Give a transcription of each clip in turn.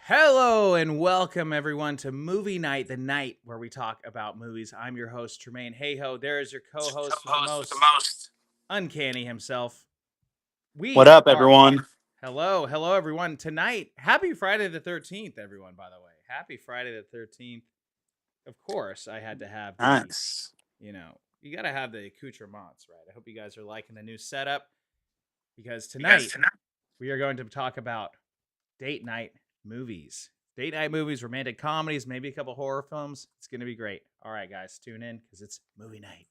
Hello and welcome everyone to Movie Night, the night where we talk about movies. I'm your host, Tremain. Hayhoe, there is your co-host with the most uncanny himself. What We up, are everyone? hello everyone. Tonight, happy Friday the 13th, everyone, by the way. Happy Friday the 13th. Of course, I had to have Nice. you gotta have the accoutrements, right? I hope you guys are liking the new setup because tonight we are going to talk about date night movies. Date night movies, romantic comedies, maybe a couple horror films. It's going to be great. All right, guys, tune in because it's movie night.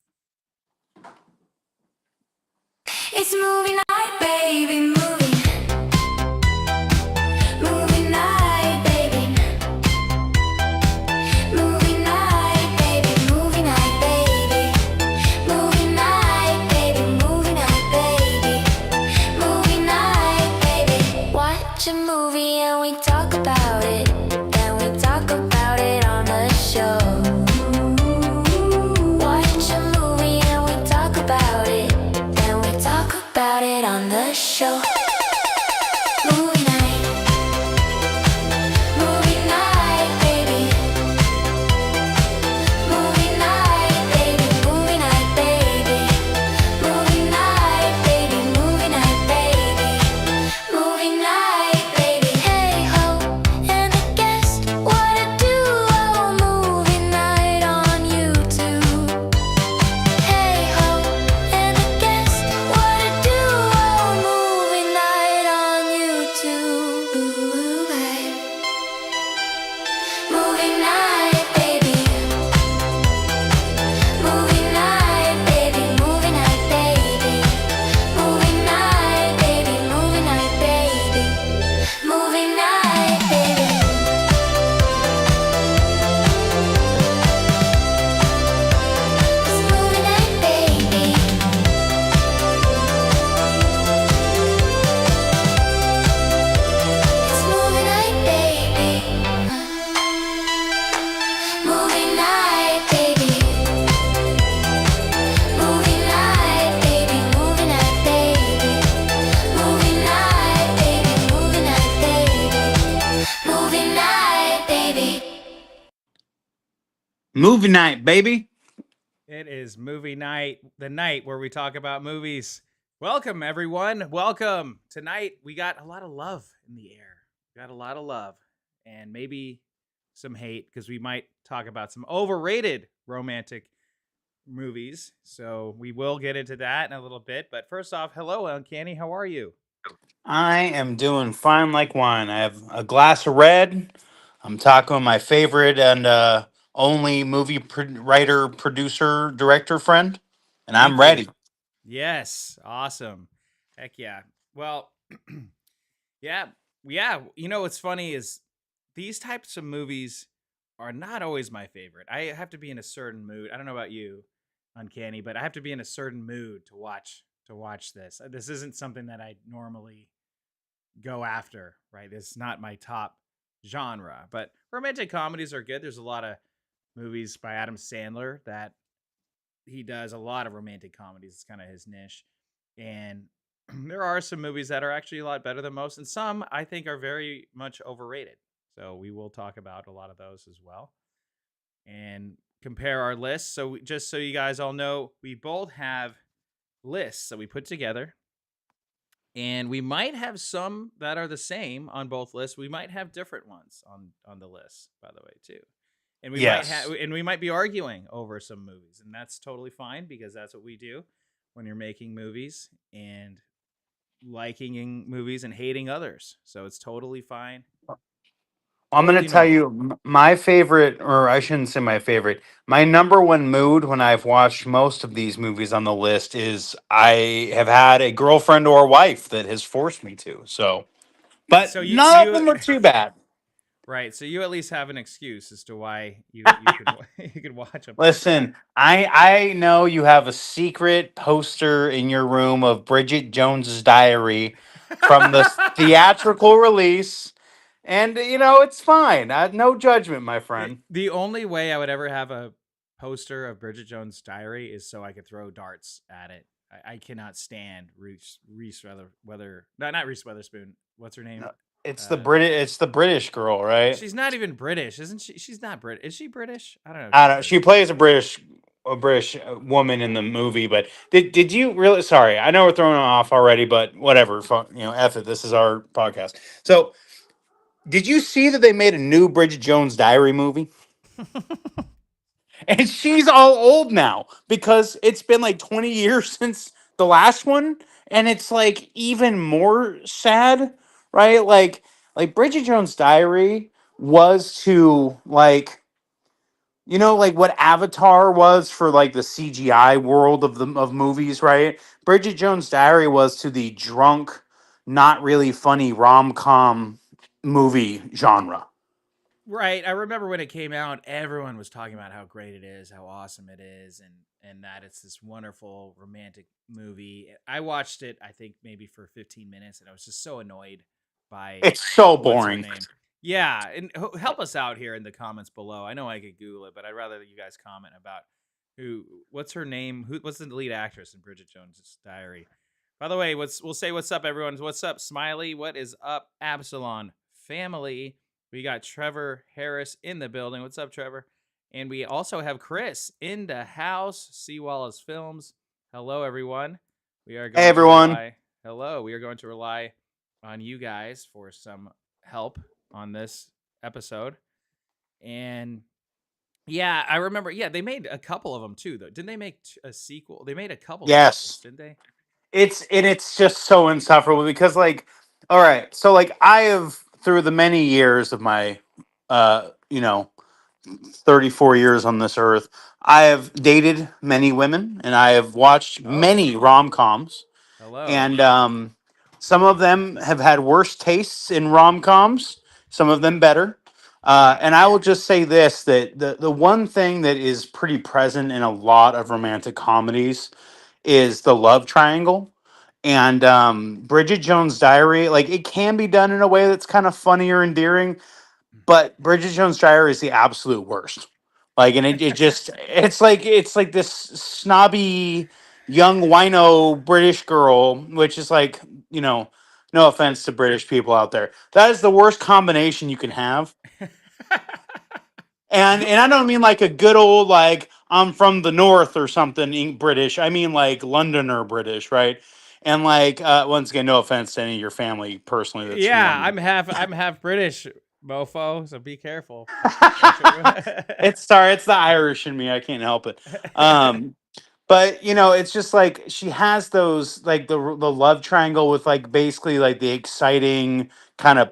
It's movie night, baby, movie night, baby. Movie night, baby, movie night, baby. Movie night, baby, movie night, baby. Movie night, baby. Watch a movie and we talk about it. Then we talk about it on the show. Watch a movie and we talk about it. Then we talk about it on the show. Movie night. Movie night, baby. Movie night, baby. Movie night, baby. Movie night, baby. Movie night, baby. Movie night, baby. Hey ho, and I guess what I do. Oh, movie night on YouTube. Hey ho, and I guess what I do. Oh, movie night on YouTube. Ooh, babe. Movie night, baby. Movie night, baby. Movie night, baby. Movie night, baby. Movie night, baby. Movie night, baby. It's movie night, baby. It's movie night, baby. Movie night, baby. Movie night, baby. Movie night, baby. Movie night, baby. Movie night, baby. Movie night, baby. Movie night, baby. It is movie night, the night where we talk about movies. Welcome, everyone. Welcome. Tonight, we got a lot of love in the air. We got a lot of love and maybe some hate because we might talk about some overrated romantic movies. So we will get into that in a little bit. But first off, hello, Uncanny. How are you? I am doing fine like wine. I have a glass of red. I'm talking with my favorite and only writer, producer, director friend, and I'm Thank you. ready. Yes, awesome. Heck yeah. Well, yeah, yeah. You know what's funny is these types of movies are not always my favorite. I have to be in a certain mood. I don't know about you, Uncanny, but I have to be in a certain mood to watch this. This isn't something that I normally go after, right? It's not my top genre, but romantic comedies are good. There's a lot of movies by Adam Sandler that he does a lot of romantic comedies. It's kind of his niche. And there are some movies that are actually a lot better than most, and some I think are very much overrated. So we will talk about a lot of those as well and compare our lists. So just so you guys all know, we both have lists that we put together, and we might have some that are the same on both lists. We might have different ones on the list, by the way, too. And we might Yes. have and we might be arguing over some movies, and that's totally fine because that's what we do when you're making movies and liking movies and hating others. So it's totally fine. I'm going Totally to tell normal. you my favorite, or I shouldn't say my favorite, my number one mood when I've watched most of these movies on the list is I have had a girlfriend or wife that has forced me to. So, So but you none of you them are too bad. right. So you at least have an excuse as to why you could you could watch them. Listen, I know you have a secret poster in your room of Bridget Jones's Diary from the theatrical release, and it's fine. No judgment, my friend. The only way I would ever have a poster of Bridget Jones' Diary is so I could throw darts at it. I cannot stand Reese Weather, not Reese Witherspoon. What's her name? Uh, It's the British girl, right? she's not even British, isn't she? She's not Brit. Is she British? I don't know if I she's don't. She British. plays a British woman in the movie. But did you really? Sorry, I know we're throwing off already, but whatever. F it. This is our podcast. So, did you see that they made a new Bridget Jones Diary movie? And she's all old now because it's been like 20 years since the last one, and it's like even more sad, right? Like Bridget Jones Diary was to like, like what Avatar was for like the CGI world of movies, right? Bridget Jones Diary was to the drunk, not really funny rom-com movie genre. Right. I remember when it came out, everyone was talking about how great it is, how awesome it is, and that it's this wonderful romantic movie. I watched it, I think maybe for 15 minutes, and I was just so annoyed by It's so what's her boring. name. Yeah, and help us out here in the comments below. I know I could Google it, but I'd rather that you guys comment about what's her name, what's the lead actress in Bridget Jones' Diary. By the way, we'll say what's up, everyone. What's up, Smiley? What is up, Absalon family? We got Trevor Harris in the building. What's up, Trevor? And we also have Chris in the house. C. Wallace Films. Hello, everyone. We are Hey going to everyone. rely. Hello. We are going to rely on you guys for some help on this episode. And yeah, I remember. Yeah, they made a couple of them too, though. Didn't they make a sequel? They made a couple sequels, Yes. didn't they? It's just so insufferable because like, all right, so like I have through the many years of my 34 years on this earth, I have dated many women and I have watched Oh, many rom-coms, hello. and some of them have had worse tastes in rom-coms, some of them better. Right. And I will just say this, that the one thing that is pretty present in a lot of romantic comedies is the love triangle. And Bridget Jones' Diary, like it can be done in a way that's kind of funny or endearing, but Bridget Jones' Diary is the absolute worst. Like, and it just it's like this snobby young wino British girl, which is like, you know, no offense to British people out there. That is the worst combination you can have. And I don't mean like a good old like I'm from the north or something British. I mean like Londoner British, right? And like once again, no offense to any of your family personally that's from Yeah, London. I'm half British, mofo. So be careful. Watch your. It's the Irish in me. I can't help it. Um, but it's just like she has those like the love triangle with like basically like the exciting kind of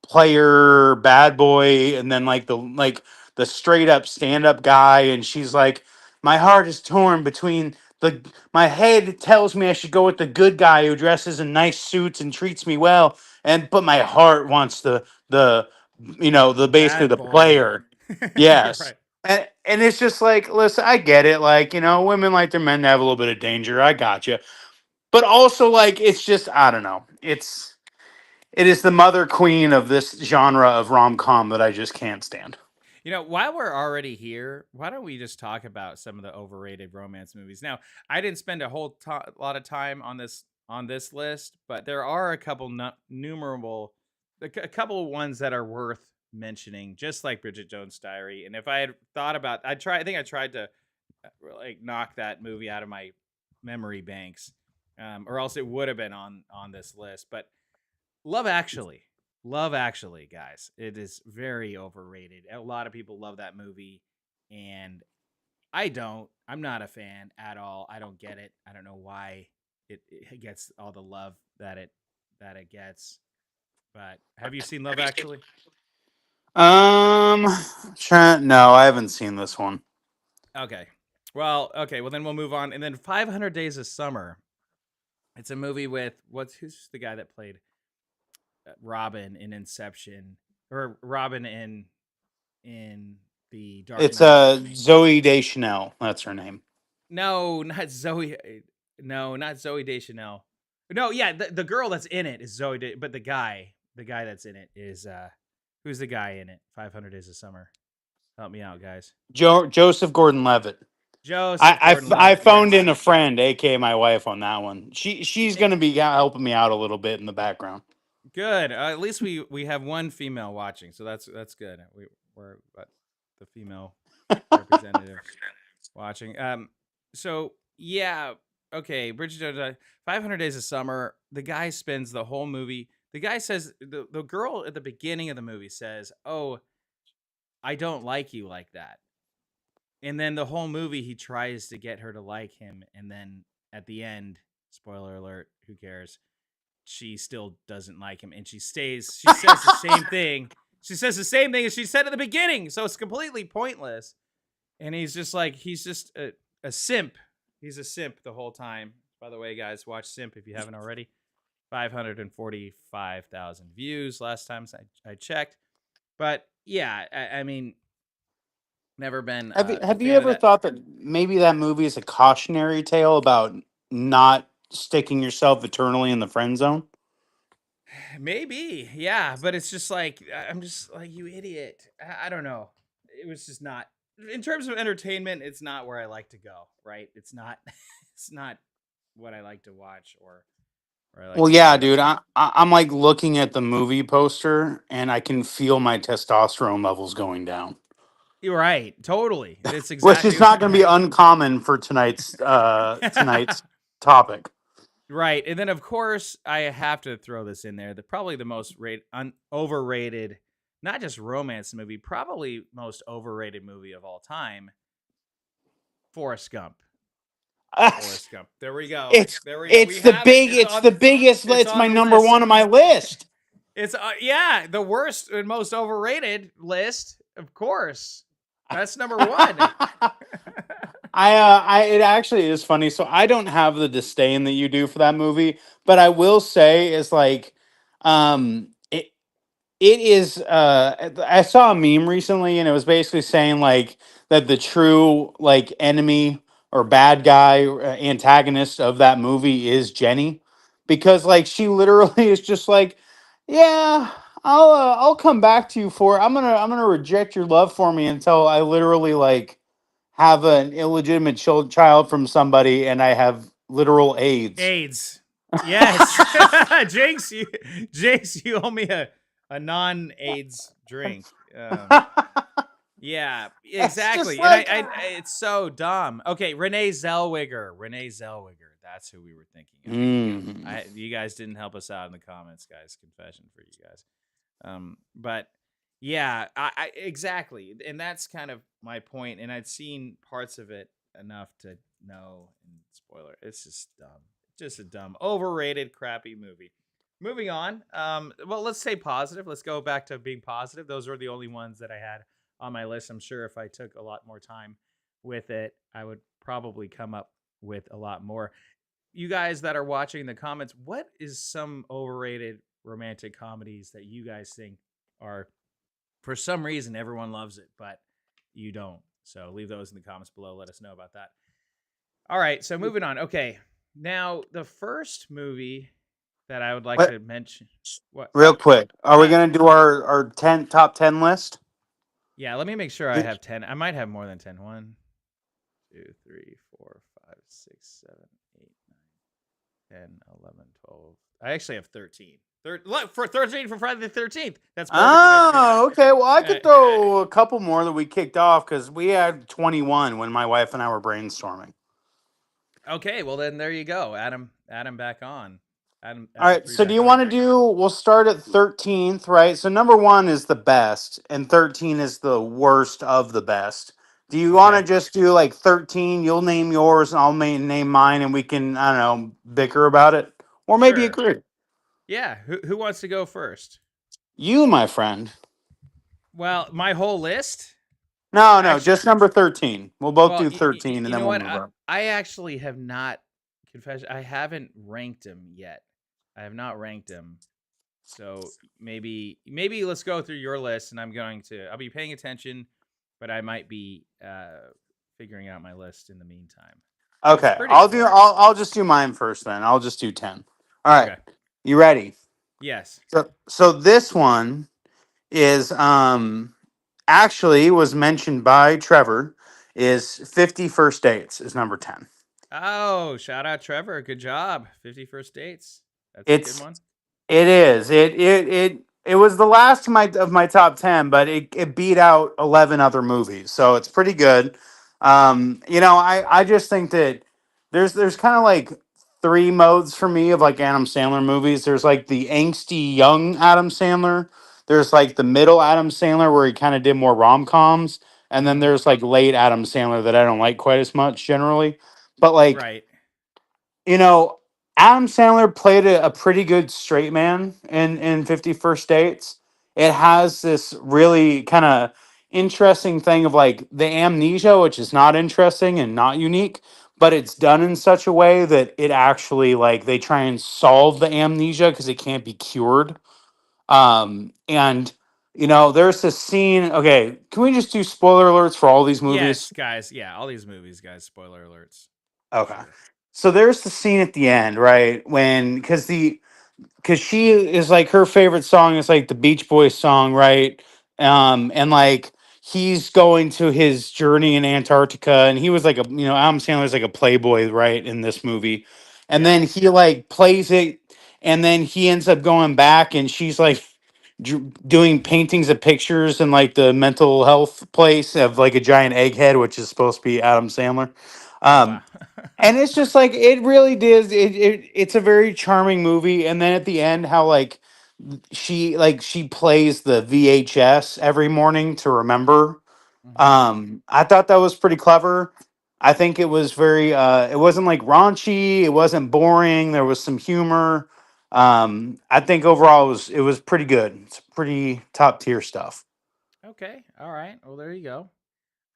player bad boy, and then like the straight up stand up guy, and she's like, my heart is torn between the my head tells me I should go with the good guy who dresses in nice suits and treats me well, and but my heart wants the basically Bad the boy. player. Yes. Right. And it's just like, listen, I get it. Like, women like their men to have a little bit of danger. I got you. But also, like, it's just, I don't know. It is the mother queen of this genre of rom com that I just can't stand. While we're already here, why don't we just talk about some of the overrated romance movies? Now, I didn't spend a whole lot of time on this list, but there are a couple numerable, a couple of ones that are worth mentioning, just like Bridget Jones' Diary. And if I had thought about, I think I tried to like knock that movie out of my memory banks, or else it would have been on this list. But Love Actually. Love Actually, guys. It is very overrated. A lot of people love that movie, and I don't. I'm not a fan at all. I don't get it. I don't know why it gets all the love that it gets. But have you seen Love Actually? Um, no, I haven't seen this one. Okay. Well, okay. Well, then we'll move on. And then 500 Days of Summer. It's a movie with who's the guy that played Robin in Inception, or Robin in the Dark It's Knight. Zoe Deschanel. That's her name. No, not Zoe. No, not Zoe Deschanel. No, yeah, the girl that's in it is but the guy that's in it is who's the guy in it? 500 Days of Summer. Help me out, guys. Joseph Gordon-Levitt. Joseph I Gordon-Levitt. phoned in Yes. a friend, aka my wife, on that one. She's gonna be helping me out a little bit in the background. Good. At least we have one female watching, so that's good. We're the female representative watching. So yeah, okay. Bridget Jones, 500 Days of Summer. The guy spends the whole movie. The guy says the girl at the beginning of the movie says, "Oh, I don't like you like that." And then the whole movie he tries to get her to like him, and then at the end, spoiler alert, who cares? She still doesn't like him, and she stays. She says the same thing. She says the same thing as she said at the beginning, so it's completely pointless. And he's just like, he's just a simp. He's a simp the whole time. By the way, guys, watch Simp if you haven't already. 545,000 views last time I checked. But yeah, I mean, never been a Have you fan of ever that. thought that maybe that movie is a cautionary tale about not sticking yourself eternally in the friend zone? Maybe, yeah, but it's just like I'm just like, you idiot. I don't know. It was just not, in terms of entertainment. It's not where I like to go. Right? It's not. It's not what I like to watch or where I like Well, to yeah, go. dude. I'm like looking at the movie poster and I can feel my testosterone levels going down, You're right. Totally. That's which exactly is not going to what. be uncommon for tonight's topic. Right. And then of course I have to throw this in there. Probably the most overrated, not just romance movie, probably most overrated movie of all time, Forrest Gump. Forrest Gump. There we go. it's There we go. We it's the have it. big it's the biggest. It's It's on my the number list. one on my list. It's yeah, the worst and most overrated list, of course. That's number 1. It actually is funny. So I don't have the disdain that you do for that movie, but I will say is like, it is. I saw a meme recently, and it was basically saying like that the true like enemy or bad guy antagonist of that movie is Jenny, because like she literally is just like, yeah, I'll come back to you for it. I'm gonna reject your love for me until I literally like have an illegitimate child from somebody and I have literal AIDS. AIDS. Yes. Jinx, you owe me a non-AIDS drink. Yeah, It's just exactly. And like, it's so dumb. Okay, Renee Zellweger. Renee Zellweger. That's who we were thinking of. mm. You guys didn't help us out in the comments, guys. Confession for you guys. But yeah, I exactly, and that's kind of my point. And I'd seen parts of it enough to know. And spoiler, it's just dumb. Just a dumb, overrated, crappy movie. Moving on. Well, let's say positive. Let's go back to being positive. Those are the only ones that I had on my list. I'm sure if I took a lot more time with it, I would probably come up with a lot more. You guys that are watching the comments, what is some overrated romantic comedies that you guys think are, for some reason, everyone loves it, but you don't? So leave those in the comments below. Let us know about that. All right, so moving on. Okay, now the first movie that I would like What? to mention. What? Real quick, are we Yeah, gonna do our top 10 list? yeah. Let me make sure I have 10. I might have more than 10. 1, 2, 3, 4, 5, 6, 7, 8, 9, 10, 11, 12. I actually have 13. Look, for 13 for Friday the 13th. That's perfect. Oh, okay. Well, I could throw a couple more that we kicked off because we had 21 when my wife and I were brainstorming. Okay, well then there you go. Adam back on. Adam All right. 3 So do back you on. want to do? We'll start at 13th, right? So number one is the best, and 13 is the worst of the best. Do you want to Okay. just do like 13? You'll name yours, and I'll name mine, and we can, I don't know, bicker about it, or maybe Sure. agree. Yeah. Who wants to go first? You, my friend. Well, my whole list. No, Actually, just number 13. We'll both well, do 13, and you then know we'll what? move on. I actually have not, confess, I haven't ranked them yet. I have not ranked them. So maybe let's go through your list, and I'll be paying attention, but I might be figuring out my list in the meantime. It's Okay, pretty close. I'll just do mine first then. I'll just do 10. All right. Okay. You ready? Yes. So this one is actually was mentioned by Trevor, is 50 First Dates is number 10. Oh, shout out Trevor. Good job. 50 First Dates. That's a good It's one. It is. It was the last of my top 10, but it beat out 11 other movies, so it's pretty good. I just think that there's kind of like three modes for me of like Adam Sandler movies. There's like the angsty young Adam Sandler. There's like the middle Adam Sandler where he kind of did more rom coms, and then Hmm. there's like late Adam Sandler that I don't like quite as much generally. But like Right. you know, Adam Sandler played a pretty good straight man in 51st Dates. It has this really kind of interesting thing of like the amnesia, which is not interesting and not unique, but it's done in such a way that it actually like they try and solve the amnesia because it can't be cured. And there's this scene. Okay, can we just do spoiler alerts for all these movies? Yes, guys. Yeah, all these movies, guys. Spoiler alerts for Okay. sure. So there's the scene at the end, right? When because she is like her favorite song is like the Beach Boys song, right? And like he's going to his journey in Antarctica, and he was like Adam Sandler's like a playboy, right, in this movie, and Yeah. then he like plays it, and then he ends up going back, and she's like doing paintings of pictures in like the mental health place of like a giant egghead, which is supposed to be Adam Sandler. Oh wow. Um, and it's just like it really does it's a very charming movie, and then at the end how like she plays the VHS every morning to remember. Hmm. I thought that was pretty clever. I think it was very it wasn't like raunchy, it wasn't boring, there was some humor. I think overall it was pretty good. It's pretty top tier stuff. Okay. All right. Well, there you go.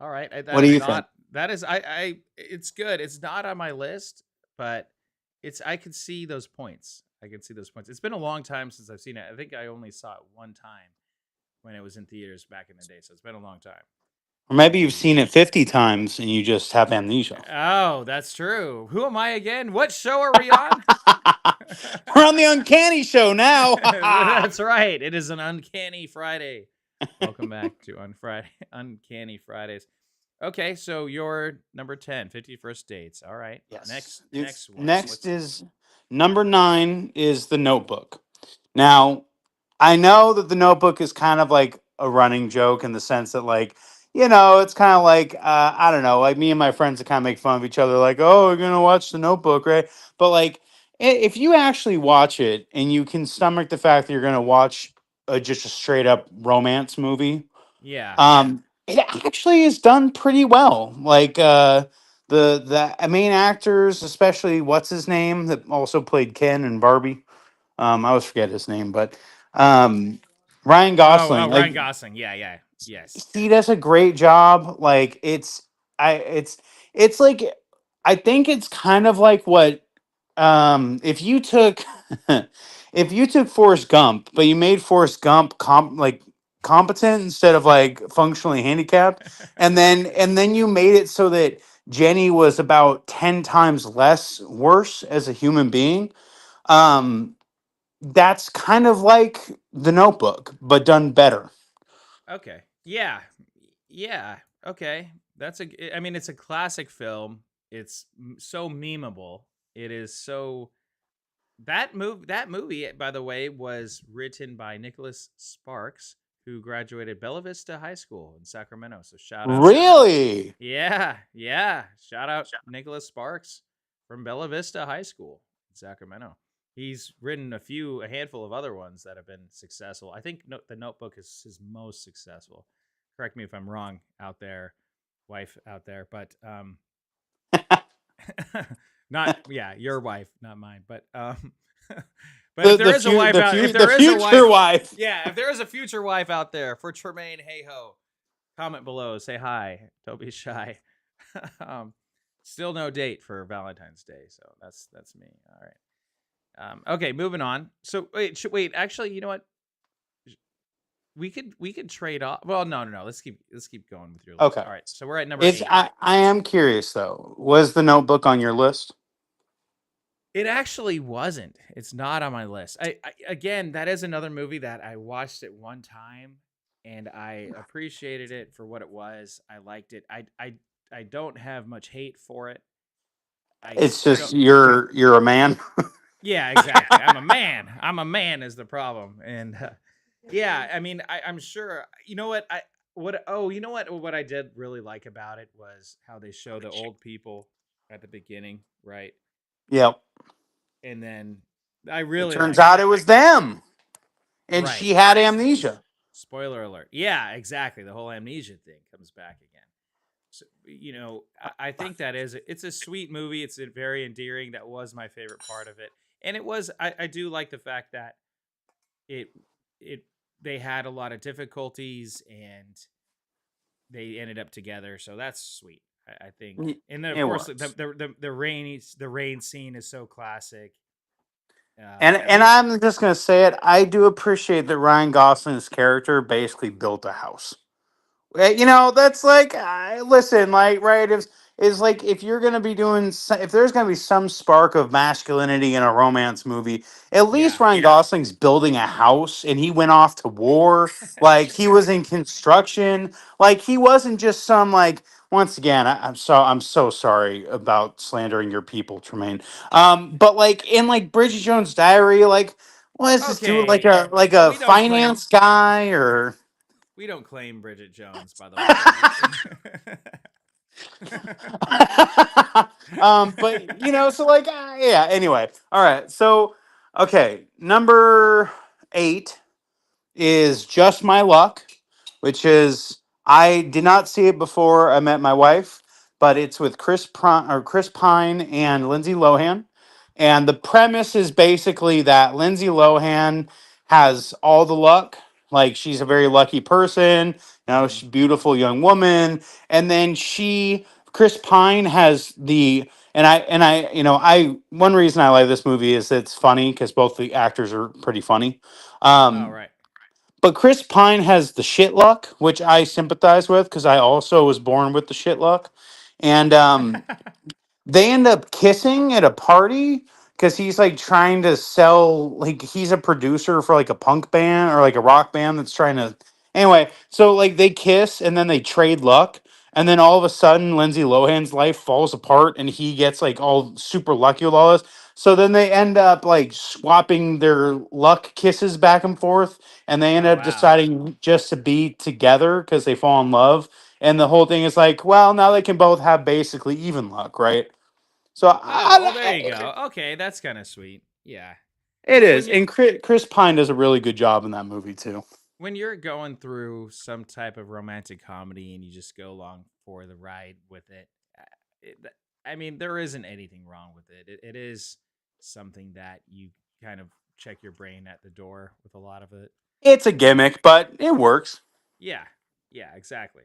All right. What That do is you think? not. That is. I. It's good. It's not on my list, but it's. I can see those points. I can see those points. It's been a long time since I've seen it. I think I only saw it one time when it was in theaters back in the day. So it's been a long time. Or maybe you've And seen it 50 times and you just have amnesia. oh, that's true. Who am I again? What show are we on? We're on the Uncanny Show now. That's right. It is an uncanny Friday. Welcome back to Uncanny Fridays. Okay, so your number 10, 51st Dates. All right. Yes. Next one. Next What's is number 9 is The Notebook. Now, I know that The Notebook is kind of like a running joke in the sense that like it's kind of like I don't know, like me and my friends that kind of make fun of each other, like, oh, we're gonna watch The Notebook, right? But like, if you actually watch it and you can stomach the fact that you're gonna watch just a straight up romance movie, yeah. it actually is done pretty well. Like the main actors, especially what's his name that also played Ken and Barbie. I always forget his name, but um, Ryan Oh, Gosling, Ryan like Gosling. Yeah, yeah. Yes. he does a great job. Like it's like I think it's kind of like what if you took if you took Forrest Gump, but you made Forrest Gump like competent instead of like functionally handicapped, and then you made it so that Jenny was about 10 times less worse as a human being. Um, that's kind of like The Notebook, but done better. Okay. Yeah. Yeah. Okay. That's a. I mean, it's a classic film. It's so memeable. It is so. That movie, by the way, was written by Nicholas Sparks, who graduated Bella Vista High School in Sacramento. So shout out to him. Really? Yeah, yeah. Shout out Nicholas Sparks from Bella Vista High School in Sacramento. He's written a handful of other ones that have been successful. I think The Notebook is his most successful. Correct me if I'm wrong out there, wife out there, but not yeah, your wife, not mine. But but if there is a wife out, if The there is a future wife, wife. yeah, if there is a future wife out there for Tremain Hayhoe, comment below, say hi. Don't be shy. um, still no date for Valentine's Day, so that's me. All right. Okay, moving on. So wait. Actually, you know what? We could trade off. Well, no. Let's keep going with your list. Okay. All right. So we're at number It's 8. I am curious though. Was The Notebook on your list? It actually wasn't. It's not on my list. I again, that is another movie that I watched at one time and I appreciated it for what it was. I liked it. I don't have much hate for it. I It's I don't just you're a man. Yeah, exactly. I'm a man. I'm a man is the problem. And yeah, I mean, I'm sure. You know what? What? Oh, you know what? What I did really like about it was how they show the old people at the beginning, right? Yep. And then I It really turns like out that. it was them, and Right. she had amnesia. Spoiler alert. Yeah, exactly. The whole amnesia thing comes back again. So, I think that it's a sweet movie. It's very endearing. That was my favorite part of it, and it was. I do like the fact that it it they had a lot of difficulties and they ended up together. So that's sweet. I think, and then of It course was. the rain scene is so classic. And The I'm just gonna say it. I do appreciate that Ryan Gosling's character basically built a house. That's like, listen, like, right? If is like if you're gonna be doing, if there's gonna be some spark of masculinity in a romance movie, at least Yeah. Ryan Gosling's building a house and he went off to war. Like he was in construction. Like he wasn't just some like. Once again, I'm so sorry about slandering your people, Tremaine. But like in like Bridget Jones' Diary, like what is this dude like Okay. a We don't claim finance guy or? we don't claim Bridget Jones, by the way. But so like, yeah. Anyway, all right. So, okay, number 8 is Just My Luck, which is I did not see it before I met my wife, but it's with Chris Pine and Lindsay Lohan. And the premise is basically that Lindsay Lohan has all the luck. Like she's a very lucky person, Mhm. she's a beautiful young woman. And then Chris Pine has I one reason I like this movie is it's funny because both the actors are pretty funny. Oh, Um, right. but Chris Pine has the shit luck, which I sympathize with because I also was born with the shit luck. And they end up kissing at a party because he's like trying to sell, like he's a producer for like a punk band or like a rock band that's trying to, anyway, so like they kiss and then they trade luck, and then all of a sudden Lindsay Lohan's life falls apart and he gets like all super lucky with all this. So then they end up like swapping their luck kisses back and forth, and they end Oh, up wow. deciding just to be together because they fall in love. And the whole thing is like, well, now they can both have basically even luck, right? So Oh, well, there you go. Okay, that's kind of sweet. Yeah. it Well, is, and Chris Pine does a really good job in that movie too. when you're going through some type of romantic comedy and you just go along for the ride with it, I mean, there isn't anything wrong with it. It is something that you kind of check your brain at the door with a lot of it. It's a gimmick, but it works. Yeah. Yeah, exactly.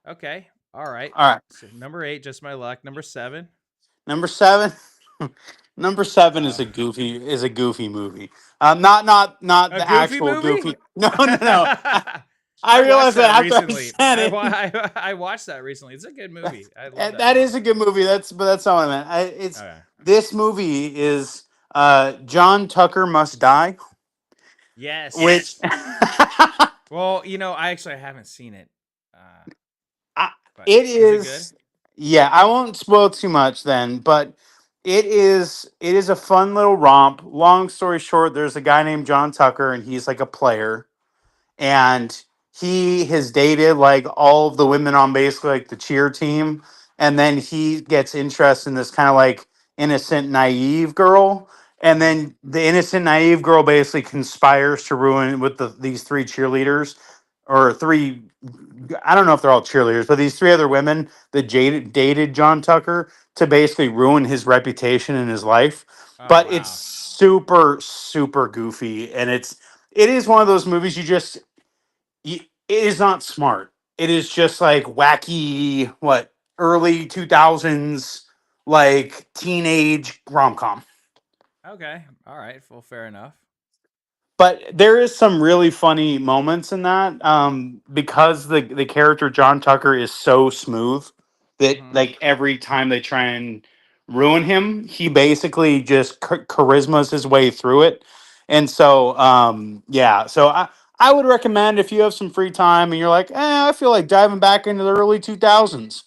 Okay. All right. All right, So number 8, just my luck. Number 7. number 7. Number 7 Oh. is a goofy movie. Not A the goofy actual movie? goofy. No, no, no. I I watched realized that that after I recently. said it. I watched that recently. It's a good movie. I love that That is movie. a good movie. That's not what I meant. It's Okay. this movie is John Tucker Must Die, which Yes. Well, I haven't seen it. Uh, I, but it is it good? is. Yeah, I won't spoil too much then, but it is a fun little romp. Long story short, there's a guy named John Tucker and he's like a player, and he has dated like all of the women on basically like the cheer team, and then he gets interested in this kind of like innocent naive girl, and Hmm. then the innocent naive girl basically conspires to ruin with these three cheerleaders, or three, I don't know if they're all cheerleaders, but these three other women that dated John Tucker to basically ruin his reputation in his life. Oh, But it's wow. super super goofy, and it is one of those movies it is not smart. It is just like wacky, what, early 2000s, like teenage rom com. Okay. All right. Well, fair enough. But there is some really funny moments in that, because the character John Tucker is so smooth that Hmm. like every time they try and ruin him, he basically just charismas his way through it. And so, yeah, so I would recommend if you have some free time and you're like, I feel like diving back into the early 2000s.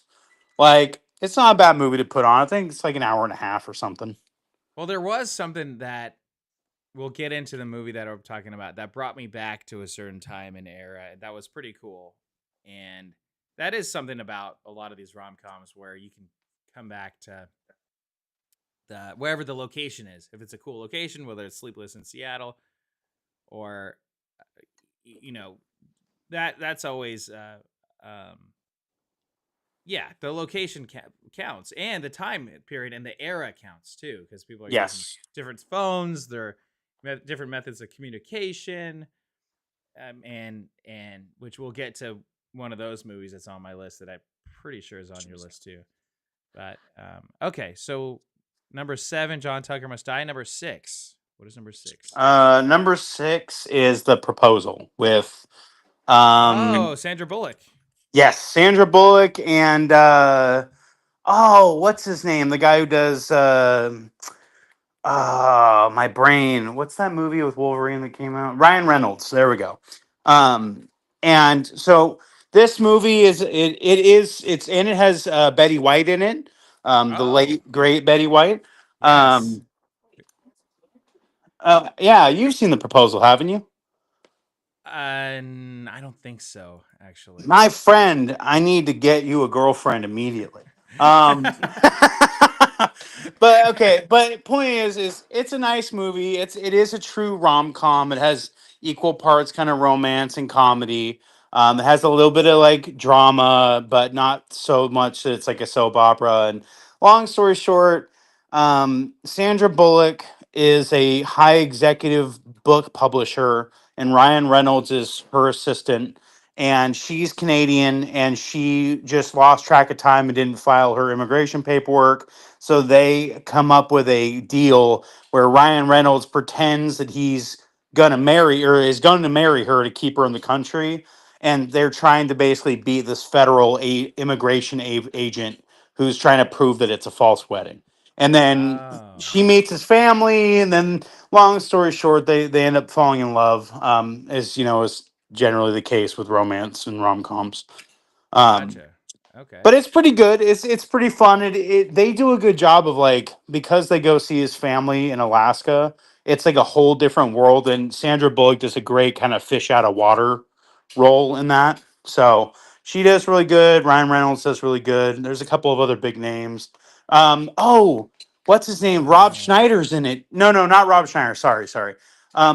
Like, it's not a bad movie to put on. I think it's like an hour and a half or something. Well, there was something that we'll get into the movie that I'm talking about that brought me back to a certain time and era. That was pretty cool. And that is something about a lot of these rom-coms where you can come back to the wherever the location is. If it's a cool location, whether it's Sleepless in Seattle or you know, that's always um yeah, the location counts and the time period and the era counts too because people are using Yes. different phones, they're different methods of communication, and which we'll get to one of those movies that's on my list that I'm pretty sure is on your list too. But okay, so number 7, John Tucker Must Die. Number 6, what is number 6? Number 6 is The Proposal with Oh, Sandra Bullock. yes, Sandra Bullock and what's his name? The guy who does my brain. What's that movie with Wolverine that came out? Ryan Reynolds. There we go. Um, and so this movie it has Betty White in it. The Oh, late great Betty White. yes. Um, yeah, you've seen The Proposal, haven't you? I don't think so, actually. My friend, I need to get you a girlfriend immediately. Um, but okay, but point is it's a nice movie. It is a true rom com. It has equal parts kind of romance and comedy. It has a little bit of like drama, but not so much that it's like a soap opera. And long story short, Sandra Bullock is a high executive book publisher, and Ryan Reynolds is her assistant, and she's Canadian, and she just lost track of time and didn't file her immigration paperwork. So they come up with a deal where Ryan Reynolds pretends that he's gonna marry or is going to marry her to keep her in the country, and they're trying to basically beat this federal immigration agent who's trying to prove that it's a false wedding. And then Oh, she meets his family, and then long story short, they end up falling in love. As you know, is generally the case with romance and rom coms. Um, gotcha. Okay. but it's pretty good. It's pretty fun. They do a good job of like because they go see his family in Alaska. It's like a whole different world, and Sandra Bullock does a great kind of fish out of water role in that. So she does really good. Ryan Reynolds does really good. There's a couple of other big names. What's his name? Rob Oh. Schneider's in it. No, no, not Rob Schneider. Sorry.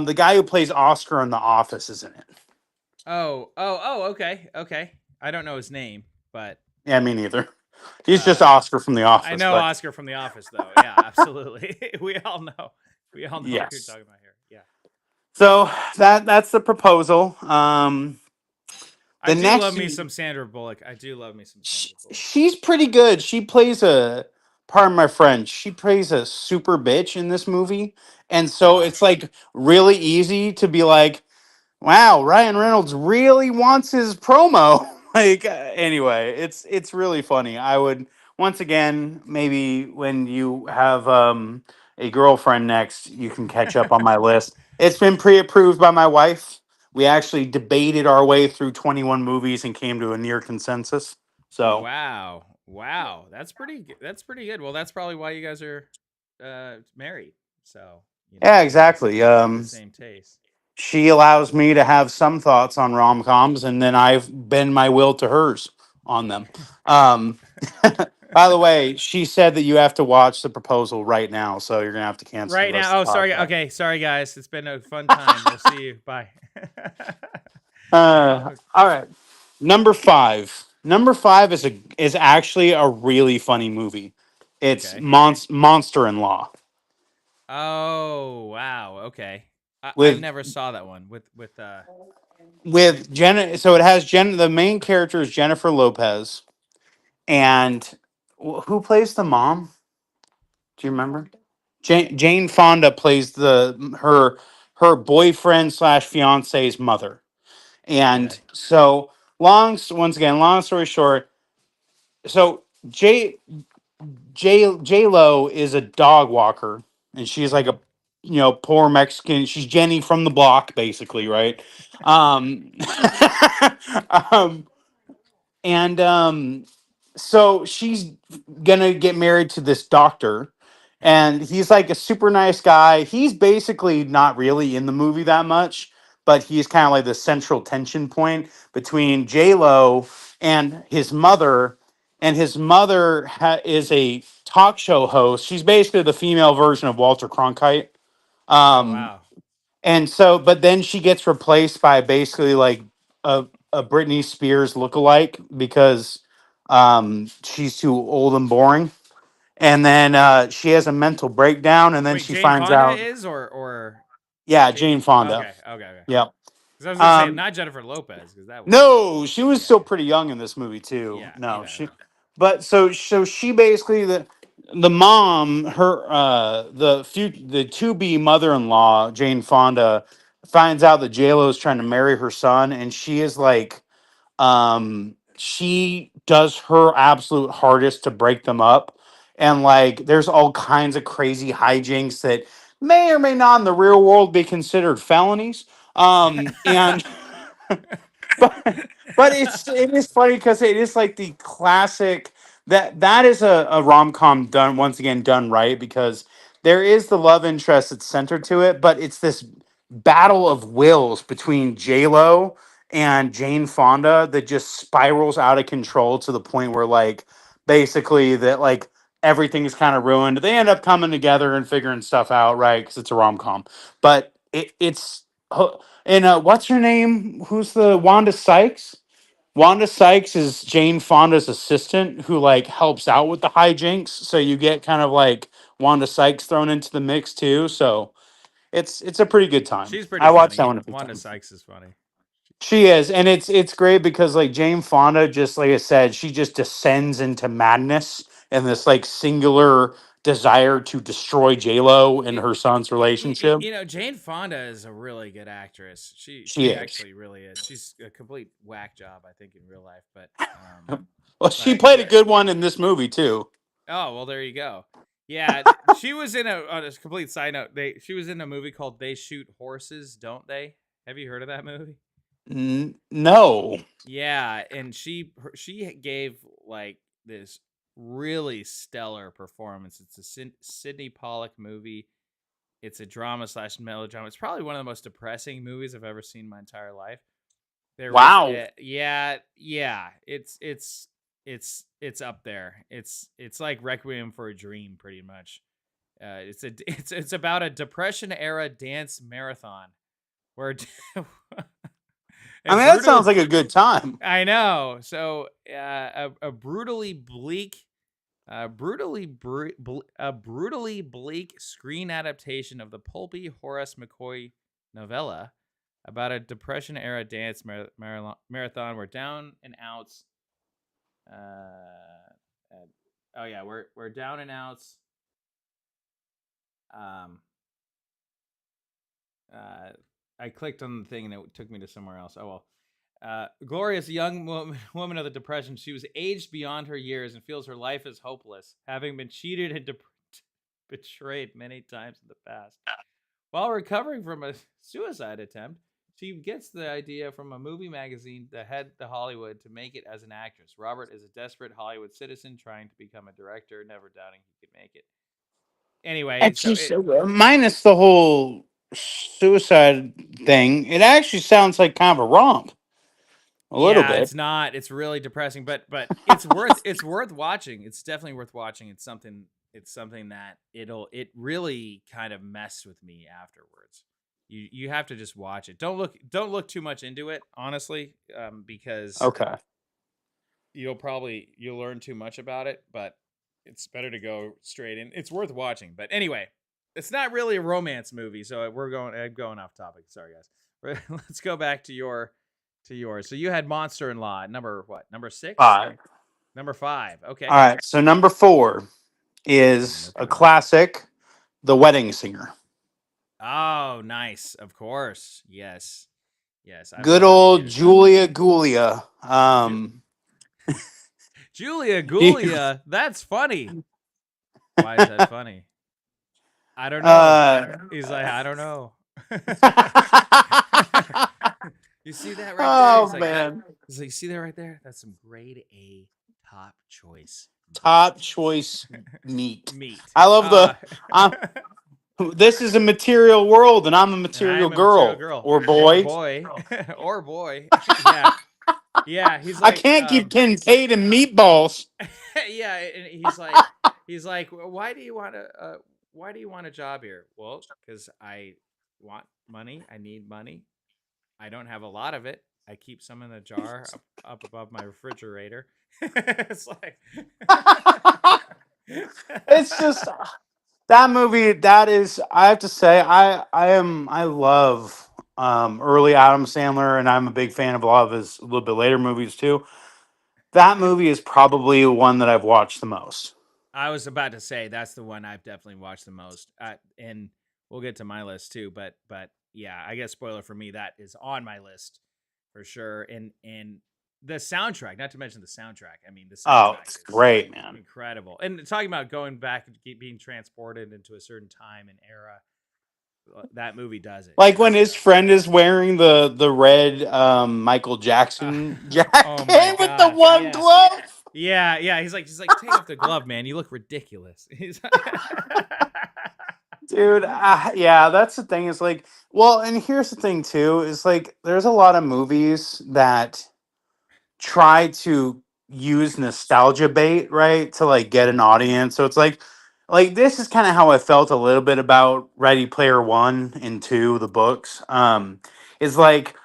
The guy who plays Oscar in The Office is in it. Okay. Okay. I don't know his name, but Yeah, me neither. He's just uh Oscar from The I Office, know but Oscar from The Office though. Yeah, absolutely. We all know. We all know what you're yes. talking about here. Yeah. So that's the proposal. I The do love next, me some Sandra Bullock. I do love me some Sandra Bullock. she's pretty good. She plays a, pardon my French, she plays a super bitch in this movie, and so Uh-huh. it's like really easy to be like, wow, Ryan Reynolds really wants his promo. Like anyway, it's really funny. I would once again maybe when you have a girlfriend next, you can catch up on my list. It's been pre-approved by my wife. We actually debated our way through 21 movies and came to a near consensus. So Wow. Wow. That's pretty good. Well, that's probably why you guys are married. So, yeah, you have exactly. you have the same taste. She allows me to have some thoughts on rom coms, and then I've bend my will to hers on them. Um, by the way, she said that you have to watch The Proposal right now, so you're gonna have to cancel Right the rest now. Oh, of the sorry. podcast. Okay, sorry guys. It's been a fun time. We'll see you. Bye. All right, number 5. Number 5 is actually a really funny movie. It's Okay. Monster in Law Oh, wow. Okay. I with never saw that one Jenna. So it has the main character is Jennifer Lopez, and who plays the mom? Do you remember? Jane Fonda plays her boyfriend slash fiance's mother, and Okay. so once again, long story short, so J Lo is a dog walker, and she's like Mhm. a poor Mexican. She's Jenny from the block, basically, right? Um, um, and so she's gonna get married to this doctor, and he's like a super nice guy. He's basically not really in the movie that much, but he's kind of like the central tension point between J Lo and his mother. And his mother is a talk show host. She's basically the female version of Walter Cronkite. Oh Um, wow. and so, but then she gets replaced by basically like a Britney Spears lookalike because she's too old and boring. And then she has a mental breakdown, and then Wait, she Jane finds Fonda out, is or yeah, Jane? Jane Fonda. Okay, okay, okay. Yep. Because I was gonna say Um, not Jennifer Lopez because that would no, she was yeah still pretty young in this movie too. yeah No, I she, know. but so she basically the mom, her the to be mother in law, Jane Fonda, finds out that JLo is trying to marry her son, and she is like, she does her absolute hardest to break them up, and like there's all kinds of crazy hijinks that may or may not in the real world be considered felonies. And but it is funny because it is like the classic that is a rom-com done once again done right, because there is the love interest that's centered to it, but it's this battle of wills between J-Lo and Jane Fonda that just spirals out of control to the point where like basically that like everything is kind of ruined. They end up coming together and figuring stuff out, right? Because it's a rom-com. But it's and what's her name? Who's the Wanda Sykes? Wanda Sykes is Jane Fonda's assistant who like helps out with the hijinks. So you get kind of like Wanda Sykes thrown into the mix too. So it's a pretty good time. She's pretty I watched that funny. one a few Wanda times. Sykes is funny. She is, and it's great because like Jane Fonda, just like I said, she just descends into madness and this like singular desire to destroy J Lo and It, her son's relationship. Jane Fonda is a really good actress. She She is. actually really is. She's a complete whack job, I think, in real life. Well, she But played a good one in this movie too. oh well, there you go. Yeah, she was in a on a complete side note. She was in a movie called They Shoot Horses, Don't They? Have you heard of that movie? No. Yeah, and she gave like this really stellar performance. It's a Sidney Pollack movie. It's a drama slash melodrama. It's probably one of the most depressing movies I've ever seen in my entire life. There is, Wow. yeah. It's up there. It's like Requiem for a Dream, pretty much. It's about a Depression era dance marathon where I a mean, that brutal sounds like a good time. I know. So, a brutally bleak screen adaptation of the pulpy Horace McCoy novella about a Depression era dance marathon where down and outs. Oh yeah, we're down and outs. Um, I clicked on the thing and it took me to somewhere else. Oh well. Gloria's young woman of the Depression. She was aged beyond her years and feels her life is hopeless, having been cheated and betrayed many times in the past. While recovering from a suicide attempt, she gets the idea from a movie magazine to head to Hollywood to make it as an actress. Robert is a desperate Hollywood citizen trying to become a director, never doubting he could make it. Anyway, so Actually, minus the whole suicide thing, it actually sounds like kind of a romp. A little yeah, bit. it's not. It's really depressing, but it's worth watching. It's definitely worth watching. It's something that it really kind of messed with me afterwards. You have to just watch it. Don't look too much into it, honestly, because Okay. you'll learn too much about it. But it's better to go straight in. It's worth watching. But anyway, it's not really a romance movie, so I'm going off topic. Sorry, guys. Let's go back to yours. So you had Monster in Law at number what? Number 6? 5. Number 5. All Okay. right. So number 4 is Number a 4. classic, The Wedding Singer. Oh, nice. Of course. Yes. Yes, I've Good heard old reviews. Julia Gulia. Ju- Julia he- Gulia. That's funny. Why is that funny? I don't know. uh, He's like, I don't know. You see that right there? oh He's like, man. you see that right there? That's some grade A Top choice Top choice meat. meat. I love the. I'm, this is a material world, and I'm a And I material am a material girl girl or or boy. boy or boy. Yeah, yeah. He's I like, can't keep getting paid in meatballs. yeah, and he's like, why do you want why do you want a job here? Well, because I want money. I need money. I don't have a lot of it. I keep some in a jar up above my refrigerator. It's like, It's just that movie. That is, I have to say, I love early Adam Sandler, and I'm a big fan of a lot of his a little bit later movies too. That movie is probably one that I've watched the most. I was about to say that's the one I've definitely watched the most, and we'll get to my list too. But yeah, I guess spoiler for me that is on my list for sure. And the soundtrack, not to mention the soundtrack. I mean, the Oh, soundtrack it's is great, man. incredible. And talking about going back and being transported into a certain time and era, that movie does it. Like It when really his does. friend is wearing the red Michael Jackson Oh my jacket with the gosh, one yeah. glove. Yeah. He's like, take off the glove, man. You look ridiculous. He's Dude, yeah, that's the thing. Is like, well, and here's the thing too. Is like, there's a lot of movies that try to use nostalgia bait, right, to like get an Mhm. audience. So it's like this is kind of how I felt a little bit about Ready Player One and Two, the books. Is like,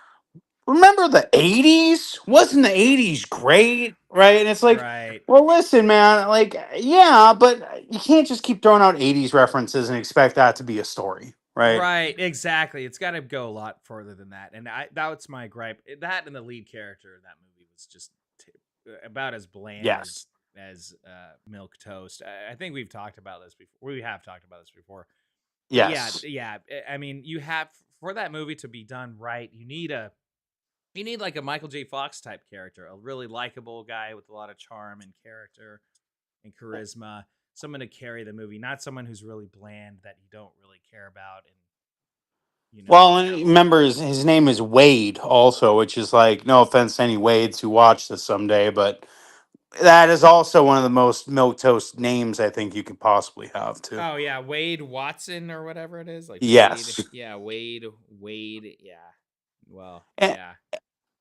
remember the 80s? Wasn't the 80s great? Right? And it's like, Right. well, listen, man, like, yeah, but you can't just keep throwing out 80s references and expect that to be a story, right? Right, exactly. It's got to go a lot further than that. And that's my gripe. That and the lead character of that movie was just about as bland Yes. as milk toast. I think we've talked about this before. We have talked about this before. But yeah, Yes. yeah. I mean, you have for that movie to be done right, you need like a Michael J. Fox type character, a really likable guy with a lot of charm and character and charisma, someone to carry the movie, not someone who's really bland that you don't really care about and you know. Well, and remember his name is Wade also, which is like, no offense to any Wades who watch this someday, but that is also one of the most milquetoast names I think you could possibly have too. Oh yeah, Wade Watson or whatever it is, like Wade. Yes. Yeah, Wade. Yeah. Well, Eh, yeah.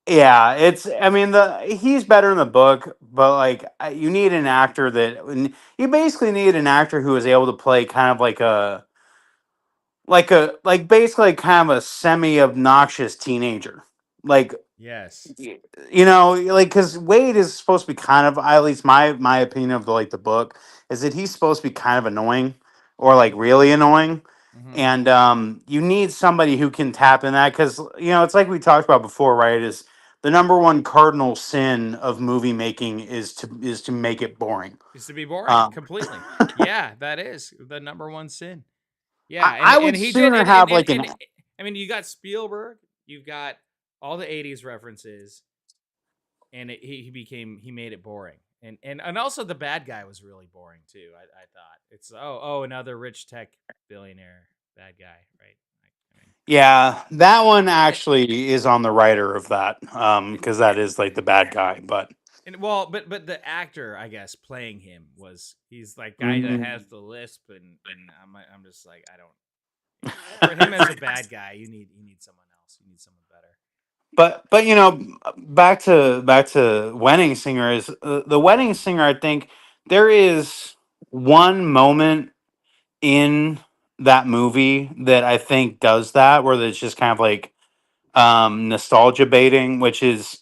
yeah, it's. I mean, the he's better in the book, but like you need an actor you basically need an actor who is able to play kind of like basically kind of a semi obnoxious teenager, like Yes. like because Wade is supposed to be kind of, at least my opinion of the book is that he's supposed to be kind of annoying or like really annoying, Hmm. and you need somebody who can tap in that because it's like we talked about before, right? Is the number one cardinal sin of movie making is to make it boring. Is to be boring Um, completely. Yeah, that is the number one sin. Yeah, I and would he did, sooner have like and an I mean, you got Spielberg, you've got all the '80s references, and he made it boring, and also the bad guy was really boring too. I thought it's another rich tech billionaire bad guy, right? I mean, Yeah, that one it, actually is on the writer of that, because that is like the bad guy. But and well, but the actor, I guess, playing him he's like guy that has mm, the lisp, and I'm just like I don't for him as a bad guy, you need someone else, you need someone better. but back to Wedding Singer is the Wedding Singer. I think there is one moment in that movie that I think does that, where it's just kind of like nostalgia baiting, which is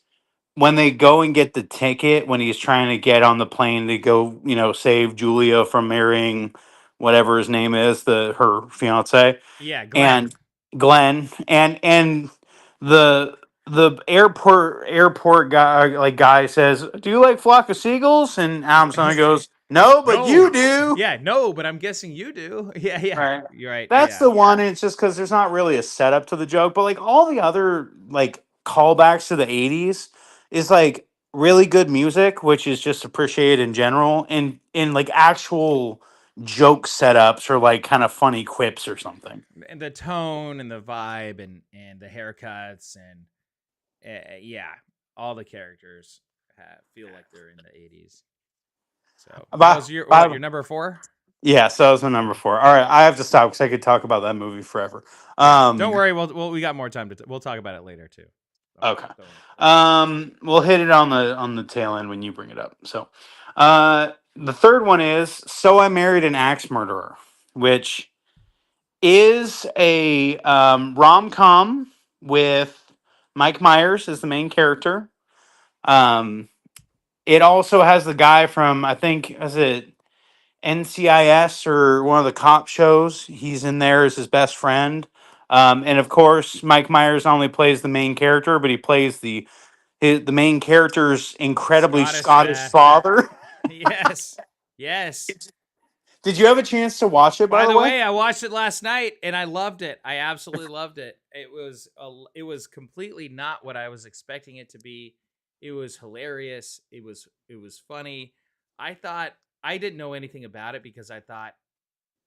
when they go and get the ticket when he's trying to get on the plane to go, save Julia from marrying whatever his name is, her fiance, Yeah, Glenn. and Glenn, and the the airport guy says, "Do you like Flock of Seagulls?" And Adam Sandler goes, "No, but you No. do." Yeah, no, but I'm guessing you do. Yeah. Right. You're right. That's Yeah. the one. And it's just because there's not really a setup to the joke, but like all the other like callbacks to the '80s is like really good music, which is just appreciated in general, and in like actual joke setups or like kind of funny quips or something. And the tone and the vibe and the haircuts and yeah, all the characters feel like they're in the 80s. So that Bye. was your what? Bye. Your number four? Yeah, so that was my number four. All right, I have to stop because I could talk about that movie forever. Yeah. Don't Um, worry. We got more time we'll talk about it later too. okay. Don't worry. We'll hit it on the tail end when you bring it up. So, the third one is "So I Married an Axe Murderer," which is a rom com with Mike Myers as the main character. Um, it also has the guy from, I think, is it NCIS or one of the cop shows? He's in there as his best friend. And of course, Mike Myers not only plays the main character, but he plays the main character's incredibly Scottish. Scottish father. Yes. Yes. Did you have a chance to watch it, by By the the way? way, I watched it last night and I loved it. I absolutely loved it. It was completely not what I was expecting it to be. It was hilarious. It was funny. I thought I didn't know anything about it because I thought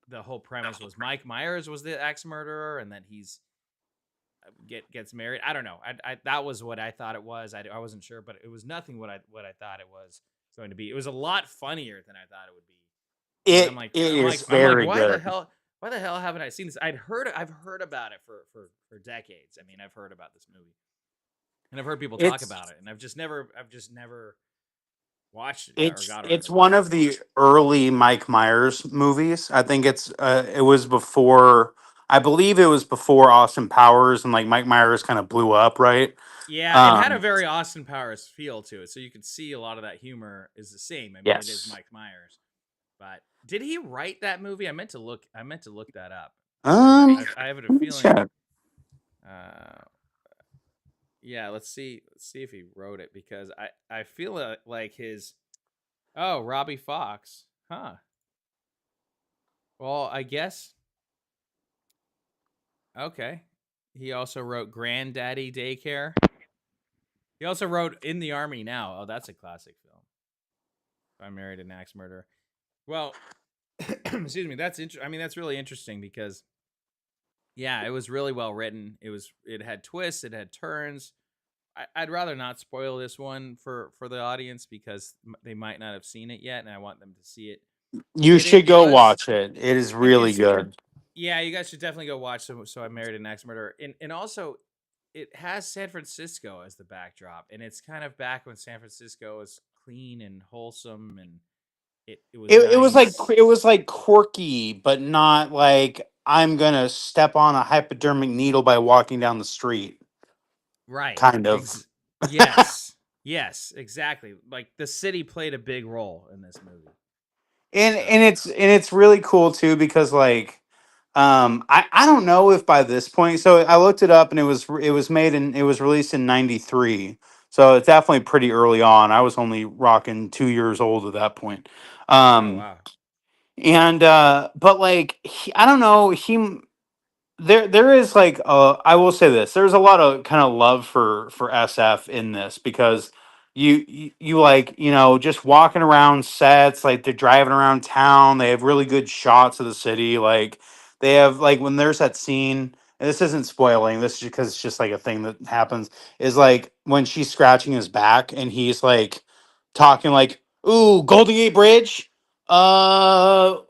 the whole premise was Mike Myers was the axe murderer and then he's gets married. I don't know. I that was what I thought it was. I wasn't sure, but it was nothing what I thought it was going to be. It was a lot funnier than I thought it would be. And It is I'm like, very good. why the hell haven't I seen this? I've heard about it for decades. I mean, I've heard about this movie, and I've heard people talk It's about it, and I've just never watched it or it's got around it's to watching one of the early Mike Myers movies. I think it was before, I believe it was before Austin Powers and like Mike Myers kind of blew up, right? Yeah, it had a Um very Austin Powers feel to it, so you could see a lot of that humor is the same. I mean, it is yes. Mike Myers, but did he write that movie? I meant to look that up because I have a Let me feeling. check. Uh, Yeah, let's see. Let's see if he wrote it because I feel like his Robbie Fox, huh? Well, I guess okay. He also wrote Granddaddy Daycare. He also wrote In the Army Now. Oh, that's a classic film. I Married an Axe Murderer. Well, excuse me. I mean, that's really interesting because yeah, it was really well written. It had twists. It had turns. I'd rather not spoil this one for the audience because they might not have seen it yet, and I want them to see it. You should It go does. watch it. It is really It's good. yeah. You guys should definitely go watch. So I Married an Axe Murderer, and also it has San Francisco as the backdrop, and it's kind of back when San Francisco was clean and wholesome, and it was nice. It was like quirky, but not like I'm gonna step on a hypodermic needle by walking down the street. Right. Kind of. Yes. Yes. Exactly. Like the city played a big role in this movie. So. And it's really cool too because like I don't know if by this point, so I looked it up and it was released in 93, so it's definitely pretty early on. I was only rocking 2 years old at that point. Oh um wow. and but like I don't know, there is like I will say this, there's a lot of kind of love for SF in this because you like, just walking around sets, like they're driving around town, they have really good shots of the city, like they have like when there's that scene, and this isn't spoiling, this is because it's just like a thing that happens, is like when she's scratching his back and he's like talking like, ooh, Golden Gate Bridge, oh,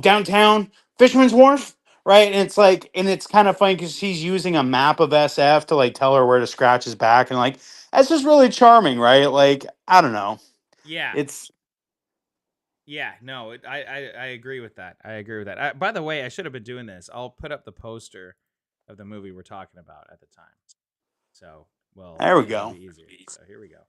downtown Fisherman's Wharf, right? And it's like, and it's kind of funny because he's using a map of SF to like tell her where to scratch his back, and like that's just really charming, right? Like I don't know, Yeah. it's Yeah. No. I agree with that. I agree with that. By the way, I should have been doing this. I'll put up the poster of the movie we're talking about at the time. So well, there we it'll go. be easier. So here we go.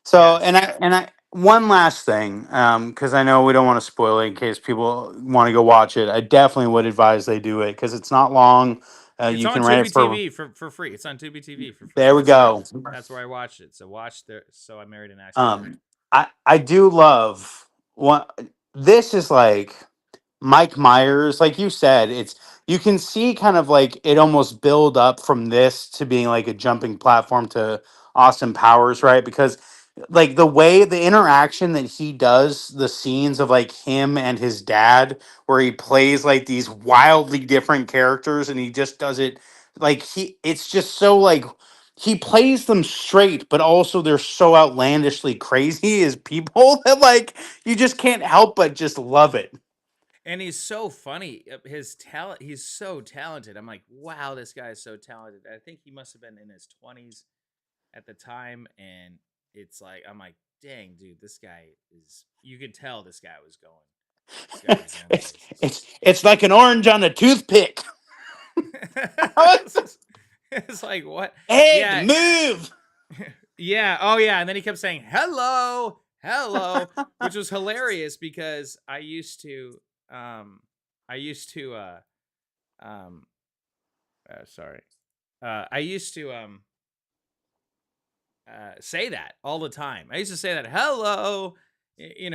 So Yes. and I one last thing, because I know we don't want to spoil it in case people want to go watch it. I definitely would advise they do it because it's not long. It's You on can rent Tubi it for. TV for free. It's on Tubi TV for free. There we go. That's where I watched it. So watch there. So I Married an Axe Murderer. Um, I do love what this is like. Mike Myers, like you said, it's you can see kind of like it almost build up from this to being like a jumping platform to Austin Powers, right? Because like the way the interaction that he does, the scenes of like him and his dad, where he plays like these wildly different characters and he just does it like it's just so like he plays them straight, but also they're so outlandishly crazy as people that like you just can't help but just love it. And he's so funny. His talent, he's so talented. I'm like, wow, this guy is so talented. I think he must have been in his 20s at the time. And it's like, I'm like, dang, dude, this guy is, you could tell this guy was going. This guy was going it's places. it's like an orange on a toothpick. It's like, what? Head Yeah. move. Yeah. Oh, yeah. And then he kept saying, hello, hello, which was hilarious because um, I used to, um, sorry. I used to say that all the time. I used to say that hello,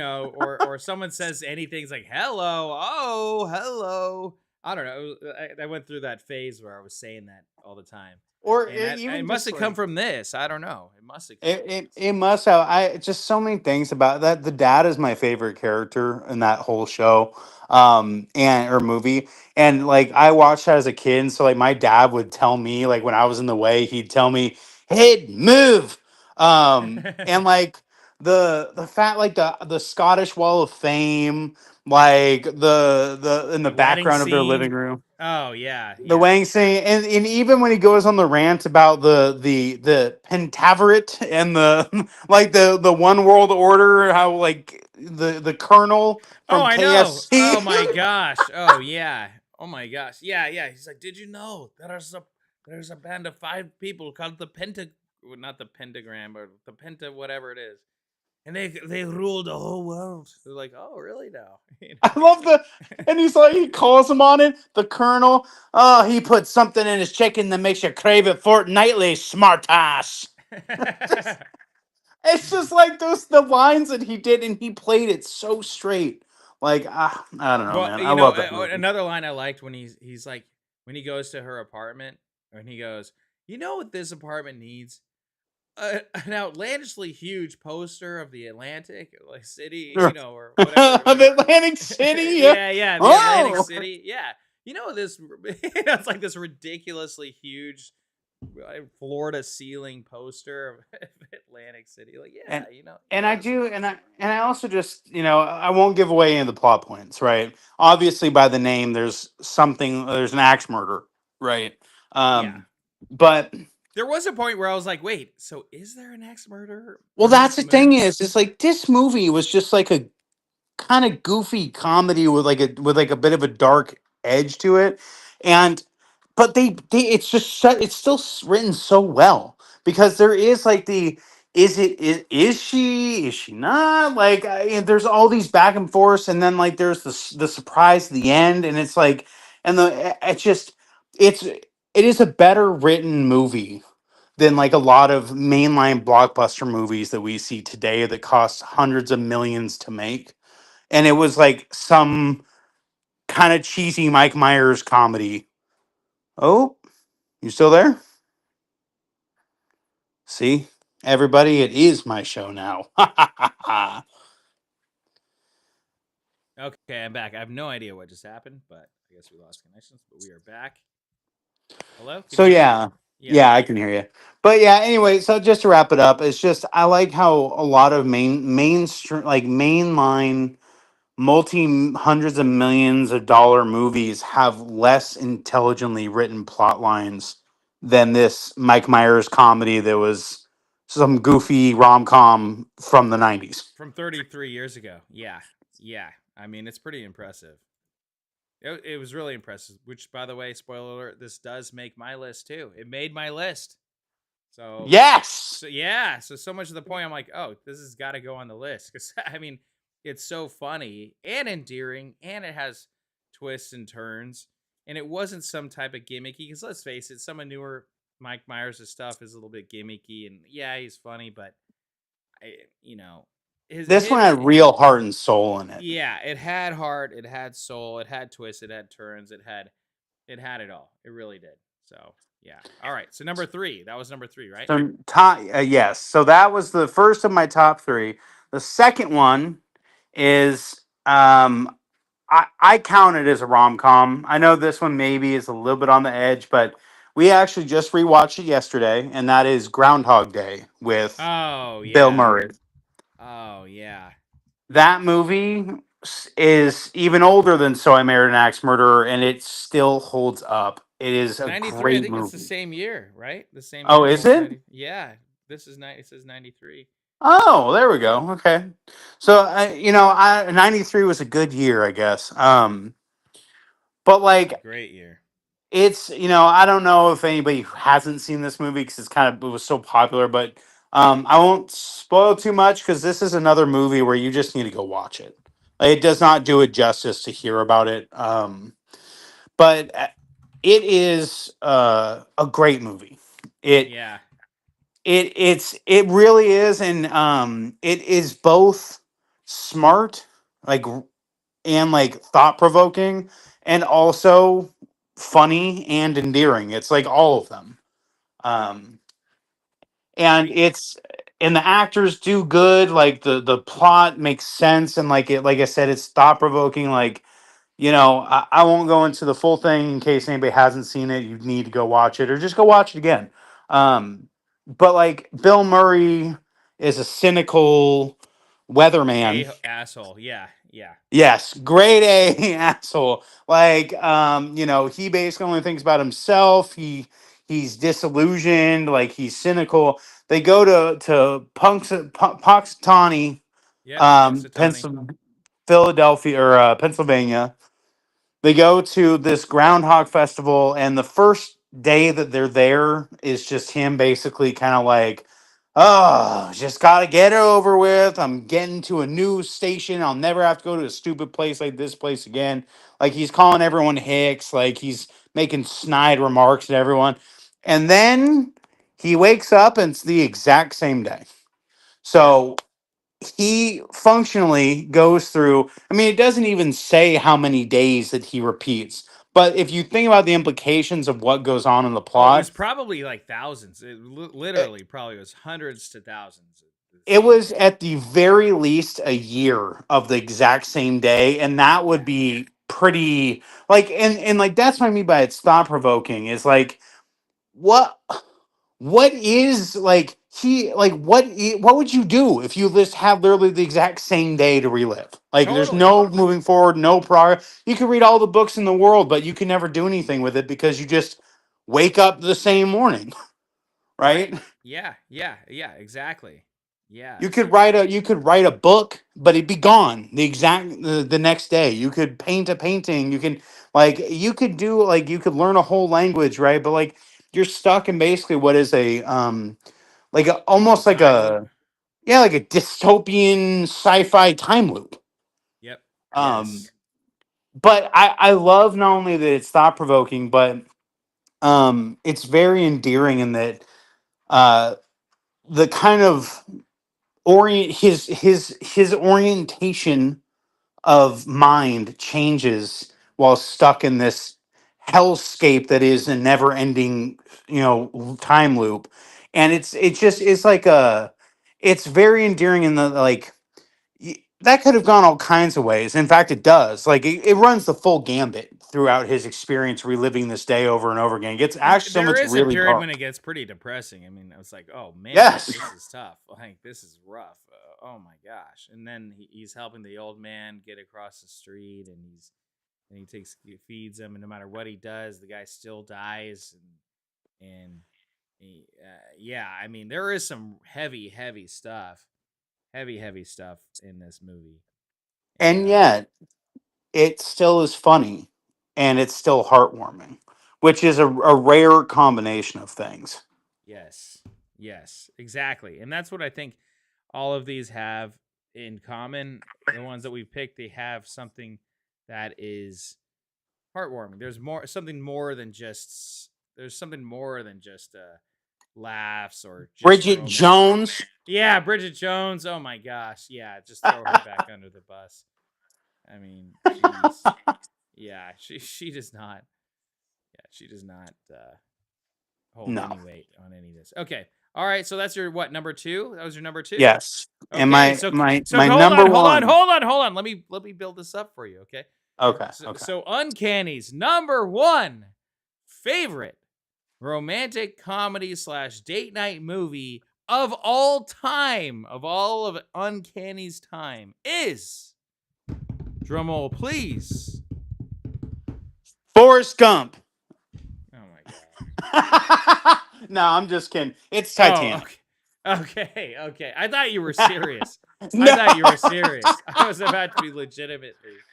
or someone says anything, it's like hello, oh hello. I don't know. I went through that phase where I was saying that all the time, Or and that it even must just have come like from this. I don't know. It must have come it, from it, this. it must have. I just so many things about that. The dad is my favorite character in that whole show, and or movie. And like I watched that as a kid, and so like my dad would tell me like when I was in the way, he'd tell me, "Hey, move," and like the fact like the Scottish Wall of Fame, like the in the The wedding background of their living scene. room. Oh yeah, The yeah. Wang saying, and even when he goes on the rant about the pentaveret and the like the one world order, how like the colonel Oh, from I know. KFC. Oh my gosh. Oh yeah. Oh my gosh. Yeah, yeah. He's like, did you know there's a band of 5 people called the Penta, well, not the pentagram, or the Penta, whatever it is, and they rule the whole world. They're like, oh really now? I love the, and he's like he calls him on it. The colonel, oh, he put something in his chicken that makes you crave it fortnightly, smart ass. It's just like those the lines that he did, and he played it so straight. Like I don't know, Well, man. I love that movie. another line I liked when he's like, when he goes to her apartment and he goes, you know what this apartment needs? An outlandishly huge poster of the Atlantic, like city, or whatever, Of Atlantic City. Yeah. yeah, yeah, the Atlantic Oh, City. Yeah. This it's like this ridiculously huge Florida ceiling poster of Atlantic City. Like, yeah, and you and know I this do, apartment. and I also just I won't give away any of the plot points, right? Obviously, by the name, there's something. There's an axe murder, right? Yeah. But There was a point where I was like, wait, so is there an axe murder well, in that's this the thing movie? is, it's like this movie was just like a kind of goofy comedy with like a bit of a dark edge to it, and but they it's just it's still written so well because there is like the is she not like and there's all these back and forths, and then like there's the surprise at the end, and it's like and it's just it is a better written movie than like a lot of mainline blockbuster movies that we see today that cost hundreds of millions to make. And it was like some kind of cheesy Mike Myers comedy. Oh, you still there? See, everybody, it is my show now. Okay, I'm back. I have no idea what just happened, but I guess we lost connections, but we are back. Hello? Can So you hear me? yeah, Yeah. yeah, I can hear you. But yeah, anyway, so just to wrap it up, it's just I like how a lot of mainstream like mainline multi hundreds of millions of dollar movies have less intelligently written plot lines than this Mike Myers comedy that was some goofy rom-com from the 90s. From 33 years ago. Yeah. Yeah. I mean, it's pretty impressive. It was really impressive, which, by the way, spoiler alert, this does make my list too. It made my list. So, Yes. yeah. So much to the point, I'm like, oh, this has got to go on the list. Because, I mean, it's so funny and endearing, and it has twists and turns. And it wasn't some type of gimmicky, because let's face it, some of newer Mike Myers' stuff is a little bit gimmicky. And yeah, he's funny, but, I, you know, This one had real heart and soul in it. yeah, it had heart, it had soul, it had twists, it had turns, it had it all. It really did. So yeah. All right. So number 3. That was number 3, right? So top, yes. So that was the first of my top three. The second one is I count it as a rom com. I know this one maybe is a little bit on the edge, but We actually just rewatched it yesterday, and that is Groundhog Day with Oh Bill yeah. Murray. Oh yeah. That movie is even older than So I Married an Axe Murderer, and it still holds up. It is a 93. I great think it's the movie. same year, right? The same Oh, year, is almost it? 90. Yeah. This is It says 93. Oh, there we go. Okay. So, I 93 was a good year, I guess. But It's a like, great year. it's, I don't know if anybody who hasn't seen this movie because it was so popular, but I won't spoil too much because this is another movie where you just need to go watch it. Like, it does not do it justice to hear about it. But it is a great movie. It Yeah. it really is, and it is both smart, like and like thought provoking, and also funny and endearing. It's like all of them. Um, and it's and the actors do good. Like the plot makes sense, and like I said, it's thought provoking. Like, I won't go into the full thing in case anybody hasn't seen it. You need to go watch it or just go watch it again. But like Bill Murray is a cynical weatherman. Asshole. Yeah. Yeah. Yes, grade A asshole. Like, he basically only thinks about himself. He's disillusioned. Like, he's cynical. They go to Punxsutawney, Yep. Puxatawny. Philadelphia or Pennsylvania. They go to this groundhog festival, and the first day that they're there is just him basically kind of like, oh, just gotta get it over with. I'm getting to a new station. I'll never have to go to a stupid place like this place again. Like, he's calling everyone hicks, like he's making snide remarks to everyone. And then he wakes up and it's the exact same day. Yep. So he functionally goes through, I mean, it doesn't even say how many days that he repeats, but if you think about the implications of what goes on in the Oh, it was plot, probably like thousands. It it, literally probably was hundreds to thousands at the it same was day. at the very least a year of the exact same day, and that would Yeah. be pretty, like, and like that's what I mean by it's thought provoking is like, what what is like he like what would you do if you just have literally the exact same day to relive? Like, there's Totally. no moving forward, no progress. You could read all the books in the world, but you can never do anything with it because you just wake up the same morning. Right. Right? Yeah. Yeah. Yeah. Exactly. You Yes. could write a book, but it'd be gone the next day. You could paint a painting. You could do, like, you could learn a whole language, right? But like, you're stuck in basically what is a A almost like time loop. a, yeah, like a dystopian sci-fi time loop. Yep. Um, Yes. but I love not only that it's thought provoking, but it's very endearing in that uh, the kind of his orientation of mind changes while stuck in this hellscape that is a never-ending, time loop, and it's like it's very endearing in the like that could have gone all kinds of ways. In fact, it does. Like, it runs the full gambit throughout his experience, reliving this day over and over again. It gets And actually some there it's is a really period when it dark. gets pretty depressing. I mean, I was like, oh man, Yes. this is tough. Like, this is rough. Oh my gosh. And then he's helping the old man get across the street, and he feeds him, and no matter what he does, the guy still dies. And yeah, I mean, there is some heavy stuff in this movie. And And yet it still is funny and it's still heartwarming, which is a rare combination of things. yes, yes, exactly. And that's what I think all of these have in common. The ones that we've picked, they have something that is heartwarming. There's something more than just laughs or just Bridget romance. Jones. Yeah, Bridget Jones. Oh my gosh. Yeah, just throw her back under the bus. I mean, she's yeah, she does not. Yeah, she does not hold No. any weight on any of this. Okay. All right, so that's your what, number 2? That was your number 2? Yes. And Okay. my So my so my hold number on, hold on, one. hold on, hold on. Let me build this up for you, okay? Okay. So Okay. so Uncanny's number 1 favorite romantic comedy / date night movie of all time, of all of Uncanny's time, is, drumroll please. Forrest Gump. Oh my god. No, I'm just kidding. It's Oh, Titanic. okay. I thought you were serious. I No, thought you were serious. I was about to be legitimately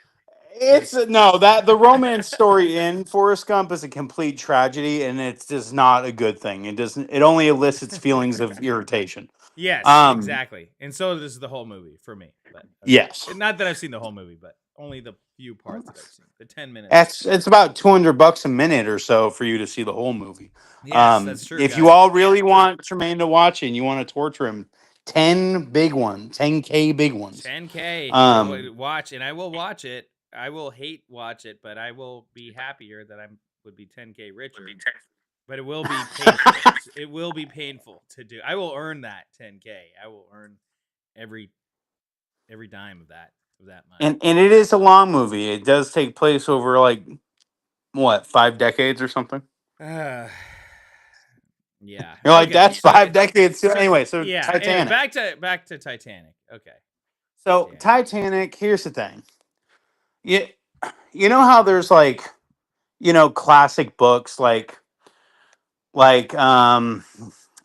it's just. no that the romance story in Forrest Gump is a complete tragedy, and it's just not a good thing. It doesn't. It only elicits feelings of irritation. Yes, Um, exactly. And so does the whole movie for me. But okay. yes, Not that I've seen the whole movie, but only the few parts that I've seen. The 10 minutes. it's about $200 a minute or so for you to see the whole movie. Yes, that's true, If you guys. all really want Tremaine to watch it and you want to torture him, 10K big ones. 10K. I Um, would watch, and I will watch it. I will hate watch it, but I will be happier that I would be 10K richer. But it will be painful. It will be painful to do. I will earn that 10K. I will earn every dime of that money. and it is a long movie. It does take place over like what, 5 decades or something. Uh, yeah. You're like, Okay. that's 5 decades. So anyway, so Yeah. Anyway, Titanic. back to Titanic. Okay. So Titanic. Titanic. Here's the thing. You you know how there's like, classic books like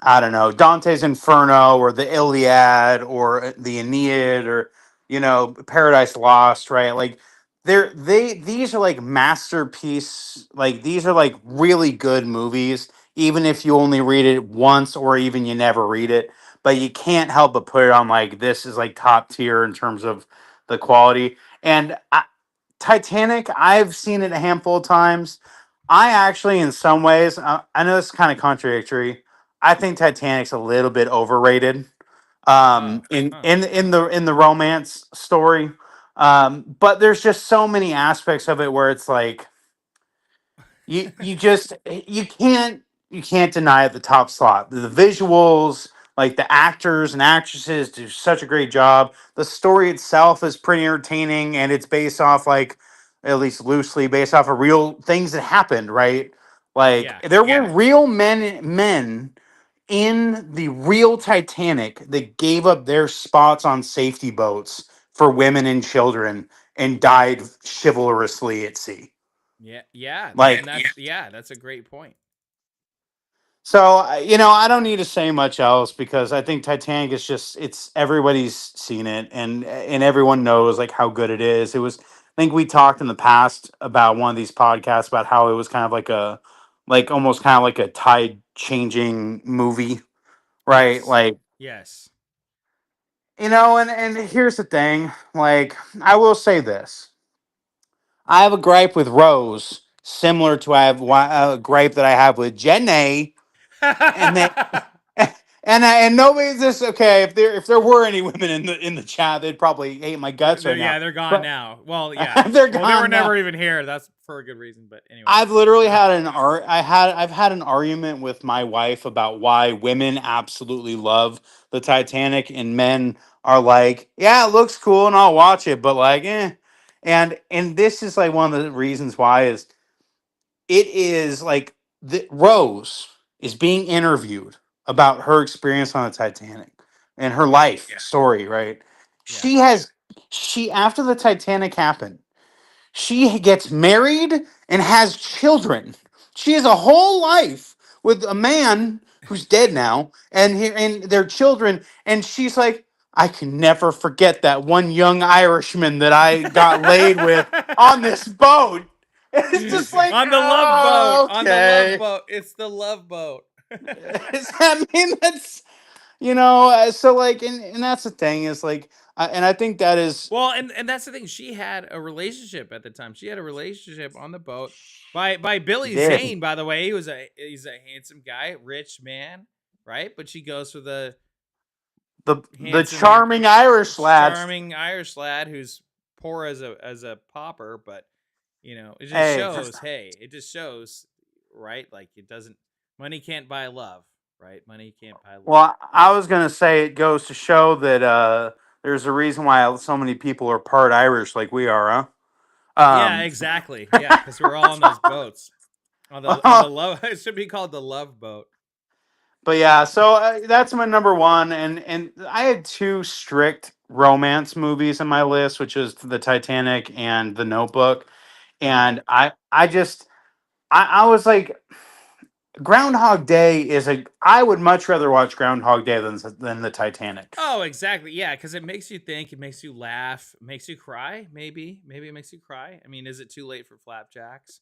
I don't know, Dante's Inferno or the Iliad or the Aeneid or Paradise Lost, right? Like these are like masterpiece, like these are like really good movies, even if you only read it once or even you never read it, but you can't help but put it on like this is like top tier in terms of the quality. And Titanic, I've seen it a handful of times. I actually, in some ways, I know it's kind of contradictory. I think Titanic's a little bit overrated. Oh. In Huh. in the romance story, but there's just so many aspects of it where it's like you just you can't deny it the top slot. The visuals, like the actors and actresses do such a great job. The story itself is pretty entertaining, and it's based off like, at least loosely based off of real things that happened, right? Like Yeah. there were real men in the real Titanic that gave up their spots on safety boats for women and children and died chivalrously at sea. Yeah. Yeah. Like, And that's a great point. so, I don't need to say much else because I think Titanic is just, it's everybody's seen it, and everyone knows like how good it is. It was, I think we talked in the past about one of these podcasts about how it was kind of like almost kind of like a tide changing movie, right? Yes. Like, Yes. and here's the thing, like, I will say this. I have a gripe with Rose similar to I have a gripe that I have with Jenny, and they and nobody's just okay. If there were any women in the chat, they'd probably hate my guts right now. They're gone But now. Well, yeah. they're Well, they were gone now. never even here. That's for a good reason. But anyway. I've literally had I've had an argument with my wife about why women absolutely love the Titanic and men are like, yeah, it looks cool and I'll watch it, but like, eh. And this is like one of the reasons why is it is like the Rose is being interviewed about her experience on the Titanic and her Yeah. life story, right? Yeah. She has she after the Titanic happened, she gets married and has children. She has a whole life with a man who's dead now and their children, and she's like, I can never forget that one young Irishman that I got laid with on this boat. It's just like, On the love boat. oh, On the love okay. boat. It's the love boat. I mean, that's so like, and that's the thing is like, and I think that is Well, and that's the thing. She had a relationship at the time. She had a relationship on the boat by Billy did Zane. By the way, he's a handsome guy, rich man, right? But she goes for the the handsome, charming Irish lad. charming Irish lad who's poor as a pauper. But it just Hey, shows. Hey, it just shows, right? Like it doesn't. Money can't buy love, right? Money can't buy love. well, I was gonna say it goes to show that there's a reason why so many people are part Irish like we are, huh? Yeah, exactly. Yeah, because we're all on those boats. On the love. It should be called the Love Boat. But yeah, so that's my number one, and I had two strict romance movies on my list, which was the Titanic and the Notebook, and I was like, Groundhog Day is a. I would much rather watch Groundhog Day than the Titanic. Oh, exactly. Yeah, because it makes you think, it makes you laugh, it makes you cry. Maybe it makes you cry. I mean, is it too late for flapjacks?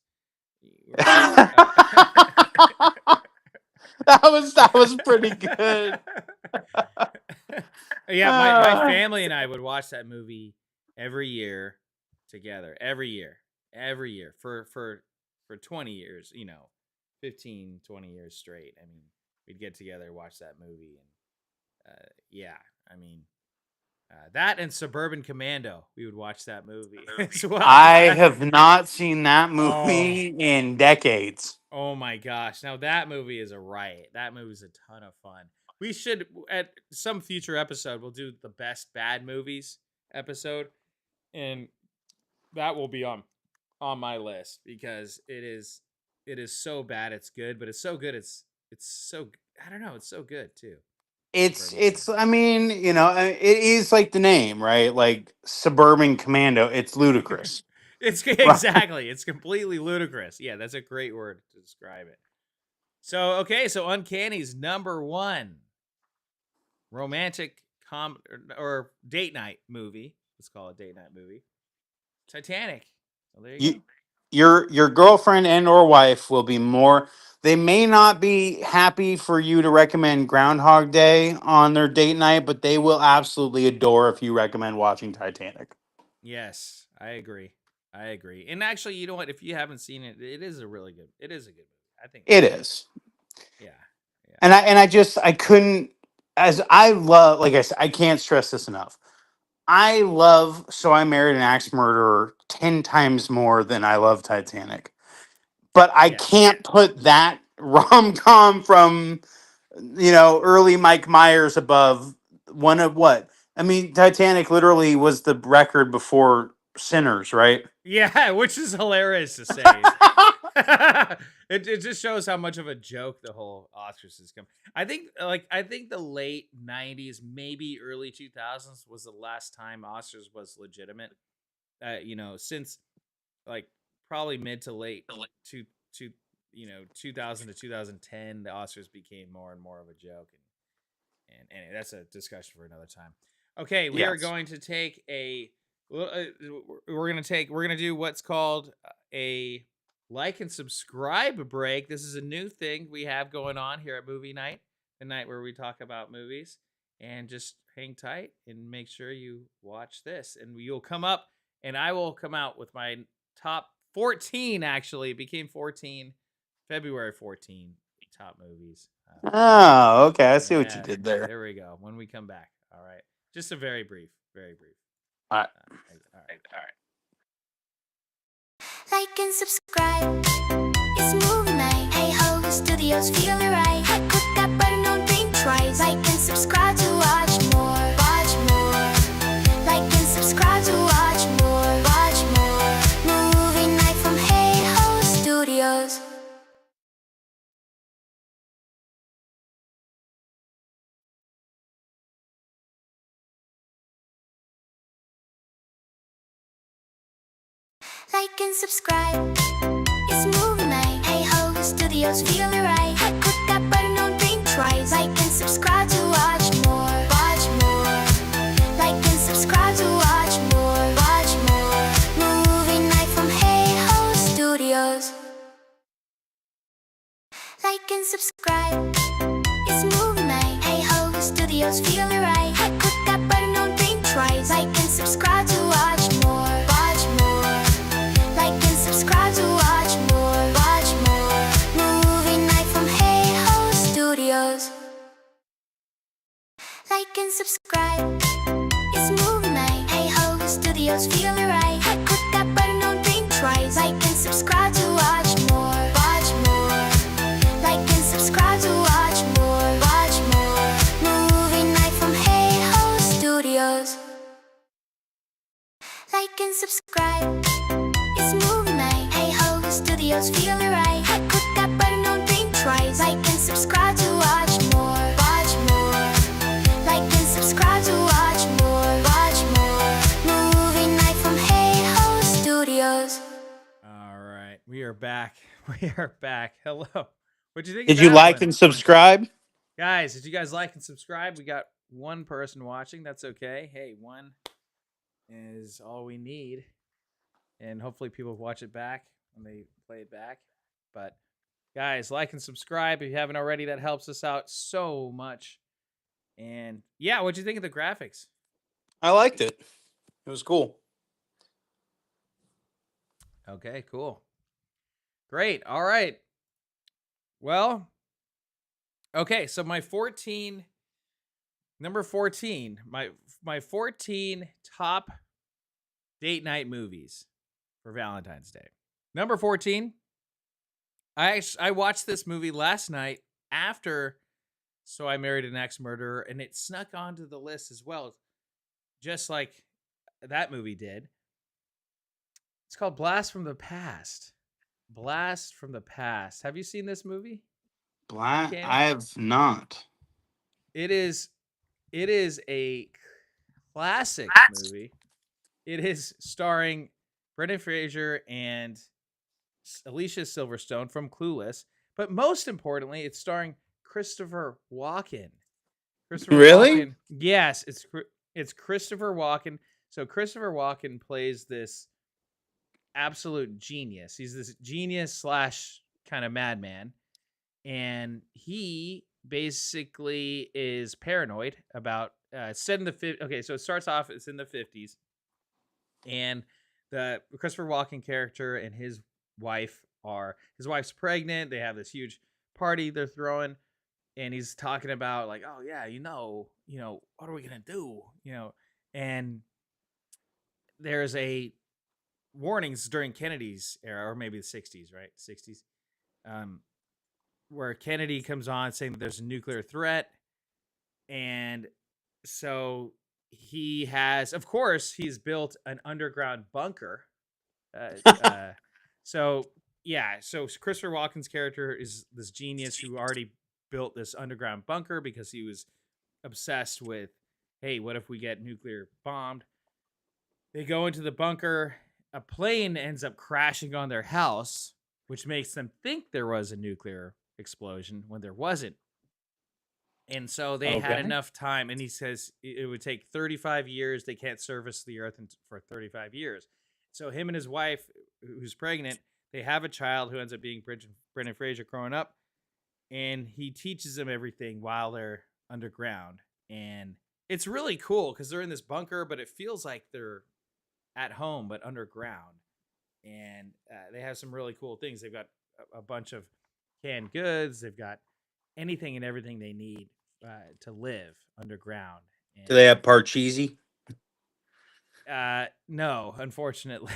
That was pretty good. Yeah, my family and I would watch that movie every year together. Every year for 20 years, 15, 20 years straight. I mean, we'd get together, watch that movie, and yeah, I mean, that and Suburban Commando, we would watch that movie as well. I have not seen that Oh. movie in decades. Oh my gosh. Now that movie is a riot. That movie's a ton of fun. We should, at some future episode, we'll do the best bad movies episode. And that will be on my list because it is so bad it's good, but it's so good it's so, I don't know, it's so good too. It's I mean, it is like the name, right? Like Suburban Commando. It's ludicrous. It's exactly. It's completely ludicrous. Yeah, that's a great word to describe it. So, okay, so Uncanny's number one romantic or date night movie. Let's call it date night movie. Titanic. So there you go. Your girlfriend and or wife will be more. They may not be happy for you to recommend Groundhog Day on their date night, but they will absolutely adore if you recommend watching Titanic. Yes, I agree. And actually, you know what? If you haven't seen it, it is a good movie. I think It is. Yeah. And I couldn't, as I love, like I said, I can't stress this enough. I love So I Married an Axe Murderer 10 times more than I love Titanic. But I Yes. can't put that rom-com from, early Mike Myers above one of what? I mean, Titanic literally was the record before Sinners, right? Yeah, which is hilarious to say. It just shows how much of a joke the whole Oscars has come. I think the late 90s, maybe early 2000s was the last time Oscars was legitimate. Since like probably mid to late 2000 to 2010, the Oscars became more and more of a joke, and that's a discussion for another time. Okay, we are going to take we're gonna do what's called a like and subscribe break. This is a new thing we have going on here at Movie Night, the night where we talk about movies. And just hang tight and make sure you watch this, and you'll come up, and I will come out with my top 14. Actually, it became 14, February 14 top movies. Oh, okay. I see what you did there. There we go. When we come back. All right. Just a very brief. All right. All right. Like and subscribe. It's movie night. Hayhoe Studios, feel alright. I cook up but no drink twice. Like and subscribe to watch more. Watch more. Like and subscribe to watch more. Watch more. Movie night from Hayhoe Studios. Like and subscribe. It's movie night. Hayhoe Studios, feel alright. I cook up but no drink twice. Like and subscribe to watch more. Watch more. Like and subscribe to watch more. Watch more. Movie night from Hayhoe Studios. Like and subscribe. It's movie night. Hayhoe Studios, feel alright. I cook up but no drink twice. Like and subscribe to watch more. Watch more. Like and subscribe to watch more. Watch more. Movie night from Hayhoe Studios. Like and subscribe. It's movie night. Hayhoe Studios, feel alright. I cook up but no drink twice. Like and subscribe to watch more. Watch more. Like and subscribe to watch more. Watch more. Movie night from Hayhoe Studios. Like and subscribe. It's movie night. Hayhoe Studios, feel alright. I cook subscribe to watch more. Watch more. Like and subscribe to watch more. Watch more. Movie night from Hayhoe Studios. All right, we are back. We are back. Hello. What'd you think Did of you that like one? and subscribe? Guys, did you guys like and subscribe? We got one person watching. That's okay. Hey, one is all we need. And hopefully people watch it back when they play it back. But guys, like and subscribe if you haven't already. That helps us out so much. And yeah, what'd you think of the graphics? I liked it. It was cool. Okay, cool. Great. All right. Well, okay, so my 14 number 14, my 14 top date night movies for Valentine's Day. Number 14, I watched this movie last night after So I Married an Ex-Murderer, and it snuck onto the list as well, just like that movie did. It's called Blast from the Past. Blast from the Past. Have you seen this movie? Black. Cam? I have not. It is a classic movie. It is starring Brendan Fraser and Alicia Silverstone from Clueless, but most importantly, it's starring Christopher Walken. Christopher Really? Walken. Yes, it's Christopher Walken. So Christopher Walken plays this absolute genius. He's this genius slash kind of madman, and he basically is paranoid about it's set in the okay, so it starts off, it's in the 50s, and the Christopher Walken character and his wife's pregnant. They have this huge party they're throwing, and he's talking about like, oh yeah, what are we gonna do, and there's a warnings during Kennedy's era, or maybe the 60s, right? 60s, where Kennedy comes on saying that there's a nuclear threat. And so of course, he's built an underground bunker. So Christopher Walken's character is this genius who already built this underground bunker because he was obsessed with, hey, what if we get nuclear bombed? They go into the bunker. A plane ends up crashing on their house, which makes them think there was a nuclear explosion when there wasn't. And so they had enough time, and he says it would take 35 years. They can't service the earth for 35 years. So him and his wife, who's pregnant, they have a child who ends up being Brendan Fraser growing up, and he teaches them everything while they're underground. And it's really cool because they're in this bunker, but it feels like they're at home but underground. And they have some really cool things. They've got a bunch of canned goods. They've got anything and everything they need to live underground. And, Do they have Parcheesi? no, unfortunately.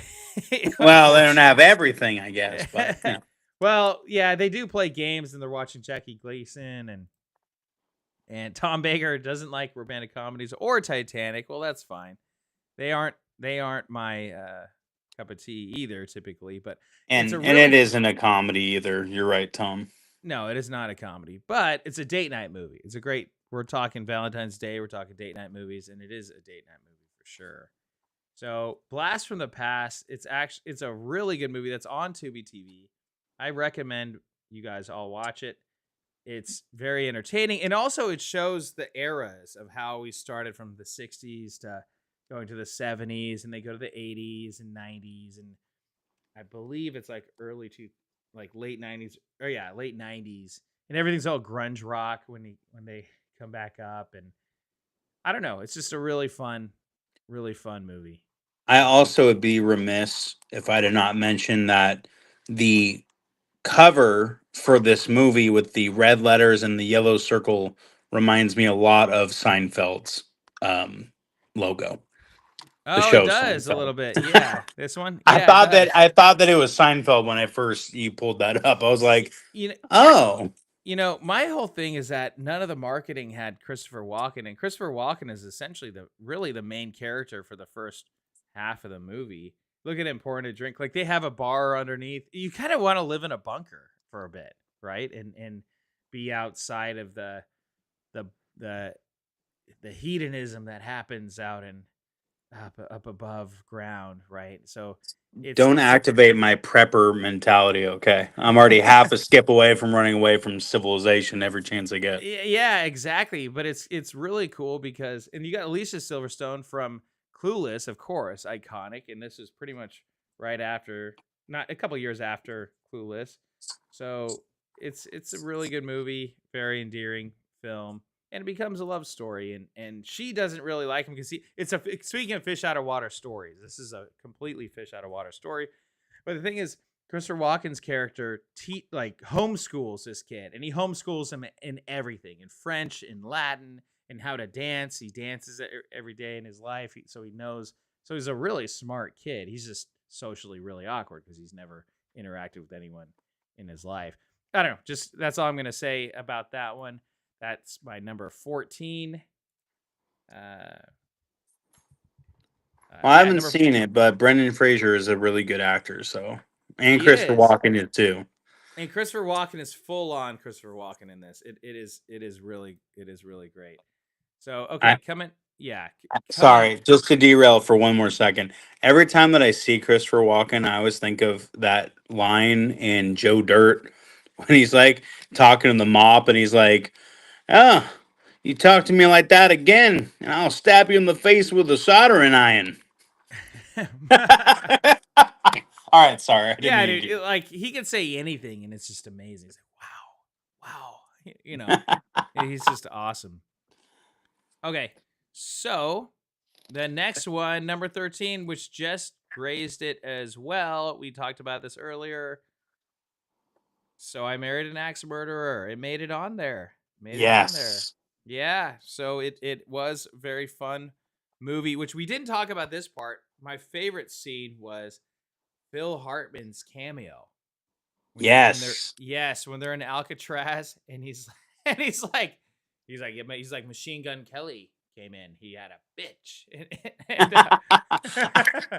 Well, they don't have everything, I guess. But yeah. Well, yeah, they do play games, and they're watching Jackie Gleason, and Tom Baker doesn't like romantic comedies or Titanic. Well, that's fine. They aren't my cup of tea either, typically. But And it isn't a comedy either. You're right, Tom. No, it is not a comedy, but it's a date night movie. We're talking Valentine's Day, we're talking date night movies, and it is a date night movie for sure. So Blast from the Past, it's a really good movie that's on Tubi TV. I recommend you guys all watch it. It's very entertaining, and also it shows the eras of how we started from the 60s to going to the 70s, and they go to the 80s and 90s, and I believe it's like late 90s, or yeah, late 90s, and everything's all grunge rock when they come back up. And I don't know, it's just a really fun movie. I also would be remiss if I did not mention that the cover for this movie with the red letters and the yellow circle reminds me a lot of Seinfeld's logo. Oh, it does a little bit. Yeah, this one. I Yeah, thought that you it was Seinfeld when you pulled that up. I was like, oh. My whole thing is that none of the marketing had Christopher Walken, and Christopher Walken is essentially the main character for the first half of the movie. Look at him pouring a drink. Like, they have a bar underneath. You kind of want to live in a bunker for a bit, right? And be outside of the the the hedonism that happens out in up above ground, right? So Don't it's activate my prepper mentality, okay? I'm already half a skip away from running away from civilization every chance I get. yeah, exactly. But it's really cool because and you got Alicia Silverstone from Clueless, of course, iconic, and this is pretty much right after, not a couple years after Clueless. So it's a really good movie, very endearing film, and it becomes a love story. And she doesn't really like him because it's a speaking of fish out of water stories. This is a completely fish out of water story. But the thing is, Christopher Walken's character like homeschools this kid, and he homeschools him in everything, in French, in Latin, and how to dance. He dances every day in his life, so he knows. So he's a really smart kid. He's just socially really awkward because he's never interacted with anyone in his life. I don't know. Just that's all I'm gonna say about that one. That's my number 14. Uh, Well, I yeah, haven't seen it, but Brendan Fraser is a really good actor, so and he Christopher is. Walken is too. And Christopher Walken is full on Christopher Walken in this. It is really great. So okay, I coming up. sorry, just to derail for one more second. Every time that I see Christopher Walken, I always think of that line in Joe Dirt when he's like talking to the mop and he's like, "Oh, you talk to me like that again, and I'll stab you in the face with a soldering iron." All right, sorry, I didn't Yeah, mean dude, to. like he could say anything, and it's just amazing. He's like, wow, you know, he's just awesome. Okay, so the next one, number 13, which just grazed it as well. We talked about this earlier. So I Married an Axe Murderer. It made it on there. Made it on there. Yes. Yeah. So it was a very fun movie, which we didn't talk about this part. My favorite scene was Phil Hartman's cameo. When they're Yes. yes, when they're in Alcatraz and he's and he's like Machine Gun Kelly came in. He had a bitch.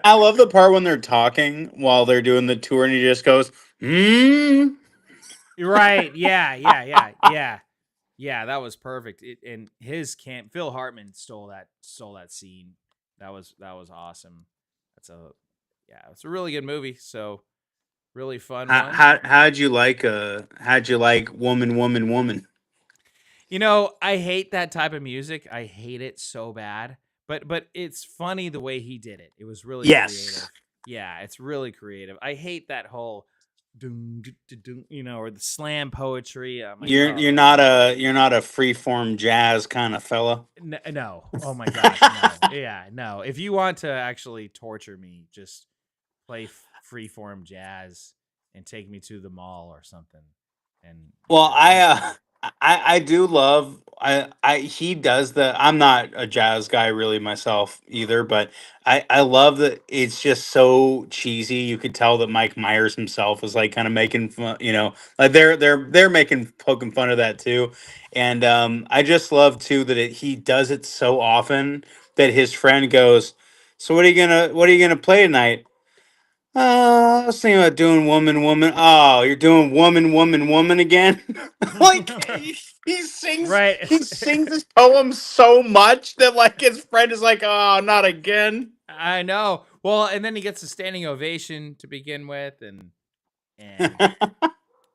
I love the part when they're talking while they're doing the tour and he just goes, hmm. Right. Yeah, that was perfect. And his camp Phil Hartman stole that scene. That was awesome. That's a yeah, it's a really good movie. So really fun one. How'd you like woman, woman, woman? You know, I hate that type of music. I hate it so bad. But it's funny the way he did it. It was really Yes. creative. Yeah, it's really creative. I hate that whole you know, or the slam poetry. I'm like, oh god. You're not a freeform jazz kind of fella. No. Oh my gosh, no. Yeah, no. If you want to actually torture me, just play freeform jazz and take me to the mall or something. And Well, yeah, that's I do love I he does the I'm not a jazz guy really myself either, but I love that it's just so cheesy. You could tell that Mike Myers himself is like kind of making fun, you know, like they're making poking fun of that too. And I just love too that he does it so often that his friend goes, "So what are you gonna play tonight?" I was thinking about doing woman, woman. Oh, you're doing woman, woman, woman again. Like right. he sings this poem so much that like his friend is like, oh, not again. I know. Well, and then he gets a standing ovation to begin with, and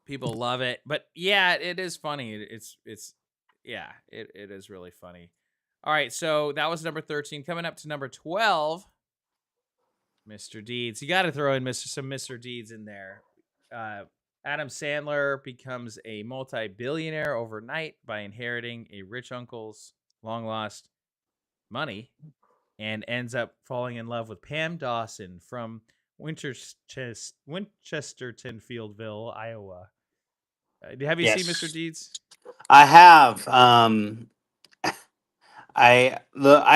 people love it. But yeah, it is funny. It's yeah, it is really funny. All right, so that was number 13. Coming up to number 12, Mr. Deeds. You got to throw in some Mr. Deeds in there. Uh, Adam Sandler becomes a multi-billionaire overnight by inheriting a rich uncle's long lost money and ends up falling in love with Pam Dawson from Winchestertonfieldville, Iowa. Have you seen Mr. Yes, Deeds? I have. I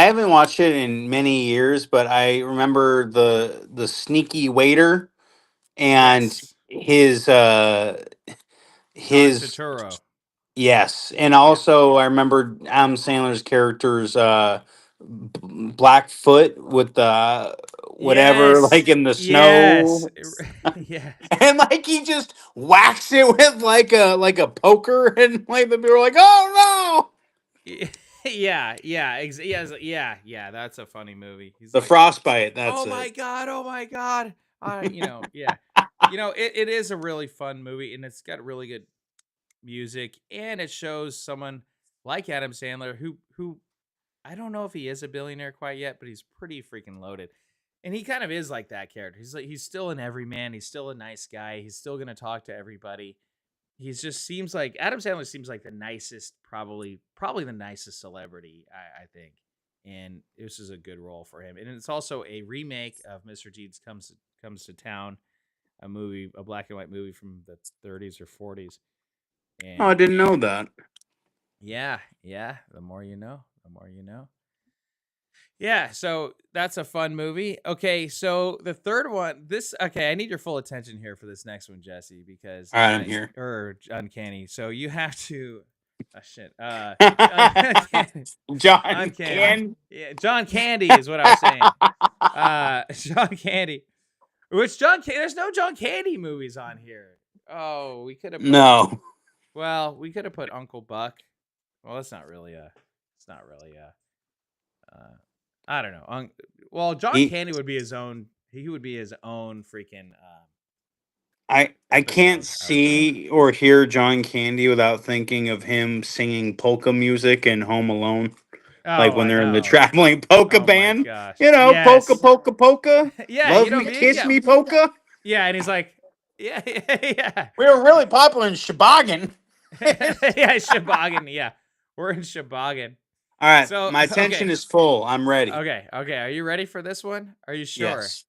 haven't watched it in many years, but I remember the sneaky waiter and Yes, John his Turturro. yes, and Yep. also I remember Adam Sandler's character's Blackfoot with the whatever, Yes. like in the Yes. snow, Yes. and like he just whacks it with like a poker, and like the people are like, "Oh Yeah, yeah. That's a funny movie. He's no, the like, frostbite." That's oh it. my god. Yeah. It is a really fun movie, and it's got really good music, and it shows someone like Adam Sandler who I don't know if he is a billionaire quite yet, but he's pretty freaking loaded. And he kind of is like that character. He's still an everyman. He's still a nice guy. He's still gonna talk to everybody. He's just seems like Adam Sandler seems like the nicest, probably the nicest celebrity, I think. And this is a good role for him. And it's also a remake of Mr. Deeds Comes to Town, a black and white movie from the 30s or 40s. Oh, I And didn't know that. yeah, the more you know, the more you know. Yeah, so that's a fun movie. Okay, so the third one, I need your full attention here for this next one, Jesse, because All right, I'm here. or uncanny. So you have to shit. Uncanny. John Uncanny. Candy. Yeah, John Candy is what I was saying. John Candy. There's no John Candy movies on here. Oh, we could have put No. we could have put Uncle Buck. Well, it's not really a I don't know. Well, John Candy would be his own. He would be his own freaking. I episode, can't I would say. see or hear John Candy without thinking of him singing polka music in Home Alone. Like Oh, when I they're in the know. traveling polka Oh my band. gosh. You know, Yes. polka, polka, polka. Yeah, Love you know me, me. kiss Yeah. me, polka. Yeah, and he's like, yeah. We were really popular in Sheboygan. Yeah, Sheboygan. Yeah, we're in Sheboygan. All right, So my attention is full. I'm ready. Okay. Are you ready for this one? Are you sure? Yes.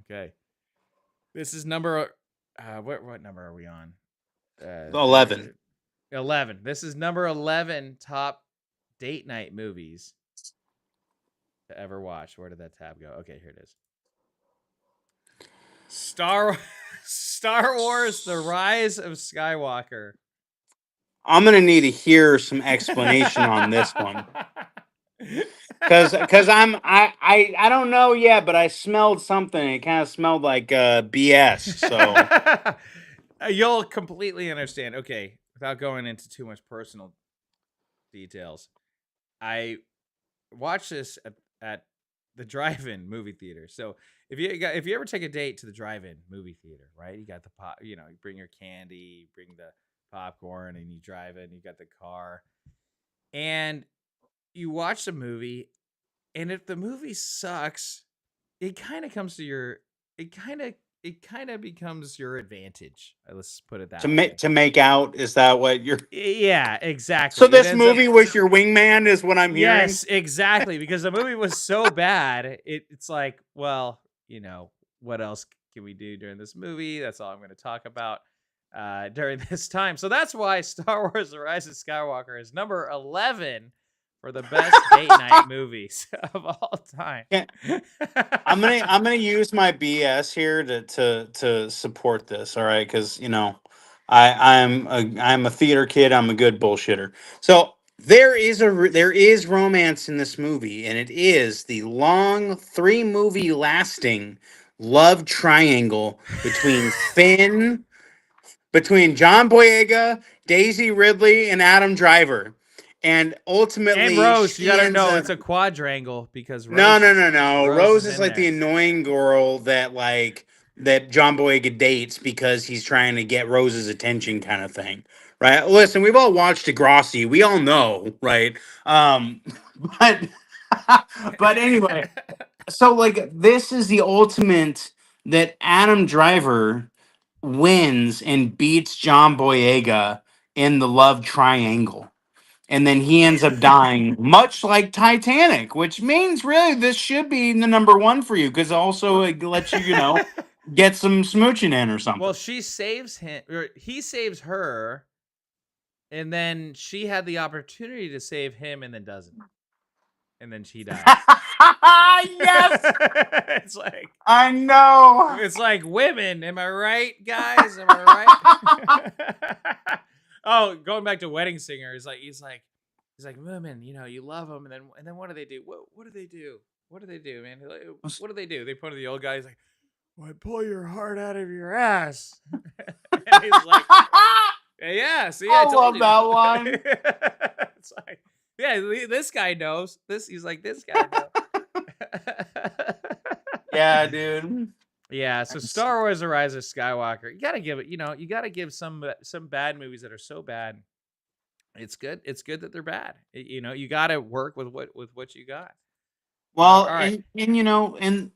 Okay. This is number. What number are we on? 11. 11. This is number 11 top date night movies to ever watch. Where did that tab go? Okay, here it is. Star Wars: The Rise of Skywalker. I'm gonna need to hear some explanation on this one. Because I don't know yet, but I smelled something. It kind of smelled like BS. So You'll completely understand. Okay, without going into too much personal details, I watched this at the drive-in movie theater. So if you ever take a date to the drive-in movie theater, right? You got the pop, you bring your candy, bring the popcorn, and you drive in. You got the car, and you watch the movie. And if the movie sucks, it kind of comes to your. It kind of becomes your advantage. Let's put it that way. to make out, is that what you're? Yeah, exactly. So this movie was your wingman, is what I'm hearing. Yes, exactly. Because the movie was so bad, it's like, well, what else can we do during this movie? That's all I'm going to talk about during this time. So that's why Star Wars: The Rise of Skywalker is number 11 for the best date night movies of all time. Yeah. I'm gonna use my BS here to support this. All right, because I'm a theater kid. I'm a good bullshitter. So there is romance in this movie, and it is the long 3-movie lasting love triangle between John Boyega, Daisy Ridley, and Adam Driver. And ultimately, And Rose, she you gotta ends know up- it's a quadrangle because No. Rose Rose is is in like the there. annoying girl that John Boyega dates because he's trying to get Rose's attention, kind of thing, right? Listen, we've all watched Degrassi. We all know, right? But but anyway, so like this is the ultimate that Adam Driver wins and beats John Boyega in the love triangle. And then he ends up dying, much like Titanic, which means really this should be the number 1 for you, because also it lets you, get some smooching in or something. Well, she saves him, or he saves her, and then she had the opportunity to save him, and then doesn't, and then she dies. Yes, It's like, I know. it's like women. Am I right, guys? Am I right? Oh, going back to Wedding Singer, he's like women. You love them, and then what do they do? What do they do? what do they do, man? Like, What's- what do they do? They point to the old guy. He's like, "Well, pull your heart out of your ass," and he's like, "Yeah, see, I I told love you." that line. It's like, yeah, this guy knows. He's like, this guy knows. Yeah, dude. Yeah, so Star Wars: The Rise of Skywalker. You gotta give it. You gotta give some bad movies that are so bad. It's good. It's good that they're bad. You gotta work with what you got. Well, All right. and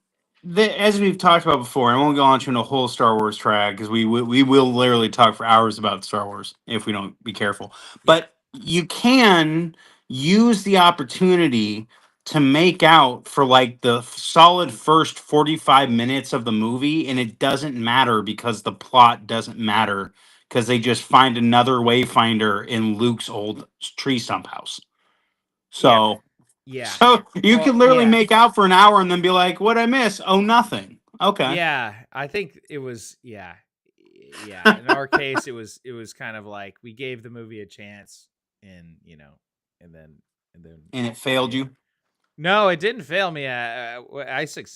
as we've talked about before, I won't go on to a whole Star Wars track because we will literally talk for hours about Star Wars if we don't be careful. Yeah. But you can use the opportunity to make out for like the solid first 45 minutes of the movie, and it doesn't matter because the plot doesn't matter because they just find another wayfinder in Luke's old tree stump house. Yeah. So. Yeah. So you Well, can literally yeah. make out for an hour and then be like, "What'd I miss? Oh, nothing." Okay. Yeah. I think it was. Yeah. Yeah. In our case, it was kind of like we gave the movie a chance, and and then And it failed yeah. you. No, it didn't fail me.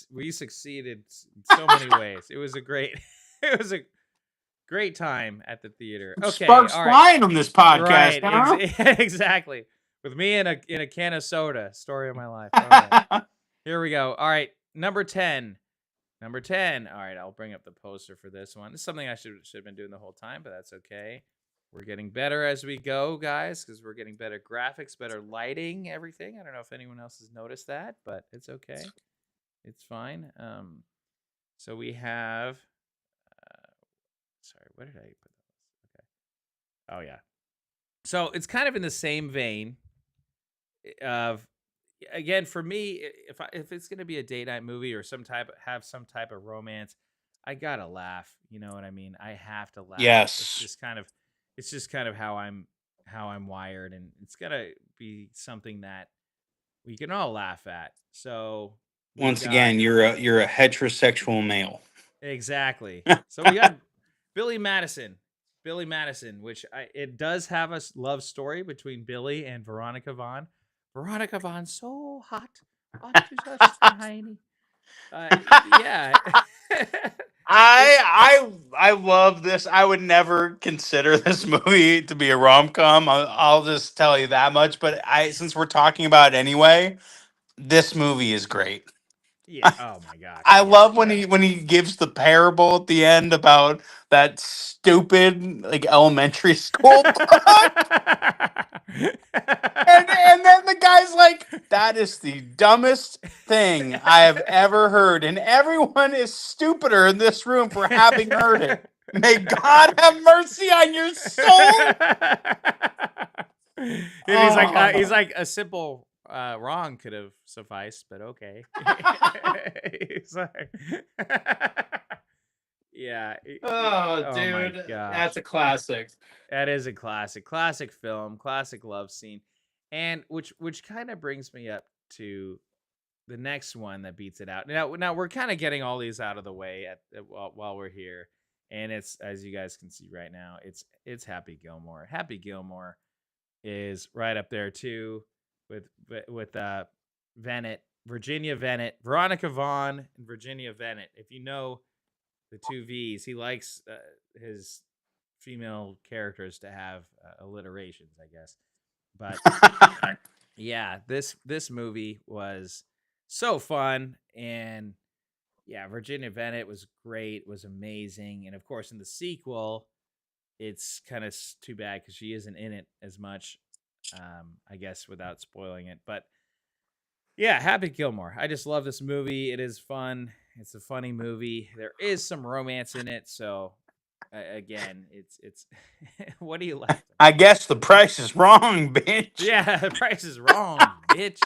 We succeeded in so many ways. It was a great, it was a great time at the theater. Okay, Sparks all right, flying on this podcast, right, huh? exactly. With me in a can of soda. Story of my life. All right, here we go. All right, number 10. Number 10. All right, I'll bring up the poster for this one. It's something I should have been doing the whole time, but that's okay. We're getting better as we go, guys, because we're getting better graphics, better lighting, everything. I don't know if anyone else has noticed that, but it's okay. It's fine. So we have. Sorry, where did I put those? Okay. Oh yeah. So it's kind of in the same vein of, again, for me, if it's gonna be a date night movie or some type of romance, I gotta laugh. You know what I mean? I have to laugh. Yes. It's just kind of how I'm wired, and it's gotta be something that we can all laugh at. So Once again, you're a heterosexual male. exactly. So we got Billy Madison. Billy Madison, which it does have a love story between Billy and Veronica Vaughn. Veronica Vaughn, so hot, hot to touch, tiny. Yeah. I love this. I would never consider this movie to be a rom com. I'll just tell you that much. But since we're talking about it anyway, this movie is great. Yeah. Oh my gosh. I Yeah. love when he gives the parable at the end about that stupid like elementary school book. And then the guy's like, "That is the dumbest thing I have ever heard, and everyone is stupider in this room for having heard it. May God have mercy on your soul." And Oh. he's like a simple wrong could have sufficed, but okay. He's like, yeah. Oh, Oh dude, my gosh. that's a classic. That is a classic film, classic love scene, and which kind of brings me up to the next one that beats it out. Now we're kind of getting all these out of the way while we're here, and it's, as you guys can see right now, it's Happy Gilmore. Happy Gilmore is right up there too, with Virginia Venet, Veronica Vaughn, and Virginia Venet. If you know the two V's, he likes his female characters to have alliterations, I guess. But yeah, this movie was so fun, and yeah, Virginia Venet was great, was amazing, and of course in the sequel, it's kind of too bad because she isn't in it as much. I guess without spoiling it, but yeah, Happy Gilmore. I just love this movie. It is fun. It's a funny movie. There is some romance in it, so again, it's what do you like? I guess the price is wrong, bitch. Yeah, the price is wrong, bitch.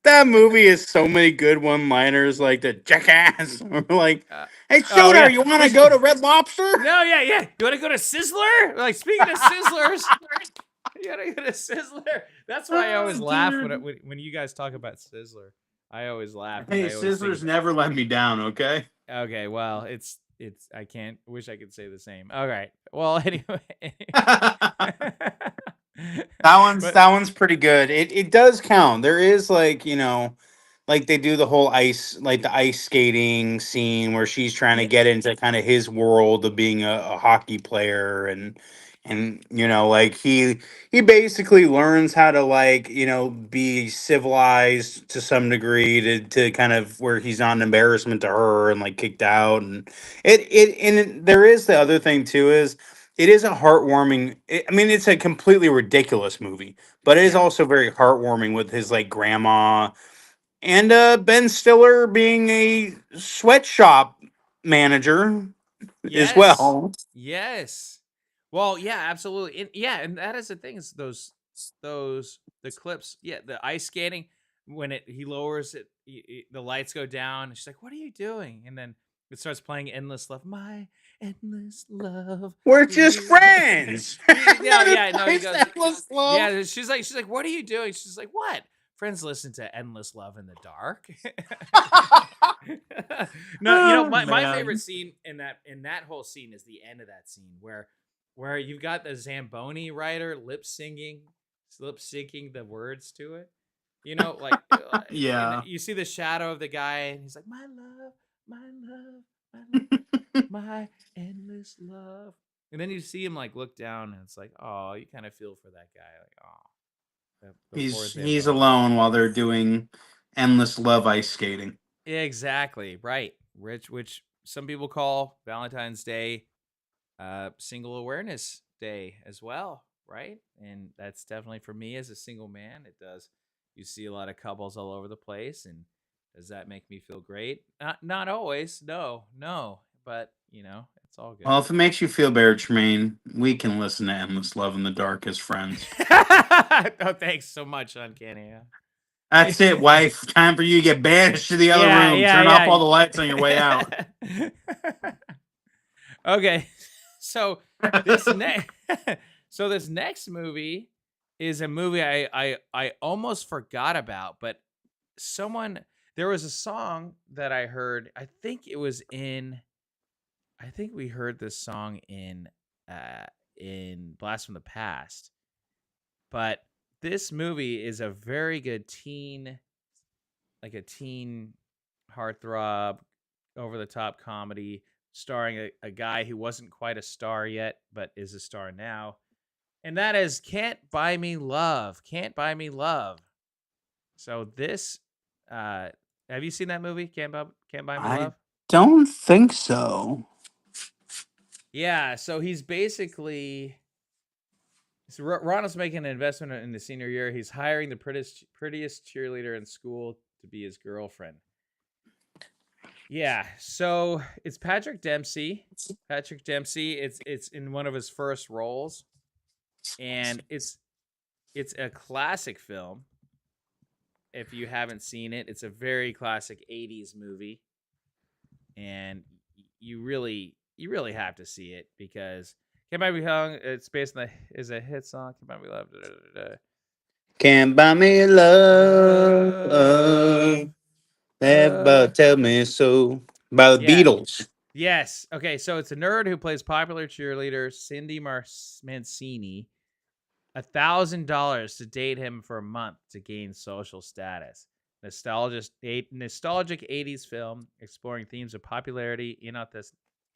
That movie has so many good one-liners, like the jackass, or like, "Hey, shooter, oh, yeah. you want to go to Red Lobster?" No, yeah. You want to go to Sizzler? Like, speaking of Sizzlers, you gotta go to Sizzler. That's why I always laugh when you guys talk about Sizzler. I always laugh. Hey, Sizzlers never let me down. Okay. Okay, well, it's I wish I could say the same. All right. Well, anyway. But that one's pretty good. It does count. There is like they do the whole the ice skating scene where she's trying to yeah, get into kind of his world of being a hockey player, and like he basically learns how to be civilized to some degree to kind of where he's not an embarrassment to her and like kicked out, and there is the other thing too is it is a heartwarming. I mean, it's a completely ridiculous movie, but it is yeah. also very heartwarming with his like grandma and Ben Stiller being a sweatshop manager as Yes. well. Yes. Well, yeah, absolutely. Yeah, and that is the thing is the clips, yeah, the ice skating when he lowers it, the lights go down, and she's like, "What are you doing?" And then it starts playing "Endless Love," my endless love We're for just you. friends. No, Then yeah, it no, he plays goes, Endless Love. yeah. She's like, "What are you doing?" She's like, "What?" Friends listen to "Endless Love in the Dark." No, Oh, my favorite man. scene in that whole scene is the end of that scene where you've got the Zamboni writer lip syncing the words to it. And Yeah. you see the shadow of the guy, and he's like, "My love, my love, my love, my endless love." And then you see him like look down, and it's like, oh, you kind of feel for that guy, like, oh, the poor He's Zamboni. alone while they're doing Endless Love ice skating. Exactly right, which some people call Valentine's Day single awareness day as well, right? And that's definitely for me as a single man. It does. You see a lot of couples all over the place, and does that make me feel great? Not always. No, no. But it's all good. Well, if it makes you feel better, Tremaine, we can listen to Endless Love in the Dark as friends. Oh, thanks so much, Uncanny. Yeah, That's it, wife. Time for you to get banished to the other yeah, room. Turn off all the lights on your way out. yeah. Okay, so this next, so this next movie is a movie I almost forgot about, but someone there was a song that I heard. I think we heard this song in Blast from the Past, but this movie is a very good teen heartthrob, over the top comedy starring a guy who wasn't quite a star yet, but is a star now. And that is Can't Buy Me Love. Can't Buy Me Love. So this, uh, have you seen that movie? Can't Buy Me I Love? don't think so. Yeah. So he's basically, so Ronald's making an investment in the senior year. He's hiring the prettiest cheerleader in school to be his girlfriend. Yeah, so it's Patrick Dempsey. Patrick Dempsey. It's in one of his first roles, and it's a classic film. If you haven't seen it, it's a very classic '80s movie, and you really have to see it because "Can't Buy Me Hung." It's based on is a hit song. "Can't Buy Me Love." Da, da, da, Can't buy me love. da. Never tell me so. By the Yeah. Beatles. Yes. Okay. So it's a nerd who plays popular cheerleader Cindy Mancini $1,000 to date him for a month to gain social status. Nostalgic 80s film exploring themes of popularity,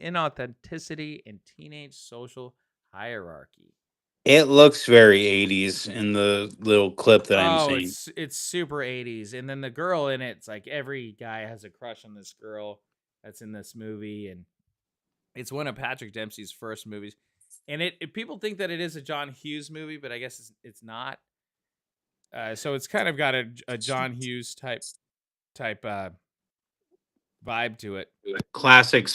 inauthenticity, and teenage social hierarchy. It looks very 80s in the little clip that I'm Oh, seeing. it's super 80s. And then the girl in it's like every guy has a crush on this girl that's in this movie, and it's one of Patrick Dempsey's first movies. And people think that it is a John Hughes movie, but I guess it's not. So it's kind of got a John Hughes type vibe to it. Classic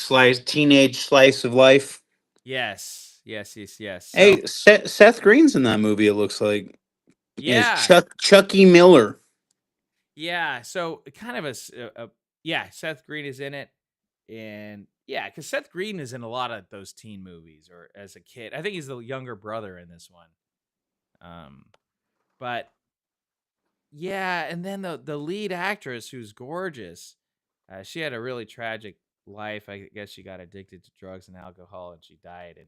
teenage slice of life. Yes, yes, yes, yes. So Hey, Seth Green's in that movie, it looks like. Is yeah, Chucky Miller. yeah. So kind of yeah. Seth Green is in it, and yeah, because Seth Green is in a lot of those teen movies, or as a kid. I think he's the younger brother in this one. But yeah, and then the lead actress who's gorgeous, she had a really tragic life. I guess she got addicted to drugs and alcohol, and she died in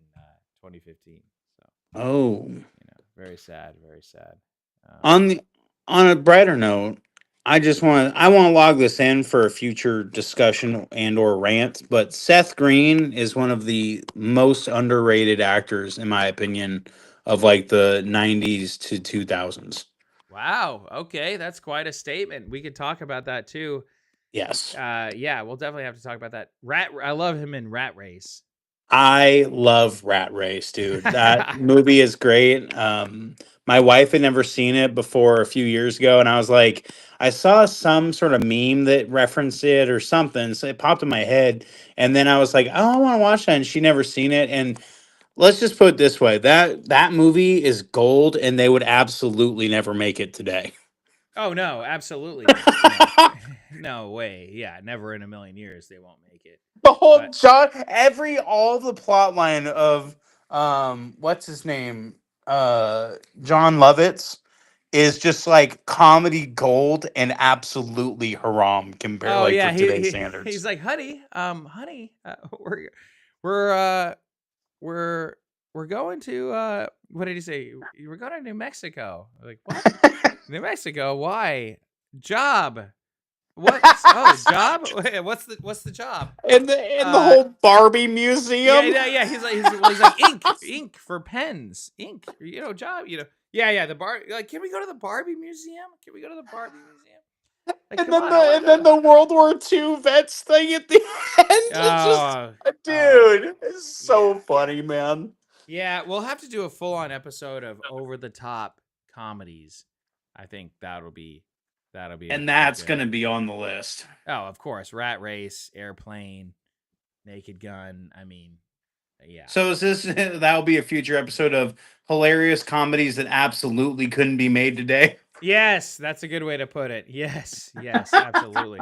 2015. So Oh. Very sad. Very sad. On the on a brighter note, I want to log this in for a future discussion and or rant, but Seth Green is one of the most underrated actors in my opinion of like the 90s to 2000s. Wow. Okay, that's quite a statement. We could talk about that too. Yes. Yeah, we'll definitely have to talk about that. I love him in Rat Race. I love Rat Race, dude. That movie is great. My wife had never seen it before a few years ago, and I was like, I saw some sort of meme that referenced it or something, so it popped in my head, and then I was like, oh, I want to watch that, and she never seen it. And let's just put it this way: that movie is gold, and they would absolutely never make it today. Oh no, absolutely not. No. No way. Yeah, never in a million years they won't make it. The whole But all the plot line of what's his name? John Lovitz is just like comedy gold and absolutely haram compared oh like yeah, for today's he's standards. like, honey, we're uh we're we're going to what did he say? We're going to New Mexico. Like, what? New Mexico? Why? Job. What? Oh, job? What's the job? In the Uh whole Barbie yeah, museum. yeah, yeah. He's like ink for pens. Ink, job, Yeah, yeah, the bar like, can we go to the Barbie museum? Can we go to the Barbie museum? Like, And come then on, I want to go to the World War II vets thing at the end. It's just Oh, oh, dude, it's so yeah. funny, man. Yeah, we'll have to do a full-on episode of over the top comedies. I think that'll be And a that's good. gonna be on the list. Oh, of course, Rat Race, Airplane, Naked Gun. I mean, yeah. So is this that'll be a future episode of hilarious comedies that absolutely couldn't be made today? Yes, that's a good way to put it. Yes, yes, absolutely.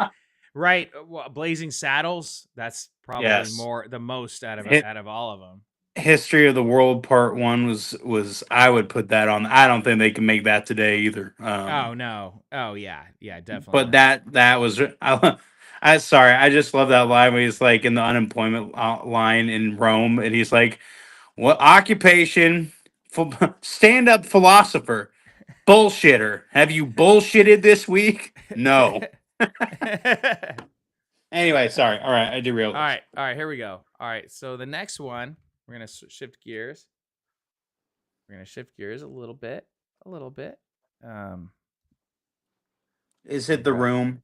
Right, Blazing Saddles. That's probably Yes. the most Hit out of all of them. History of the World Part 1 was I would put that on. I don't think they can make that today either. Oh no. Oh yeah, yeah, definitely But not. that was I sorry, I just love that line where he's like in the unemployment line in Rome and he's like, "What occupation? Stand up philosopher. Bullshitter. Have you bullshitted this week?" No. Anyway, sorry. All right, I derailed us. All right, here we go. All right, so the next one, we're gonna shift gears. We're gonna shift gears a little bit, a little bit. Um, Is let me it the grab. room?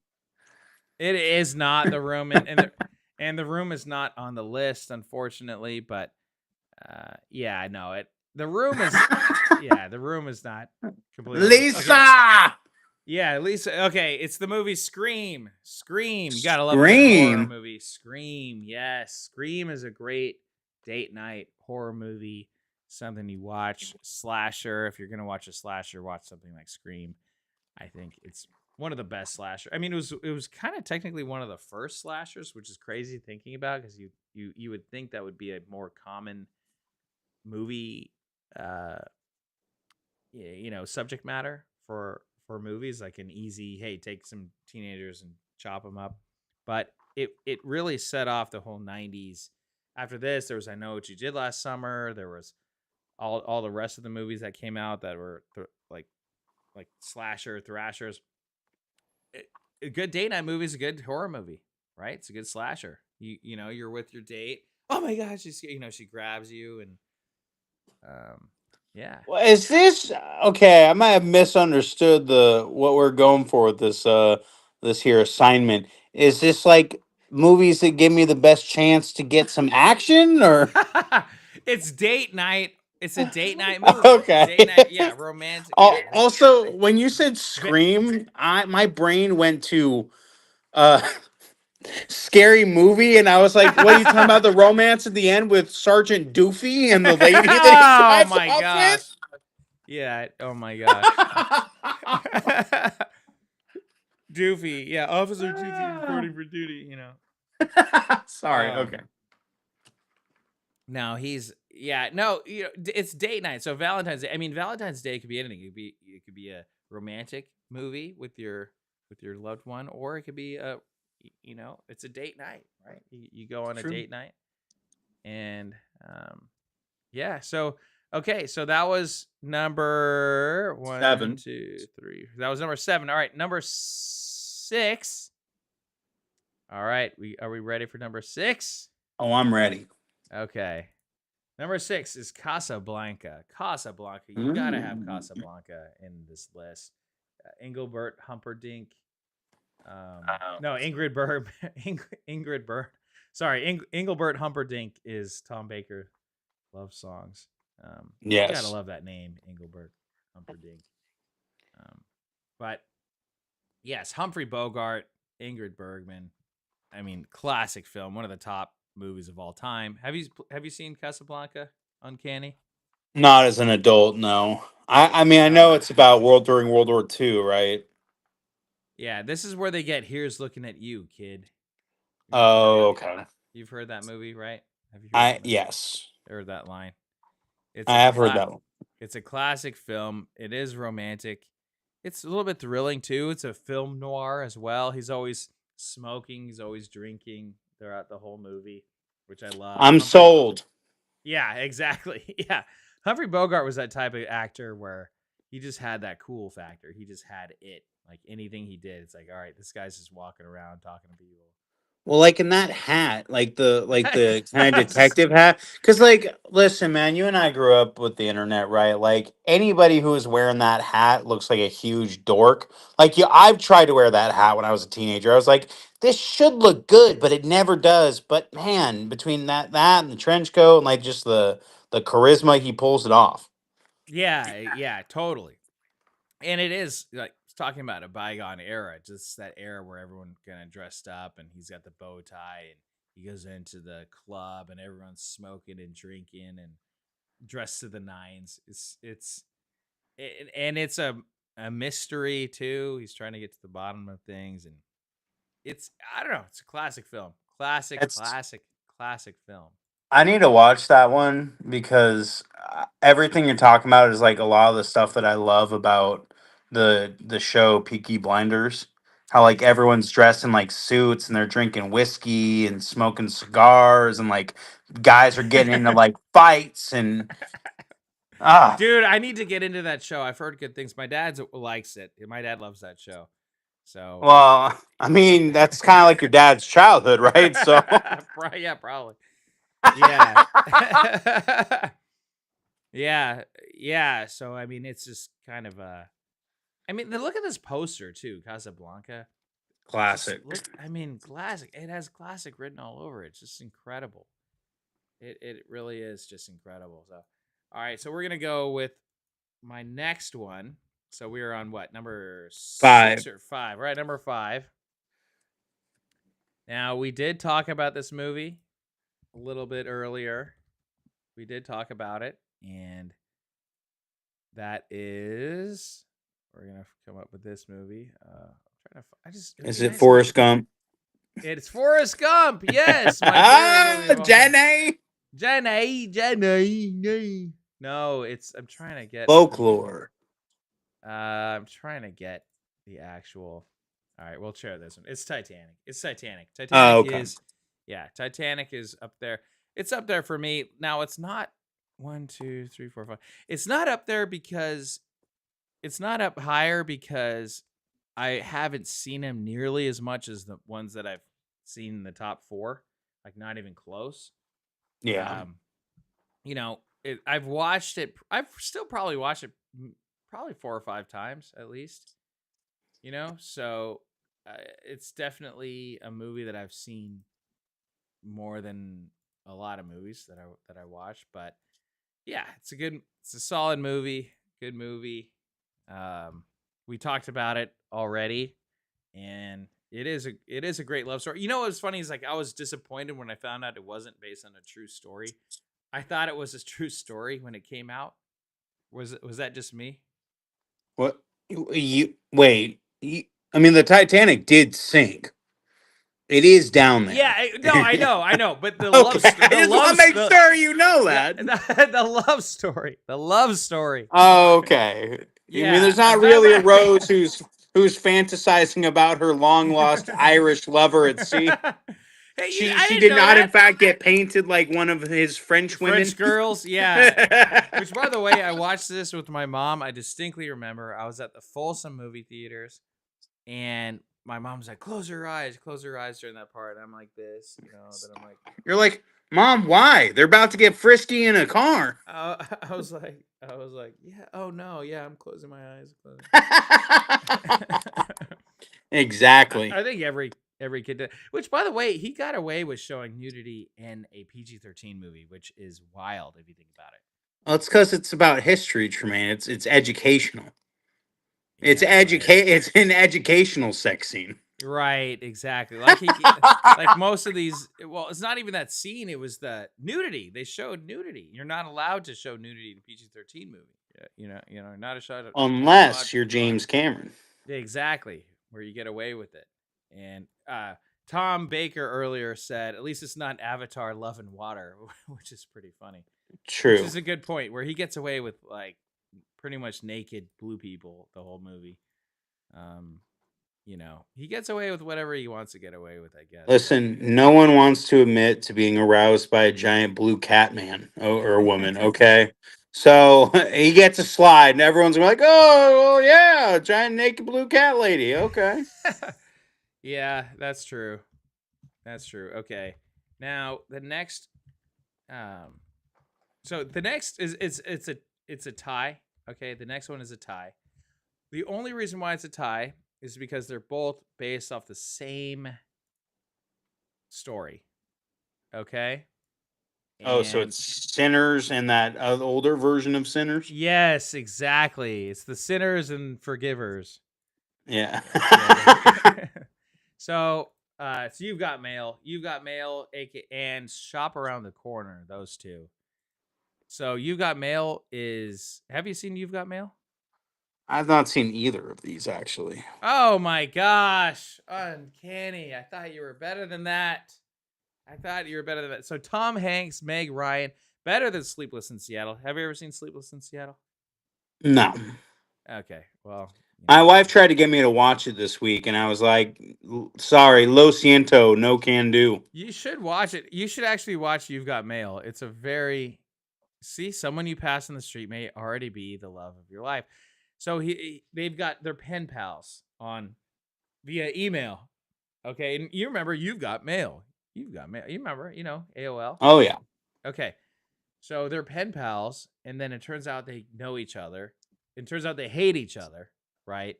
It is not the room, and the room is not on the list, unfortunately. But yeah, I know it. The room is, yeah, the room is not completely on the list. Okay, Lisa! yeah, Lisa. Okay, it's the movie Scream. Scream. You gotta love a good horror Scream. movie. Scream. Yes, Scream is a great date night horror movie. Something you watch. Slasher. If you're gonna watch a slasher, watch something like Scream. I think it's one of the best slasher. I mean, it was kind of technically one of the first slashers, which is crazy thinking about because you would think that would be a more common movie, uh, subject matter for movies, like an easy, hey, take some teenagers and chop them up. But it really set off the whole 90s. After this, there was I Know What You Did Last Summer. There was all the rest of the movies that came out that were like slasher thrashers. A good date night movie is a good horror movie, right? It's a good slasher. You're with your date. Oh my gosh, she grabs you and yeah. Well, is this okay? I might have misunderstood the what we're going for with this here assignment. Is this like movies that give me the best chance to get some action or It's date night. It's a date night movie. Date okay? night, yeah, romantic, yeah. Also, when you said Vi- Scream, I my brain went to uh scary movie and I was like, what are you talking about the romance at the end with Sergeant Doofy and the lady that he Oh drives my off gosh. with? Yeah, oh my gosh. Doofy. Yeah, Officer Doofy reporting for duty. Sorry, Um okay. No, no, it's date night. So Valentine's Day. I mean, Valentine's Day could be anything. It could be a romantic movie with your loved one, or it could be it's a date night, right? You go on a True. date night, and yeah. So Okay, so that was number one, 7. 2, 3. That was number 7. All right, number 6. All right, are we ready for number 6? Oh, I'm ready. Okay. Number 6 is Casablanca. Casablanca. You got to have Casablanca in this list. Engelbert Humperdinck. No, Ingrid Berg. Ingrid Berg. Sorry, Engelbert Humperdinck is Tom Baker love songs. You gotta Yes. love that name, Engelbert Humperdinck. But yes, Humphrey Bogart, Ingrid Bergman. I mean, classic film, one of the top movies of all time. Have you seen Casablanca? Uncanny. Not as an adult, no. I mean, I know it's about during World War II, right? Yeah, this is where they get "Here's Looking at You, Kid." Oh, okay. You've heard that movie, right? Have you heard that movie? Yes. Heard that line. I have heard that one. It's a classic film. It is romantic. It's a little bit thrilling too. It's a film noir as well. He's always smoking. He's always drinking throughout the whole movie, which I love. I'm sold. Yeah, exactly. Yeah. Humphrey Bogart was that type of actor where he just had that cool factor. He just had it. Like anything he did, it's like, all right, this guy's just walking around talking to people. Well, like in that hat, like the kind of detective hat. Because, like, listen, man, you and I grew up with the internet, right? Like, anybody who is wearing that hat looks like a huge dork. Like, I've tried to wear that hat when I was a teenager. I was like, this should look good, but it never does. But man, between that and the trench coat and like just the charisma, he pulls it off. Yeah, totally. And it is like talking about a bygone era, just that era where everyone kind of dressed up and he's got the bow tie and he goes into the club and everyone's smoking and drinking and dressed to the nines. And it's a mystery too. He's trying to get to the bottom of things, and I don't know. It's a classic film. Classic film. I need to watch that one because everything you're talking about is like a lot of the stuff that I love about the show Peaky Blinders. How like everyone's dressed in like suits and they're drinking whiskey and smoking cigars and like guys are getting into like fights and Dude, I need to get into that show. I've heard good things. My dad likes it. My dad loves that show. So well, I mean that's kind of like your dad's childhood, right? So yeah, probably. Yeah. yeah. So I mean, it's just kind of I mean, look at this poster too, Casablanca. classic. Classic. It has classic written all over it. It's just incredible. It really is just incredible. So, all right. So we're gonna go with my next one. So we are on what, number 6 or 5? Right, number 5. Now we did talk about this movie a little bit earlier. We did talk about it, and that is, we're gonna come up with this movie. I'm trying to. Is it Forrest Gump? It's Forrest Gump. Yes, my favorite movie. Jenny. No, I'm trying to get Folklore. I'm trying to get the actual. All right, we'll share this one. It's Titanic. Titanic is up there. It's up there for me. Now it's not 1, 2, 3, 4, 5. It's not up there because it's not up higher because I haven't seen him nearly as much as the ones that I've seen in the top 4. Like not even close. Yeah. I've watched it. I've still probably watched it probably 4 or 5 times at least. So it's definitely a movie that I've seen more than a lot of movies that I watch. But yeah, it's a solid movie. Good movie. We talked about it already, and it is a great love story. You know what's funny is like I was disappointed when I found out it wasn't based on a true story. I thought it was a true story when it came out. Was that just me? What wait? I mean, the Titanic did sink. It is down there. Yeah, no, I know, but the I just want to make sure you know that. The love story. Oh, okay. Yeah, I mean, there's not really a Rose who's fantasizing about her long lost Irish lover at sea. Hey, I She didn't did know not, in that. fact, get painted like one of his French women. French girls, yeah. Which, by the way, I watched this with my mom. I distinctly remember I was at the Folsom movie theaters, and my mom's like, close your eyes during that part. And I'm like this, then I'm like, You're like, Mom, why? They're about to get frisky in a car. I was like, yeah, oh no, yeah, I'm closing my eyes. Exactly. I think every kid did. Which, by the way, he got away with showing nudity in a PG-13 movie, which is wild if you think about it. Well, it's because it's about history, Tremaine. It's educational. It's Yeah, right. It's an educational sex scene. Right, exactly. Like most of these. Well, it's not even that scene. It was the nudity. They showed nudity. You're not allowed to show nudity in a PG-13 movie. Not a shot. Unless you're James Cameron. Exactly, where you get away with it. And Tom Baker earlier said, at least it's not Avatar: Love and Water, which is pretty funny. True. Which is a good point, where he gets away with like pretty much naked blue people the whole movie. He gets away with whatever he wants to get away with, I guess. Listen, no one wants to admit to being aroused by a giant blue cat man or a woman, okay? So he gets a slide, and everyone's like, oh, yeah, giant naked blue cat lady. Okay. Yeah, that's true. That's true. Okay. Now, the next so the next is it's a tie. Okay, the next one is a tie. The only reason why it's a tie is because they're both based off the same story. Okay? Oh, so it's Sinners and that older version of Sinners? Yes, exactly. It's the Sinners and Forgivers. Yeah. So you've got Mail, and Shop Around the Corner, those two. So You've Got Mail have you seen You've Got Mail? I've not seen either of these, actually. Oh my gosh. Uncanny. I thought you were better than that. So Tom Hanks, Meg Ryan, better than Sleepless in Seattle. Have you ever seen Sleepless in Seattle? No. Okay. Well, my wife tried to get me to watch it this week, and I was like, sorry, lo siento, no can do. You should watch it. You should actually watch You've Got Mail. It's a very... See, someone you pass in the street may already be the love of your life. So they've got their pen pals on via email. Okay. And you remember You've Got Mail. You've Got Mail. You remember, AOL? Oh, yeah. Okay. So they're pen pals, and then it turns out they know each other. It turns out they hate each other, right?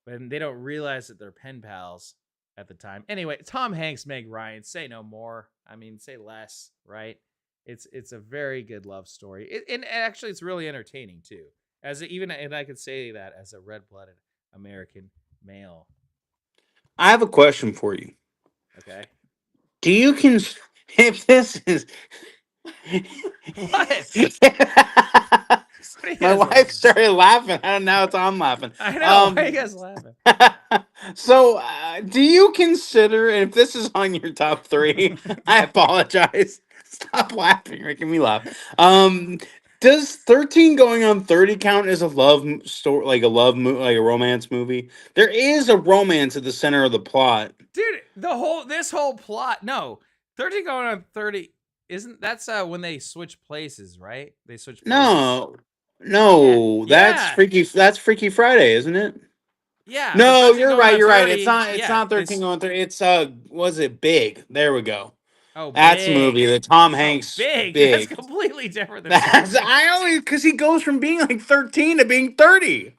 But they don't realize that they're pen pals at the time. Anyway, Tom Hanks, Meg Ryan, say no more. I mean, say less, right? It's a very good love story. And actually, it's really entertaining too. And I could say that as a red-blooded American male. I have a question for you. Okay. Do you if this is What? My wife started laughing. I don't know. It's I'm laughing. I know. Why are you guys laughing? So, do you consider, and if this is on your top 3, I apologize. Stop laughing. You're making me laugh. Does 13 going on 30 count as a love story, like like a romance movie? There is a romance at the center of the plot. Dude, this whole plot, no. 13 going on 30 that's when they switch places, right? They switch places. No, Yeah. That's Freaky Friday, isn't it? Yeah. No, you're right. You're right. It's not. It's yeah, not 13 going 30. It's was it Big? There we go. Oh, That's Big. the movie. The Tom Hanks Big. Big. That's completely different than That's I only because he goes from being like 13 to being 30.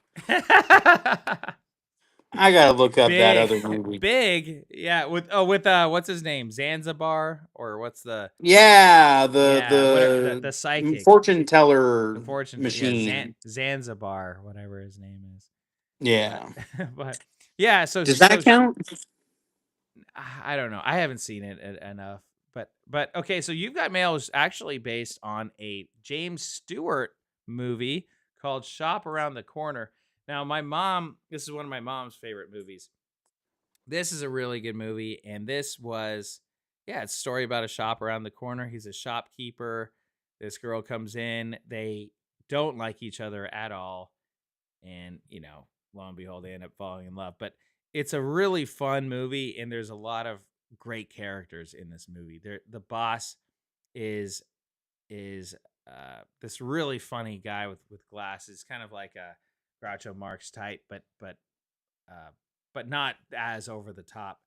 I gotta look up that other movie. Big, yeah. With what's his name? Zanzibar, or what's the the psychic fortune teller machine? Zanzibar, whatever his name is. Yeah, but yeah. So does that count? I don't know. I haven't seen it enough. But okay. So You've Got Mail is actually based on a James Stewart movie called Shop Around the Corner. Now, this is one of my mom's favorite movies. This is a really good movie, and this was, it's a story about a shop around the corner. He's a shopkeeper. This girl comes in. They don't like each other at all, and, lo and behold, they end up falling in love. But it's a really fun movie, and there's a lot of great characters in this movie. The boss is is this really funny guy with glasses, kind of like a Groucho Marx type, uh, but not as over the top.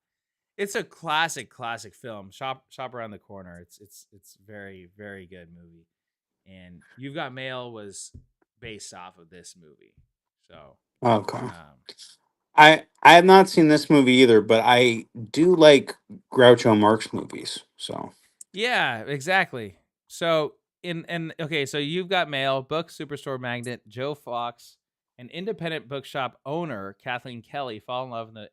It's a classic film. Shop around the corner. It's very very good movie. And You've Got Mail was based off of this movie. So Okay. um, I have not seen this movie either, but I do like Groucho Marx movies. So yeah, exactly. So okay, so You've Got Mail, book superstore magnate Joe Fox, an independent bookshop owner Kathleen Kelly fall in love in the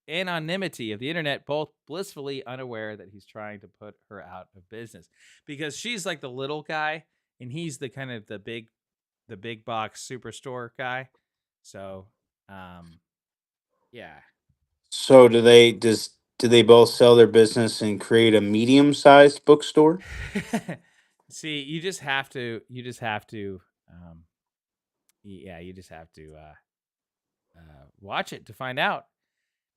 anonymity of the internet, both blissfully unaware that he's trying to put her out of business because she's like the little guy and he's the kind of the big box superstore guy. So yeah. so do they both sell their business and create a medium sized bookstore? See, you just have to um yeah, you just have to watch it to find out.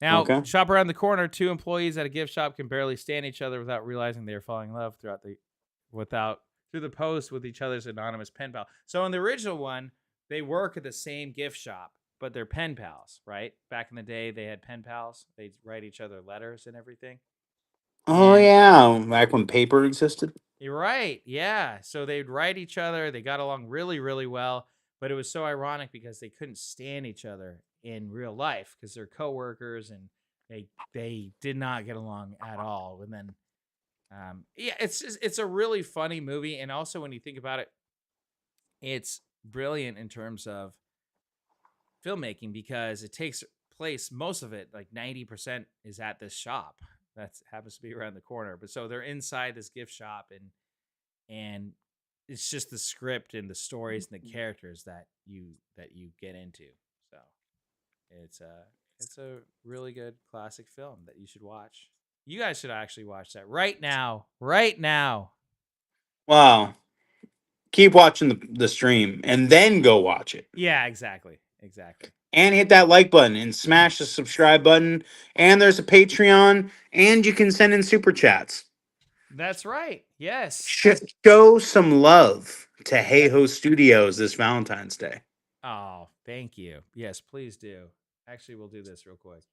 Now, Okay. shop around the corner. Two employees at a gift shop can barely stand each other without realizing they are falling in love through the post with each other's anonymous pen pal. So in the original one, they work at the same gift shop, but they're pen pals, right? Back in the day, they had pen pals. They'd write each other letters and everything. Oh And yeah, back when paper existed. you're right. Yeah. So they'd write each other. They got along really, really well. But it was so ironic because they couldn't stand each other in real life because they're coworkers and they did not get along at all. And then yeah, it's a really funny movie. And also when you think about it, it's brilliant in terms of filmmaking because it takes place, most of it, like 90% is at this shop that happens to be around the corner. But so they're inside this gift shop and it's just the script and the stories and the characters that you get into. So it's a really good classic film that you should watch. You guys should actually watch that right now. Right now. Wow. Keep watching the stream and then go watch it. Yeah, exactly. Exactly. And hit that like button and smash the subscribe button. And there's a Patreon, and you can send in super chats. That's right. Yes. Show some love to That Hayhoe Studios this Valentine's Day. Oh, thank you. Yes, please do. Actually, we'll do this real quick.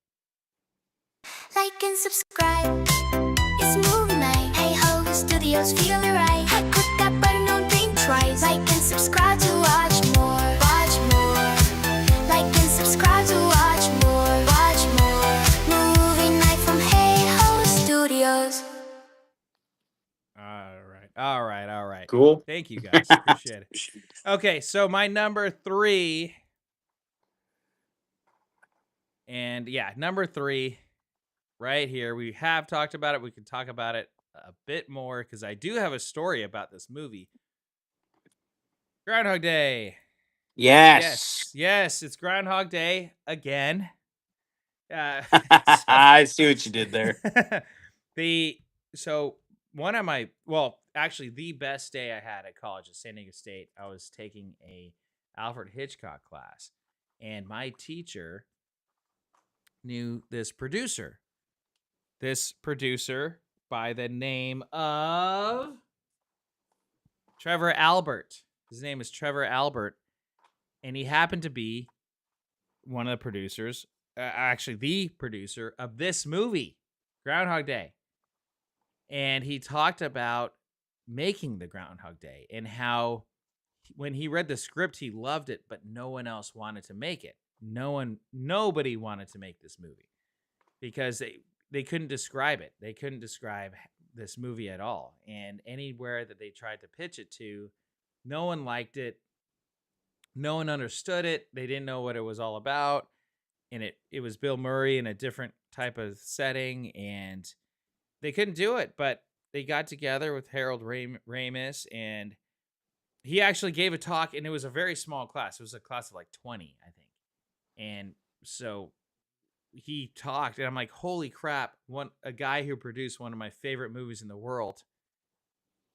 Like and subscribe. It's movie night. Hey ho, studios feel it right. I cook that but no think twice. Like and subscribe to watch more. Watch more. Like and subscribe to watch more. Watch more. Movie night from Hey Ho Studios. All right. Cool. Thank you guys. Appreciate it. Okay, so my number 3. And yeah, number 3 right here. We have talked about it. We can talk about it a bit more because I do have a story about this movie. Groundhog Day. Yes. Yes, it's Groundhog Day again. I see what you did there. So one of my actually the best day I had at college at San Diego State, I was taking a Alfred Hitchcock class, and my teacher knew this producer by the name of Trevor Albert. His name is Trevor Albert, and he happened to be one of the producers, actually the producer of this movie, Groundhog Day. And he talked about making the Groundhog Day and how when he read the script, he loved it, but no one else wanted to make it. Nobody wanted to make this movie because they couldn't describe it. They couldn't describe this movie at all. And anywhere that they tried to pitch it to, no one liked it. No one understood it. They didn't know what it was all about. And it was Bill Murray in a different type of setting, and they couldn't do it. But they got together with Harold Ramis, and he actually gave a talk, and it was a very small class. It was a class of like 20, I think. And so he talked, and I'm like, holy crap, a guy who produced one of my favorite movies in the world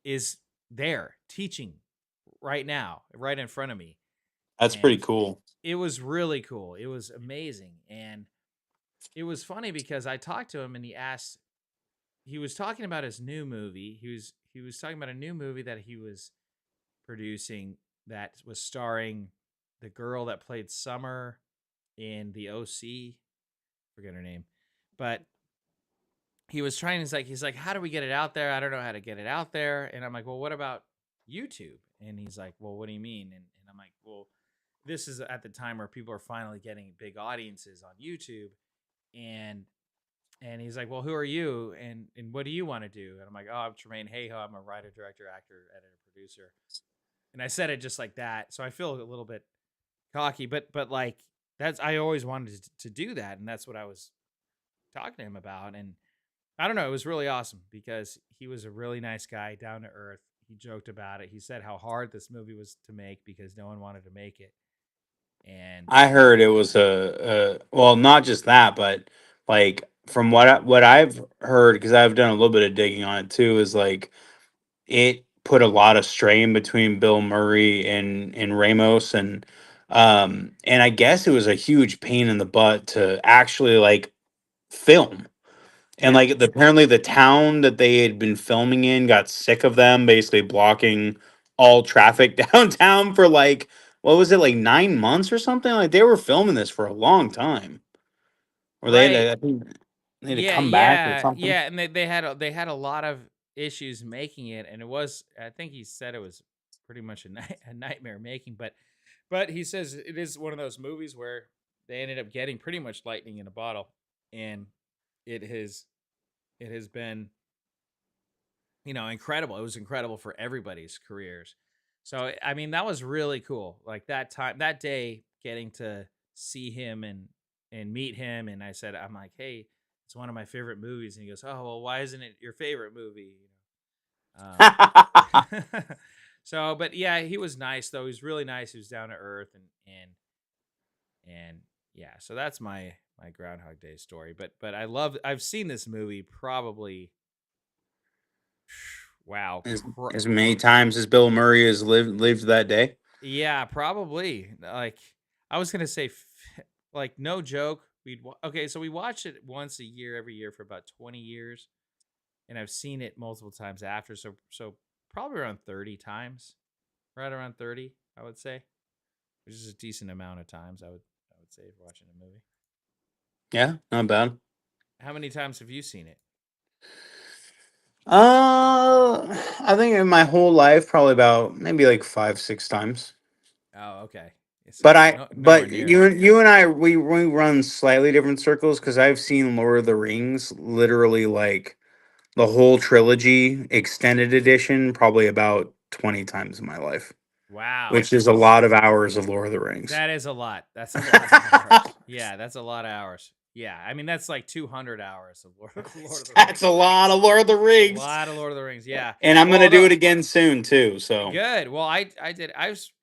is there teaching right now, right in front of me. That's And pretty cool. it was really cool. It was amazing. And it was funny because I talked to him and he was talking about his new movie. He was talking about a new movie that he was producing that was starring the girl that played Summer in the OC. Forget her name, but he was trying. He's like, how do we get it out there? I don't know how to get it out there. And I'm like, well, what about YouTube? And he's like, well, what do you mean? And I'm like, well, this is at the time where people are finally getting big audiences on YouTube, and he's like, well, who are you, and what do you want to do? And I'm like, oh, I'm Tremain Hayhoe. I'm a writer, director, actor, editor, producer. And I said it just like that, so I feel a little bit cocky, but like that's I always wanted to do that, and that's what I was talking to him about. And I don't know, it was really awesome because he was a really nice guy, down to earth. He joked about it. He said how hard this movie was to make because no one wanted to make it. And I heard it was well, not just that, but like from what I've heard, because I've done a little bit of digging on it too, is like it put a lot of strain between Bill Murray and Ramos, and I guess it was a huge pain in the butt to actually like film. And yeah, like apparently the town that they had been filming in got sick of them basically blocking all traffic downtown for like what was it, like 9 months or something? Like they were filming this for a long time. Or they had right. to, I think they had to Yeah, come back or yeah, something. yeah, and they had a lot of issues making it, and it was I think he said it was pretty much a nightmare making, but he says it is one of those movies where they ended up getting pretty much lightning in a bottle, and it has been incredible. It was incredible for everybody's careers. So I mean that was really cool. Like that day, getting to see him and meet him, and I'm like, hey, it's one of my favorite movies, and he goes, oh well, why isn't it your favorite movie? So, but yeah, he was nice though. He was really nice. He was down to earth, and yeah. So that's my Groundhog Day story. But I've seen this movie probably wow. As many times as Bill Murray has lived that day. Yeah, probably. Like I was gonna say, like no joke. Okay, so we watch it once a year, every year for about 20 years, and I've seen it multiple times after. So probably around 30 times, right around 30, I would say, which is a decent amount of times. I would say for watching a movie. Yeah, not bad. How many times have you seen it? I think in my whole life, probably about maybe like 5, 6 times. Oh, okay. So But I, nowhere but near. you and I, we run slightly different circles because I've seen Lord of the Rings literally like the whole trilogy extended edition probably about 20 times in my life, Wow. which is a lot of hours of Lord of the Rings. That is a lot. That's a lot of hours. Yeah, that's a lot of hours. Yeah, I mean that's like 200 hours of Lord of the That's Rings. a lot of Lord of the A Rings, lot of Lord of the Rings. Yeah. and I'm Well, gonna do although it again soon too. So good. Well, I did.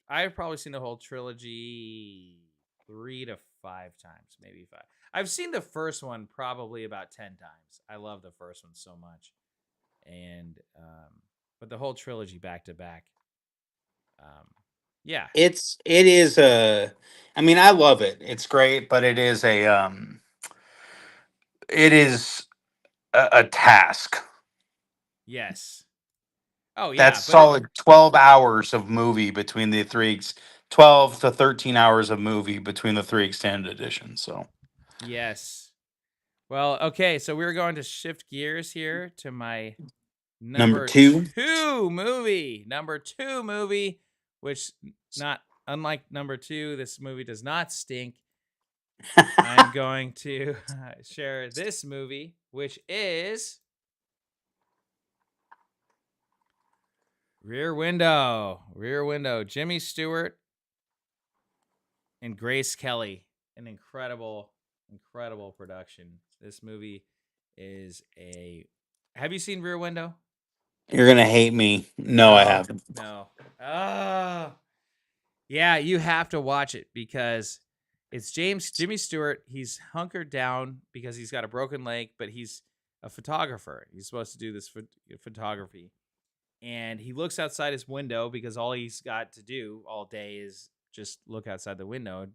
I've probably seen the whole trilogy 3 to 5 times, maybe five. I've seen the first one probably about 10 times. I love the first one so much, and but the whole trilogy back to back. Um, yeah. it is a. I mean, I love it. It's great, but it is a task. Yes. Oh That's yeah, but it. solid 12 hours of movie between the 12 to 13 hours of movie between the three extended editions. So, Yes. Well, okay, so we're going to shift gears here to my number number two. two movie. Number two movie, which not unlike number two, this movie does not stink. I'm going to share this movie, which is Rear Window. Rear Window. Jimmy Stewart and Grace Kelly. An incredible, incredible production. This movie is a. Have you seen Rear Window? You're going to hate me. No, I No, haven't. no. Oh, yeah, you have to watch it because it's Jimmy Stewart. He's hunkered down because he's got a broken leg, but he's a photographer. He's supposed to do this photography. And he looks outside his window because all he's got to do all day is just look outside the window.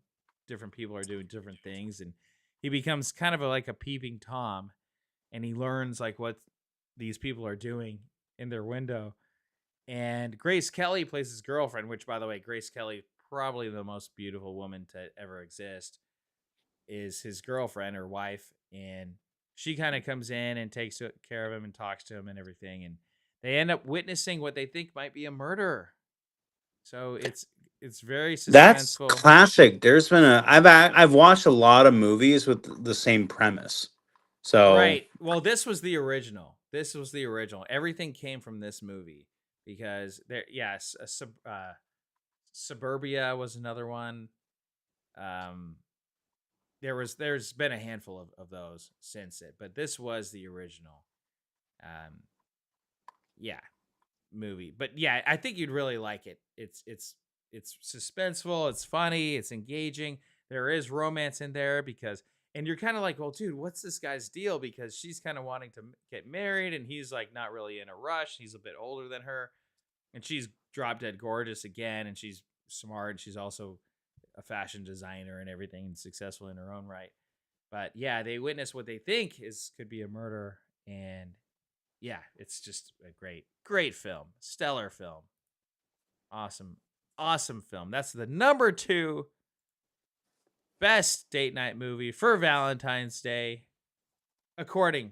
Different people are doing different things, and he becomes kind of like a peeping Tom, and he learns like what these people are doing in their window. And Grace Kelly plays his girlfriend, which, by the way, Grace Kelly, probably the most beautiful woman to ever exist, is his girlfriend or wife. And she kind of comes in and takes care of him and talks to him and everything. And they end up witnessing what they think might be a murder. So it's very That's suspenseful. classic. I've watched a lot of movies with the same premise. So Right. Well, this was the original. This was the original. Everything came from this movie because there, yes, Suburbia was another one. Um, there's been a handful of those since it, but this was the original. Um, yeah, movie. But yeah, I think you'd really like it. It's suspenseful, it's funny, it's engaging. There is romance in there because and you're kind of like, "Well, dude, what's this guy's deal?" Because she's kind of wanting to get married and he's like not really in a rush. He's a bit older than her and she's drop dead gorgeous again and she's smart and she's also a fashion designer and everything and successful in her own right. But yeah, they witness what they think is could be a murder and yeah, it's just a great film. Stellar film. Awesome film. That's the number 2 best date night movie for Valentine's Day, according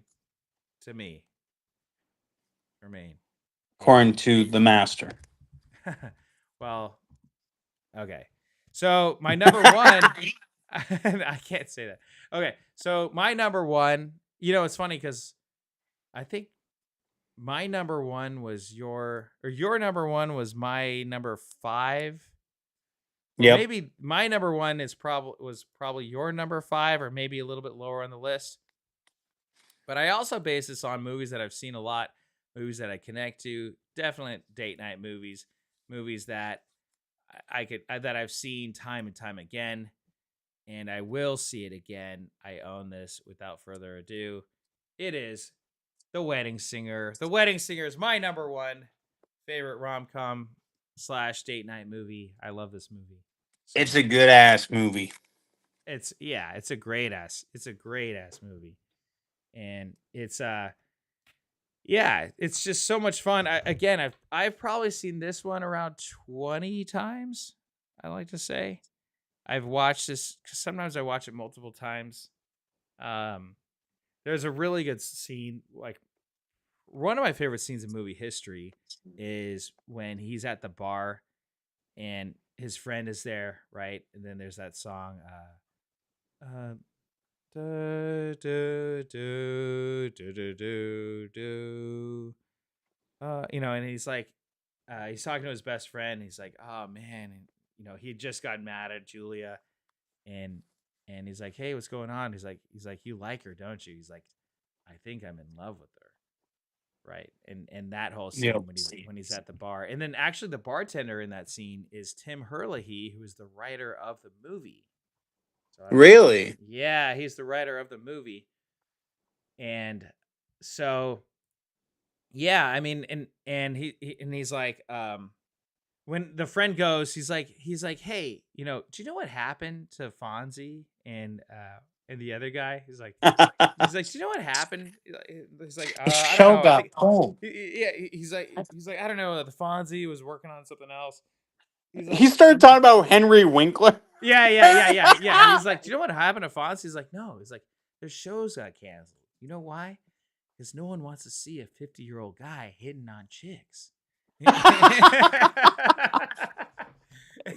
to me. Tremain. according to the master. Well, okay. So my number 1, I can't say that. Okay, so my number 1, it's funny because I think my number 1 was your number 1 was my number 5. Or Yep. maybe my number 1 was probably your number 5 or maybe a little bit lower on the list. But I also base this on movies that I've seen a lot, movies that I connect to, definitely date night movies that that I've seen time and time again, and I will see it again. I own this without further ado. It is The Wedding Singer. The Wedding Singer is my number 1 favorite rom-com / date night movie. I love this movie. So It's a good ass movie. it's a great ass movie. And it's it's just so much fun. I've probably seen this one around 20 times. I like to say I've watched this because sometimes I watch it multiple times. There's a really good scene. Like one of my favorite scenes in movie history is when he's at the bar and his friend is there, right? And then there's that song, do, do, do, do, do, do, do. And he's like, he's talking to his best friend. He's like, oh man, and he had just got mad at Julia, and he's like, hey, what's going on? He's like, you like her, don't you? He's like, I think I'm in love with her, right? And that whole scene Yep. when he's at the bar, and then actually the bartender in that scene is Tim Herlihy, who is the writer of the movie. So Really? yeah, he's the writer of the movie. And so yeah, I mean he's like when the friend goes, he's like, "Hey, do you know what happened to Fonzie and the other guy?" He's like, "Do you know what happened?" He's like, The "I don't show know." got pulled. He's like, "I don't know. The Fonzie was working on something else." He's like, He started talking about Henry Winkler. Yeah. He's like, "Do you know what happened to Fonzie?" He's like, "No." He's like, "Their shows got canceled. You know why? Because no one wants to see a 50-year-old guy hitting on chicks."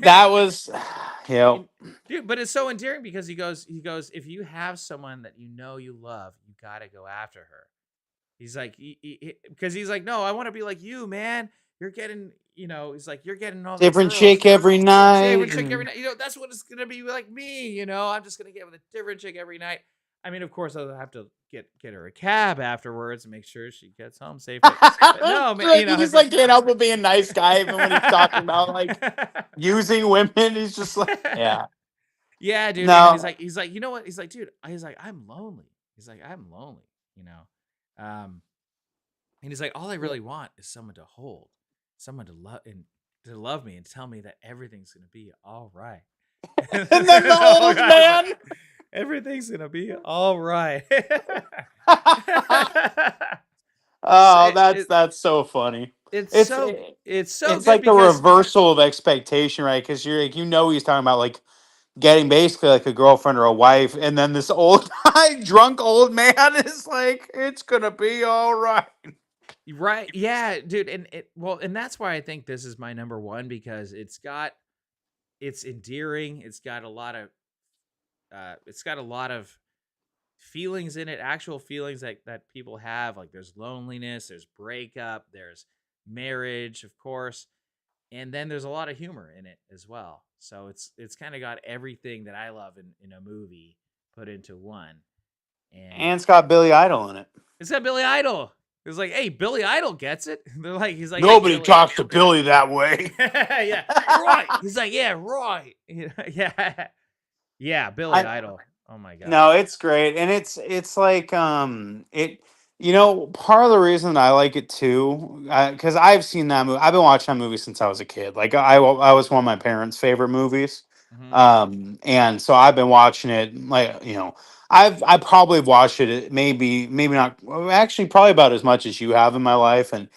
That was, Dude, but it's so endearing because he goes, if you have someone that you love, you gotta go after her. He's like, because he's like, no, I want to be like you, man. You're getting, he's like, you're getting all the different girls. chick every night. Different chick every night. That's what it's gonna be like me. I'm just gonna get with a different chick every night. I mean, of course, I'll have to get her a cab afterwards and make sure she gets home safe. But no, man, he's like can't help but being a nice guy even when he's talking about like using women. He's just like, yeah. Yeah, dude. No. And he's like, you know what? He's like, dude, I'm lonely. He's like, I'm lonely, and he's like, all I really want is someone to hold, someone to love and to love me and tell me that everything's gonna be all right. And then the old man. Everything's gonna be all right. Oh, It, that's so funny. it's It's so it's so it's good like a because reversal of expectation, right? Because you're like, he's talking about like getting basically like a girlfriend or a wife, and then this old guy, drunk old man, is like, it's gonna be all right. right, yeah, dude, and that's why I think this is my number one because it's endearing. It's got a lot of feelings in it, actual feelings that people have. Like there's loneliness, there's breakup, there's marriage, of course, and then there's a lot of humor in it as well. So it's kind of got everything that I love in a movie put into one. And And it's got Billy Idol in it. it's got Billy Idol. It's like, hey, Billy Idol gets it. He's like, hey, Nobody Billy. talks to Billy that way. Yeah, right. He's like, yeah, right. Yeah, yeah, Billy I Idol. Oh my god. No, it's great, and it's like it. Part of the reason I like it too, because I've seen that movie. I've been watching that movie since I was a kid. Like I was one of my parents' favorite movies, Hmm. and so I've been watching it. Like I probably watched it maybe not actually probably about as much as you have in my life, and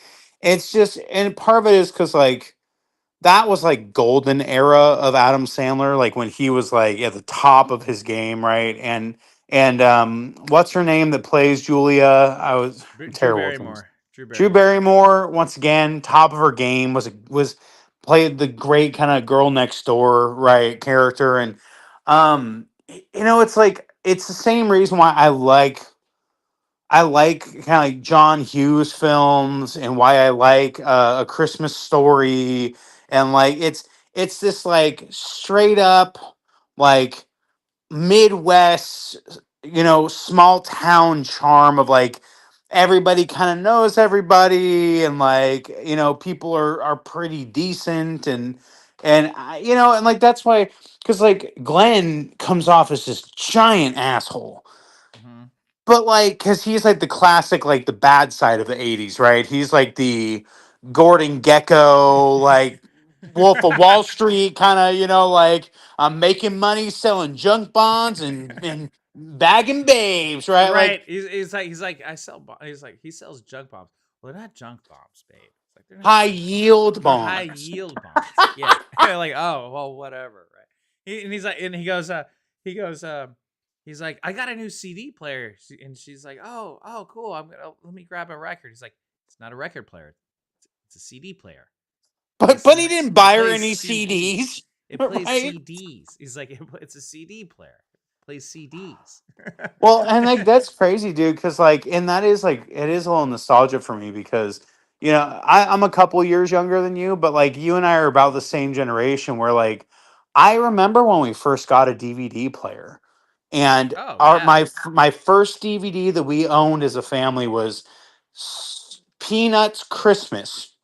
it's just and part of it is because like that was like golden era of Adam Sandler, like when he was like at the top of his game, right? And what's her name that plays Julia? I'm Drew terrible with names. Barrymore. Drew Drew Barrymore. Barrymore, once again, top of her game, was played the great kind of girl next door, right, character. And it's like it's the same reason why I like kind of like John Hughes films and why I like A Christmas Story, and like it's this like straight up like Midwest, small town charm of like everybody kind of knows everybody, and like people are pretty decent, and like that's why, because like Glenn comes off as this giant asshole, Hmm. but like, because he's like the classic, like the bad side of the '80s, right? He's like the Gordon Gecko, like Wolf of Wall Street, kind of, like I'm making money selling junk bonds and bagging babes, right? Like Right. He's like he sells junk bombs. Well, they're not junk bombs, babe. It's like they're not high junk bombs. yield They're high bonds. yield bombs. Yeah. Like, oh, well, whatever, right? He's like, and he goes, he's like, I got a new CD player, and she's like, oh, cool. Let me grab a record. He's like, it's not a record player. It's a CD player. But he didn't It buy her plays any CDs. CDs, It plays right? CDs. He's like, it's a CD player. It plays CDs. Well, and like that's crazy, dude. Because and that is like it is a little nostalgia for me because I'm a couple years younger than you, but like you and I are about the same generation. Where like I remember when we first got a DVD player, and Oh our yeah. my first DVD that we owned as a family was Peanuts Christmas.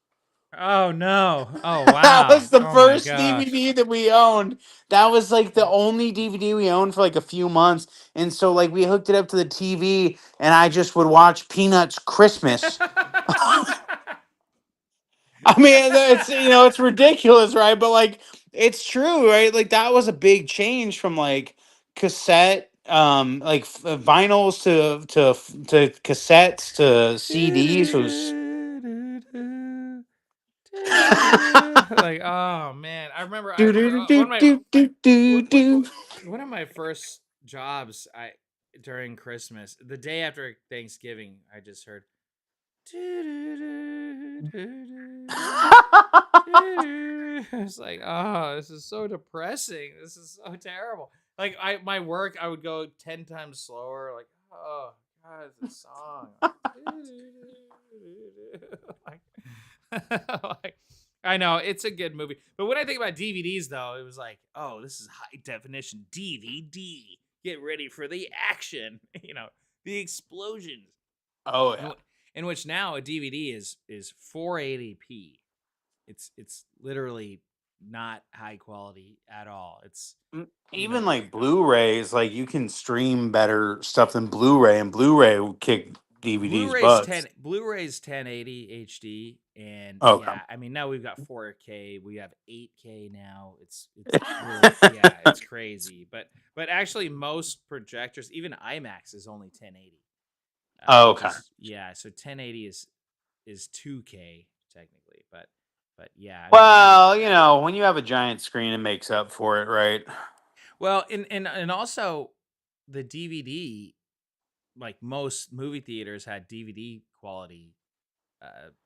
Oh no. Oh That wow. was the Oh my first gosh. DVD that we owned. That was like the only DVD we owned for like a few months. And so like we hooked it up to the TV and I just would watch Peanuts Christmas. I mean, it's ridiculous, right? But like it's true, right? Like that was a big change from like cassette like vinyls to cassettes to CDs. It was Like, oh man, I do remember do do one of my do do do wh- wh- do. one of my first jobs I during Christmas, the day after Thanksgiving, I just heard it's like, oh, this is so depressing. This is so terrible. Like my work, I would go 10 times slower. Like, oh god, it's a song. Like, like, I know it's a good movie, but when I think about DVDs, though, it was like, oh, this is high definition DVD. Get ready for the action. The explosions. Oh In, yeah. in which now a DVD is 480p. It's literally not high quality at all. It's you Even know like Blu-rays, like you can stream better stuff than Blu-ray, and Blu-ray will kick DVDs, but Blu-ray's 1080 HD, and okay. yeah, I mean now we've got 4K, we have 8K now. It's really, yeah, it's crazy. But actually most projectors, even IMAX is only 1080. Which Okay. is, yeah, so 1080 is 2K technically, but yeah, I mean now. Well, when you have a giant screen, it makes up for it, right? Well, and also the DVD, like most movie theaters had DVD quality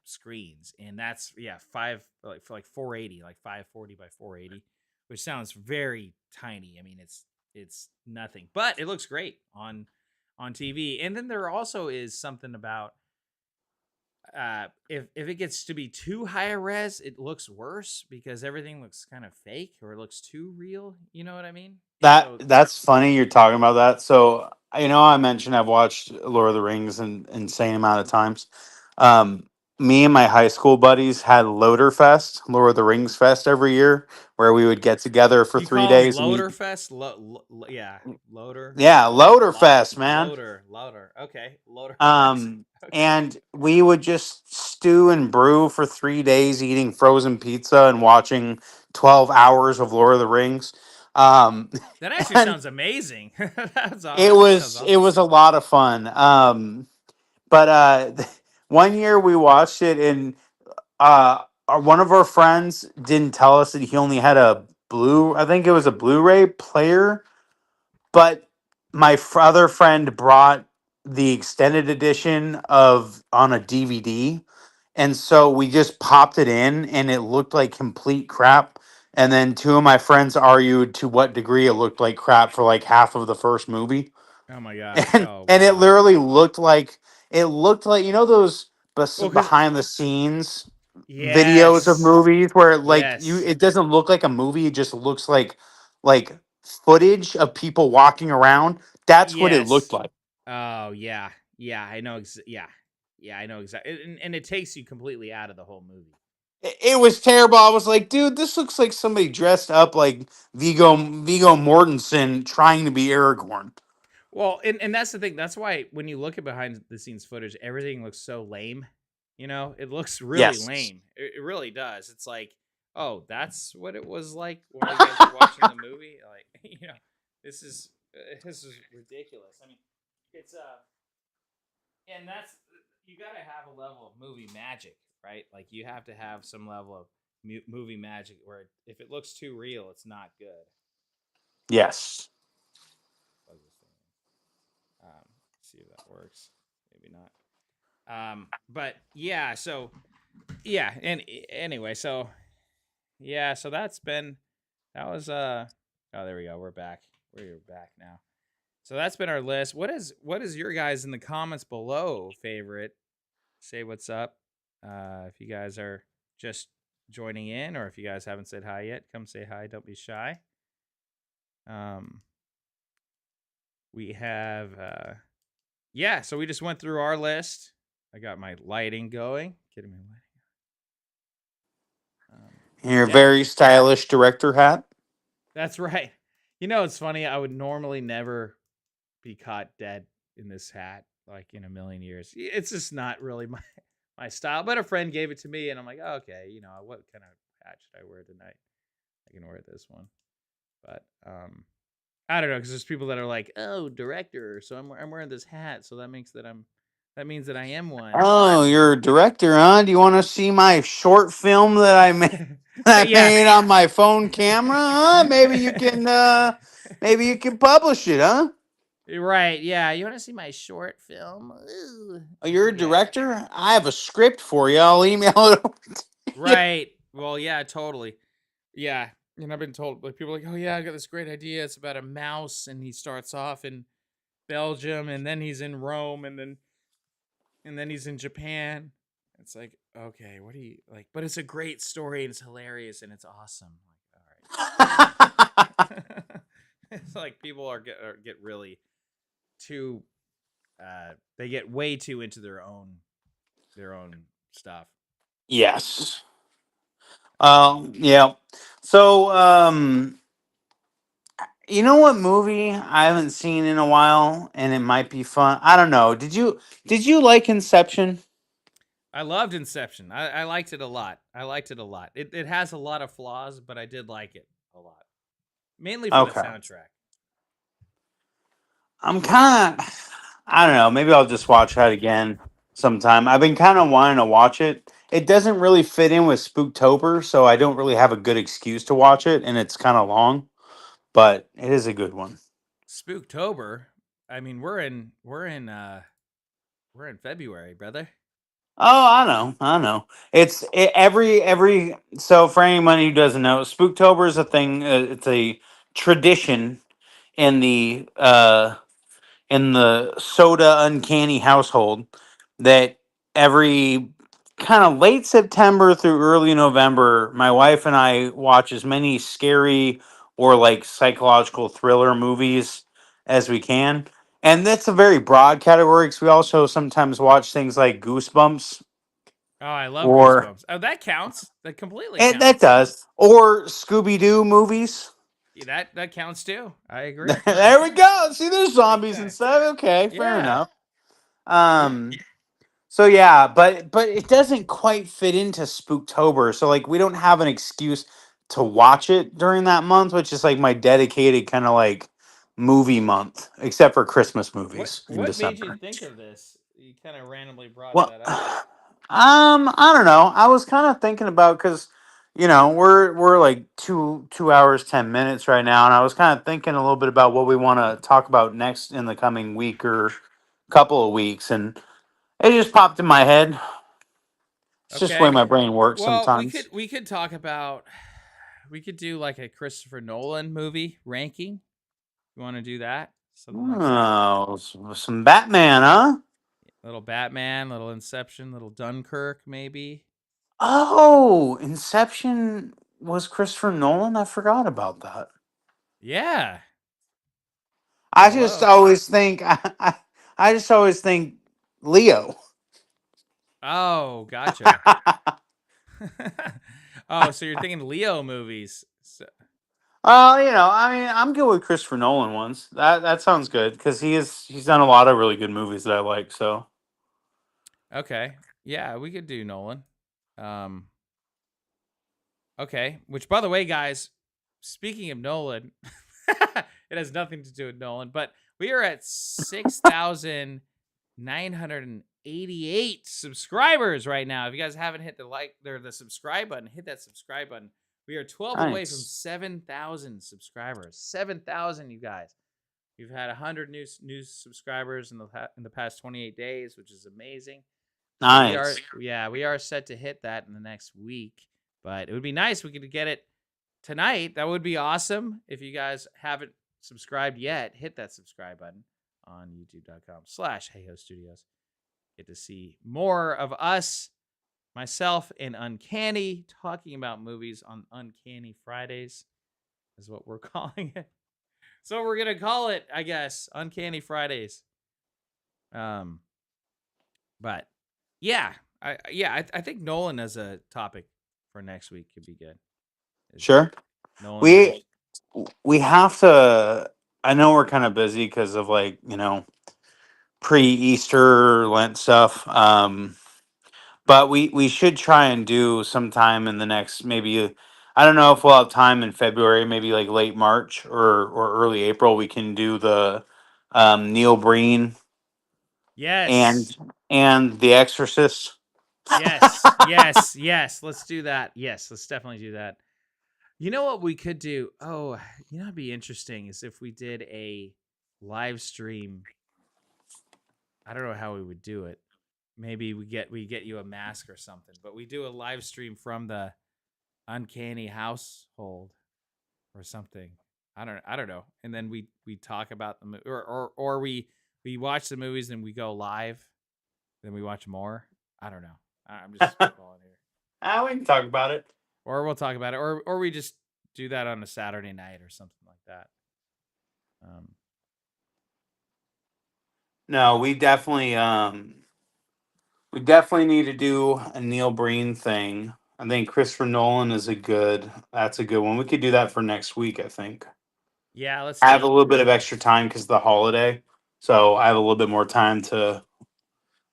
screens, and that's, yeah, five, like for like 480, like 540 by 480, which sounds very tiny. I mean, it's nothing, but it looks great on TV. And then there also is something about, if it gets to be too high a res, it looks worse because everything looks kind of fake or it looks too real. You know what I mean? So That's funny you're talking about that. So I mentioned I've watched Lord of the Rings an insane amount of times. Um, Me and my high school buddies had Loader Fest, Lord of the Rings Fest every year, where we would get together for you three call them days and Loader eat. Fest? Yeah, Loader, Yeah, Loader Fest, man. Loader. Okay, Loader Fest. Um, Okay. and we would just stew and brew for 3 days, eating frozen pizza and watching 12 hours of Lord of the Rings. Um, That actually and sounds amazing. it That sounds was it awesome. was a lot of fun. But one year we watched it, and one of our friends didn't tell us that he only had I think it was a Blu-ray player, but my other friend brought the extended edition of on a DVD, and so we just popped it in, and it looked like complete crap. And then two of my friends argued to what degree it looked like crap for like half of the first movie. Oh my gosh. and Oh and it wow. literally looked like those Well, cause behind the scenes videos of yes, movies where like yes, it doesn't look like a movie, it just looks like footage of people walking around. That's what it looked yes. like. Oh yeah, yeah. I know. Yeah, yeah. I know exactly. And it takes you completely out of the whole movie. It was terrible. I was like, dude, this looks like somebody dressed up like Vigo Mortensen trying to be Aragorn. Well, and that's the thing. That's why when you look at behind the scenes footage, everything looks so lame. You know, it looks really Yes. lame. It really does. It's like, oh, that's what it was like while you guys were watching the movie. Like, this is ridiculous. I mean, it's and that's, you got to have a level of movie magic, right? Like you have to have some level of movie magic where if it looks too real, it's not good. Yes. Plug this thing in. See if that works. Maybe not. But yeah, so yeah, and anyway, so yeah, so that was oh, there we go. We're back. We're back now. So that's been our list. What is your guys in the comments below favorite? Say what's up. If you guys are just joining in, or if you guys haven't said hi yet, come say hi. Don't be shy. Um, we have yeah. So we just went through our list. I got my lighting going. Getting my lighting. Your Yeah, very stylish director hat. that's right. You know, it's funny. I would normally never be caught dead in this hat, like in a million years. It's just not really my style. But a friend gave it to me, and I'm like, oh, okay, what kind of hat should I wear tonight? I can wear this one. But I don't know, because there's people that are like, oh, director, so I'm wearing this hat, so that means that I am one. Oh, you're a director, huh? Do you want to see my short film that I made? I Yeah. made on my phone camera, huh? Maybe you can publish it, huh? Right. Yeah. You want to see my short film? Ooh. Oh, you're a Yeah. director? I have a script for you. I'll email it over to you. Right. Well, yeah, totally. Yeah. And I've been told, like, people are like, oh yeah, I got this great idea. It's about a mouse, and he starts off in Belgium, and then he's in Rome, and then he's in Japan. It's like, okay, what do you like? But it's a great story, and it's hilarious, and it's awesome. Like, all right. It's like people get really too they get way too into their own stuff. Yes. Yeah. So, You know what movie I haven't seen in a while, and it might be fun. I don't know. Did you like Inception? I loved Inception. I liked it a lot. I liked it a lot. It has a lot of flaws, but I did like it a lot. Mainly for the Okay. soundtrack. I'm kind of, I don't know. Maybe I'll just watch that again sometime. I've been kind of wanting to watch it. It doesn't really fit in with Spooktober, so I don't really have a good excuse to watch it, and it's kind of long, but it is a good one. Spooktober. I mean, we're in February, brother. Oh, I know. Every so for anyone who doesn't know, Spooktober is a thing. It's a tradition in the soda uncanny household that every kind of late September through early November, my wife and I watch as many scary or like psychological thriller movies as we can. And that's a very broad category because we also sometimes watch things like Goosebumps Oh, I love or Goosebumps. Oh, that counts. That completely and that counts. does or Scooby Doo movies. Yeah, that counts too. I agree. There we go. See, there's Big zombies and time. stuff. Okay, fair Yeah. enough. Um, So yeah, but it doesn't quite fit into Spooktober. So like we don't have an excuse to watch it during that month, which is like my dedicated kind of like movie month, except for Christmas What movies in what made you December. think of this? You kind of randomly brought Well, that up. I don't know. I was kind of thinking about because we're like two hours 10 minutes right now, and I was kind of thinking a little bit about what we want to talk about next in the coming week or couple of weeks, and it just popped in my head. It's just the way Okay. my brain works Well, sometimes. we could talk about we could do like a Christopher Nolan movie ranking. You want to do that? Something like that. Oh, some Batman, huh? Little Batman, little Inception, little Dunkirk, maybe. Oh, Inception was Christopher Nolan. I forgot about that. Yeah. I just Hello. always think I just always think Leo. Oh, gotcha. Oh, so you're thinking Leo movies. So, Well, I mean, I'm good with Christopher Nolan ones. That sounds good because he's done a lot of really good movies that I like. So okay. Yeah, we could do Nolan. Um, okay. Which, by the way, guys, speaking of Nolan, it has nothing to do with Nolan, but we are at 6,988 subscribers right now. If you guys haven't hit the like or the subscribe button, hit that subscribe button. We are 12 away from nice, 7,000 subscribers. 7,000, you guys. We've had 100 new subscribers in the past 28 days, which is amazing. So nice. we are set to hit that in the next week. But it would be nice if we could get it tonight. That would be awesome. If you guys haven't subscribed yet, hit that subscribe button on youtube.com/Hayhoe Studios. Get to see more of us, myself, and Uncanny talking about movies on Uncanny Fridays, is what we're calling it. So we're gonna call it, I guess, Uncanny Fridays. Um, but I think Nolan as a topic for next week could be good. Is Sure. Nolan We movies? we have to. I know we're kind of busy because of like pre-Easter Lent stuff. But we should try and do sometime in the next maybe. I don't know if we'll have time in February, maybe like late March or early April. We can do the Neil Breen and Yes, The Exorcist. yes. Let's do that. Yes, let's definitely do that. You know what we could do? Oh, you know, it'd be interesting is if we did a live stream. I don't know how we would do it. Maybe we get you a mask or something, but we do a live stream from the uncanny household or something. I don't know. And then we talk about the movie, or we watch the movies and we go live. Then we watch more. I don't know. I'm just spitballing here. We can talk about it. Or we'll talk about it, or we just do that on a Saturday night or something like that. Um, No, we definitely need to do a Neil Breen thing. I think Christopher Nolan is a good. That's a good one. We could do that for next week. I think. Yeah, let's I do have a it. little bit of extra time because of the holiday, so I have a little bit more time to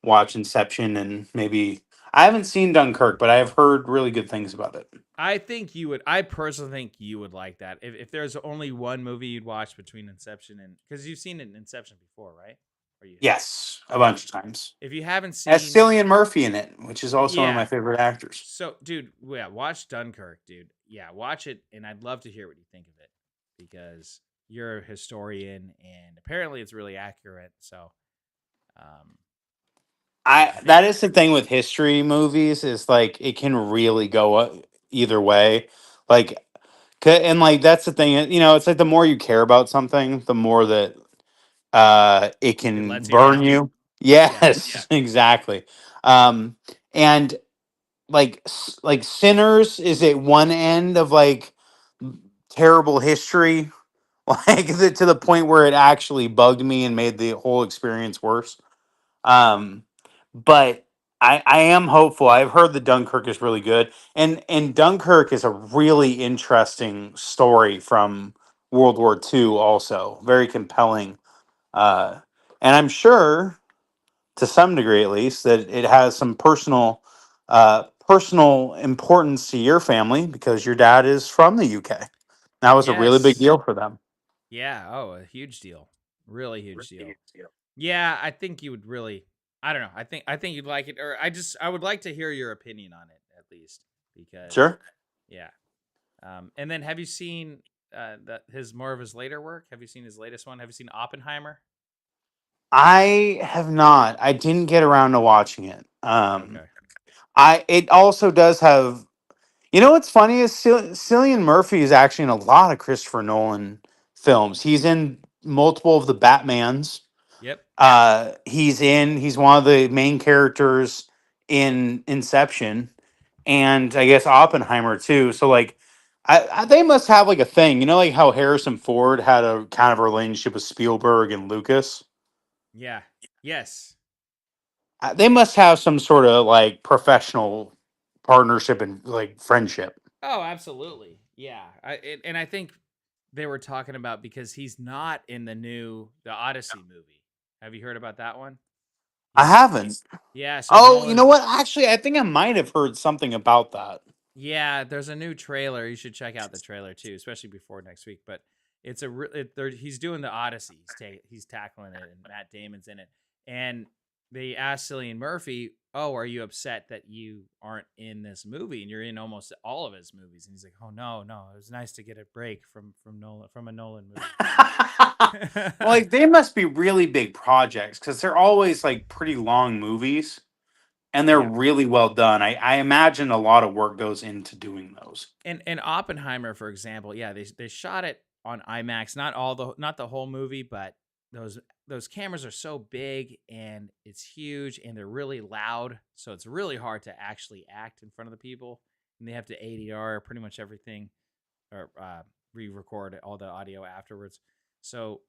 watch Inception and maybe. I haven't seen Dunkirk, but I have heard really good things about it. I think you would. I personally think you would like that. If there's only one movie you'd watch between Inception and because you've seen it in Inception before, right? Or you have? Yes, a Okay. bunch of times. If you haven't Has seen, Cillian Murphy in it, which is also one of my yeah. favorite actors. So, dude, yeah, watch Dunkirk, dude. Yeah, watch it, and I'd love to hear what you think of it because you're a historian, and apparently it's really accurate. So, um, yeah, I I think that is the thing with history movies is like it can really go either way. Like and like that's the thing, it's like the more you care about something, the more that it it can lets you burn down. you. Yeah, Yes, exactly. Um and like like Sinners is at one end of like terrible history, like to the point where it actually bugged me and made the whole experience worse. Um, but I am hopeful. I've heard that Dunkirk is really good, and Dunkirk is a really interesting story from World War II. Also, very compelling, uh, and I'm sure to some degree, at least, that it has some personal importance to your family because your dad is from the UK. That was a really big yes, deal for them. yeah. Oh, a huge deal, really huge deal. Yeah, I think you would really. I don't know. I think you'd like it, or I would like to hear your opinion on it at least because Sure. yeah. And then have you seen that his more of his later work? Have you seen his latest one? Have you seen Oppenheimer? I have not. I didn't get around to watching it. Okay. I it also does have. What's funny is Cillian Murphy is actually in a lot of Christopher Nolan films. He's in multiple of the Batmans. Yep. He's one of the main characters in Inception, and I guess Oppenheimer too. So like, they must have like a thing. Like how Harrison Ford had a kind of a relationship with Spielberg and Lucas. Yeah. Yes. They must have some sort of like professional partnership and like friendship. Oh, absolutely. Yeah. And I think they were talking about because he's not in the Odyssey movie. Have you heard about that one? I He's haven't. yeah. So Oh, you know Nolan's what? Actually, I think I might have heard something about that. yeah. There's a new trailer. You should check out the trailer too, especially before next week. But it's he's doing the Odyssey. He's tackling it, and Matt Damon's in it. And they asked Cillian Murphy, "Oh, are you upset that you aren't in this movie and you're in almost all of his movies?" And he's like, "Oh no, no, it was nice to get a break from a Nolan Well, movie." like they must be really big projects because they're always like pretty long movies and they're Yeah, really well done. I imagine a lot of work goes into doing those. and Oppenheimer, for example, yeah, they shot it on IMAX, not the whole movie, but those those cameras are so big and it's huge and they're really loud, so it's really hard to actually act in front of the people, and they have to ADR pretty much everything or re-record all the audio afterwards. So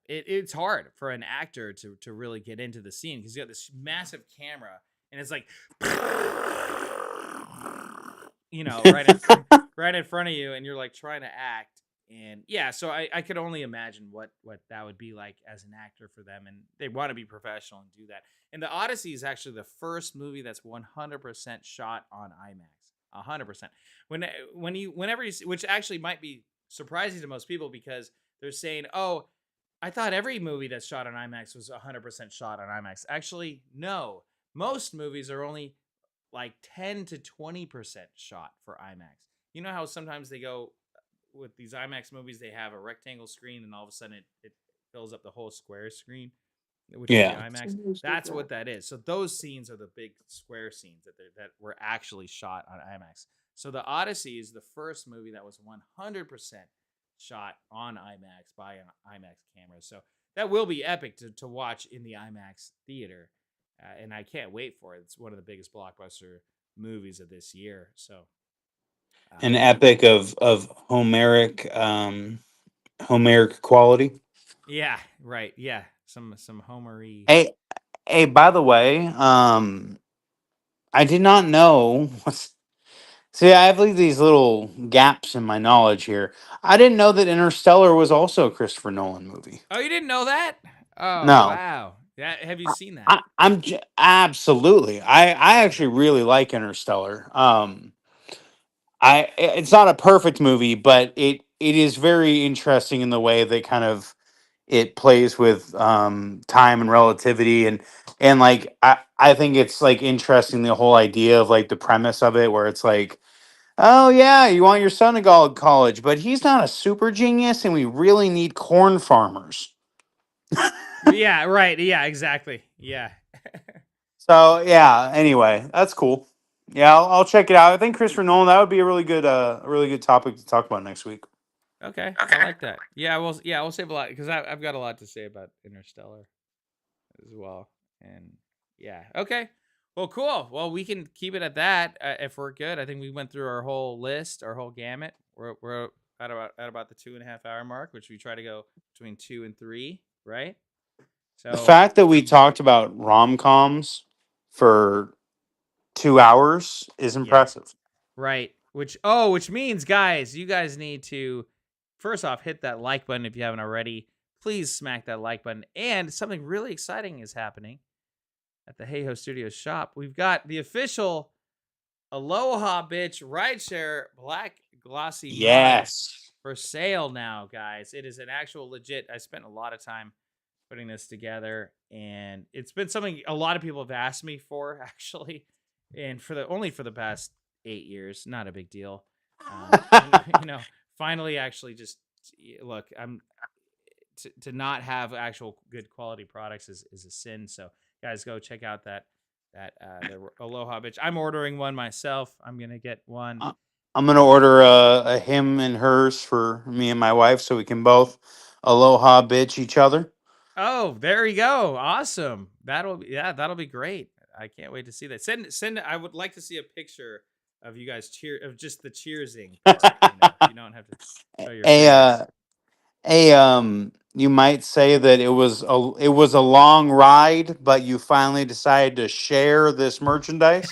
it's hard for an actor to really get into the scene because you got this massive camera and it's like right in front of you, and you're like trying to act. And yeah, so I could only imagine what that would be like as an actor for them, and they want to be professional and do that. And the Odyssey is actually the first movie that's 100% shot on IMAX. 100%. Whenever you see, which actually might be surprising to most people because they're saying, "Oh, I thought every movie that's shot on IMAX was 100% shot on IMAX." Actually, no. Most movies are only like 10 to 20% shot for IMAX. You know how sometimes they go with these IMAX movies, they have a rectangle screen and all of a sudden it fills up the whole square screen, which is the Yeah. IMAX. That's what that is. So those scenes are the big square scenes that were actually shot on IMAX. So the Odyssey is the first movie that was 100% shot on IMAX by an IMAX camera. So that will be epic to watch in the IMAX theater. And I can't wait for it. It's one of the biggest blockbuster movies of this year. So, An yeah, epic of Homeric quality. yeah, right, yeah, some Homery. Hey, hey, by the way, I did not know See, I have like these little gaps in my knowledge here. I didn't know that Interstellar was also a Christopher Nolan movie. Oh, you didn't know that? Oh, No, wow. Yeah, have you seen that? absolutely. I actually really like Interstellar. It's not a perfect movie, but it is very interesting in the way that kind of it plays with time and relativity and like I think it's like interesting the whole idea of like the premise of it where it's like, oh yeah, you want your son to go to college, but he's not a super genius and we really need corn farmers. Yeah, right. Yeah, exactly. Yeah. So yeah, anyway, that's cool. Yeah, I'll check it out. I think Christopher Nolan, that would be a really good topic to talk about next week. Okay, I like that. Yeah, we'll save a lot because I've got a lot to say about Interstellar as well. And yeah, okay. Well, cool. Well, we can keep it at that if we're good. I think we went through our whole list, our whole gamut. We're at about the 2.5 hour mark, which we try to go between 2 and 3, right? The So fact that we talked about rom-coms for 2 hours is yeah, impressive. right. Which means, guys, you guys need to first off hit that like button if you haven't already. Please smack that like button. And something really exciting is happening at the Hayhoe Studios shop. We've got the official Aloha Bitch Rideshare Black Glossy Mug Yes. for sale now, guys. It is an actual legit. I spent a lot of time putting this together, and it's been something a lot of people have asked me for actually, and only for the past 8 years. Not a big deal. And finally, actually, just look. To not have actual good quality products is a sin. So guys, go check out the Aloha Bitch. I'm ordering one myself. I'm gonna get one. I- I'm gonna order a him and hers for me and my wife, so we can both aloha bitch each other. Oh, there you go. Awesome. That'll be great. I can't wait to see that. Send. I would like to see a picture of you guys of just the cheersing part. You don't have to show your a face. you might say that it was a long ride, but you finally decided to share this merchandise.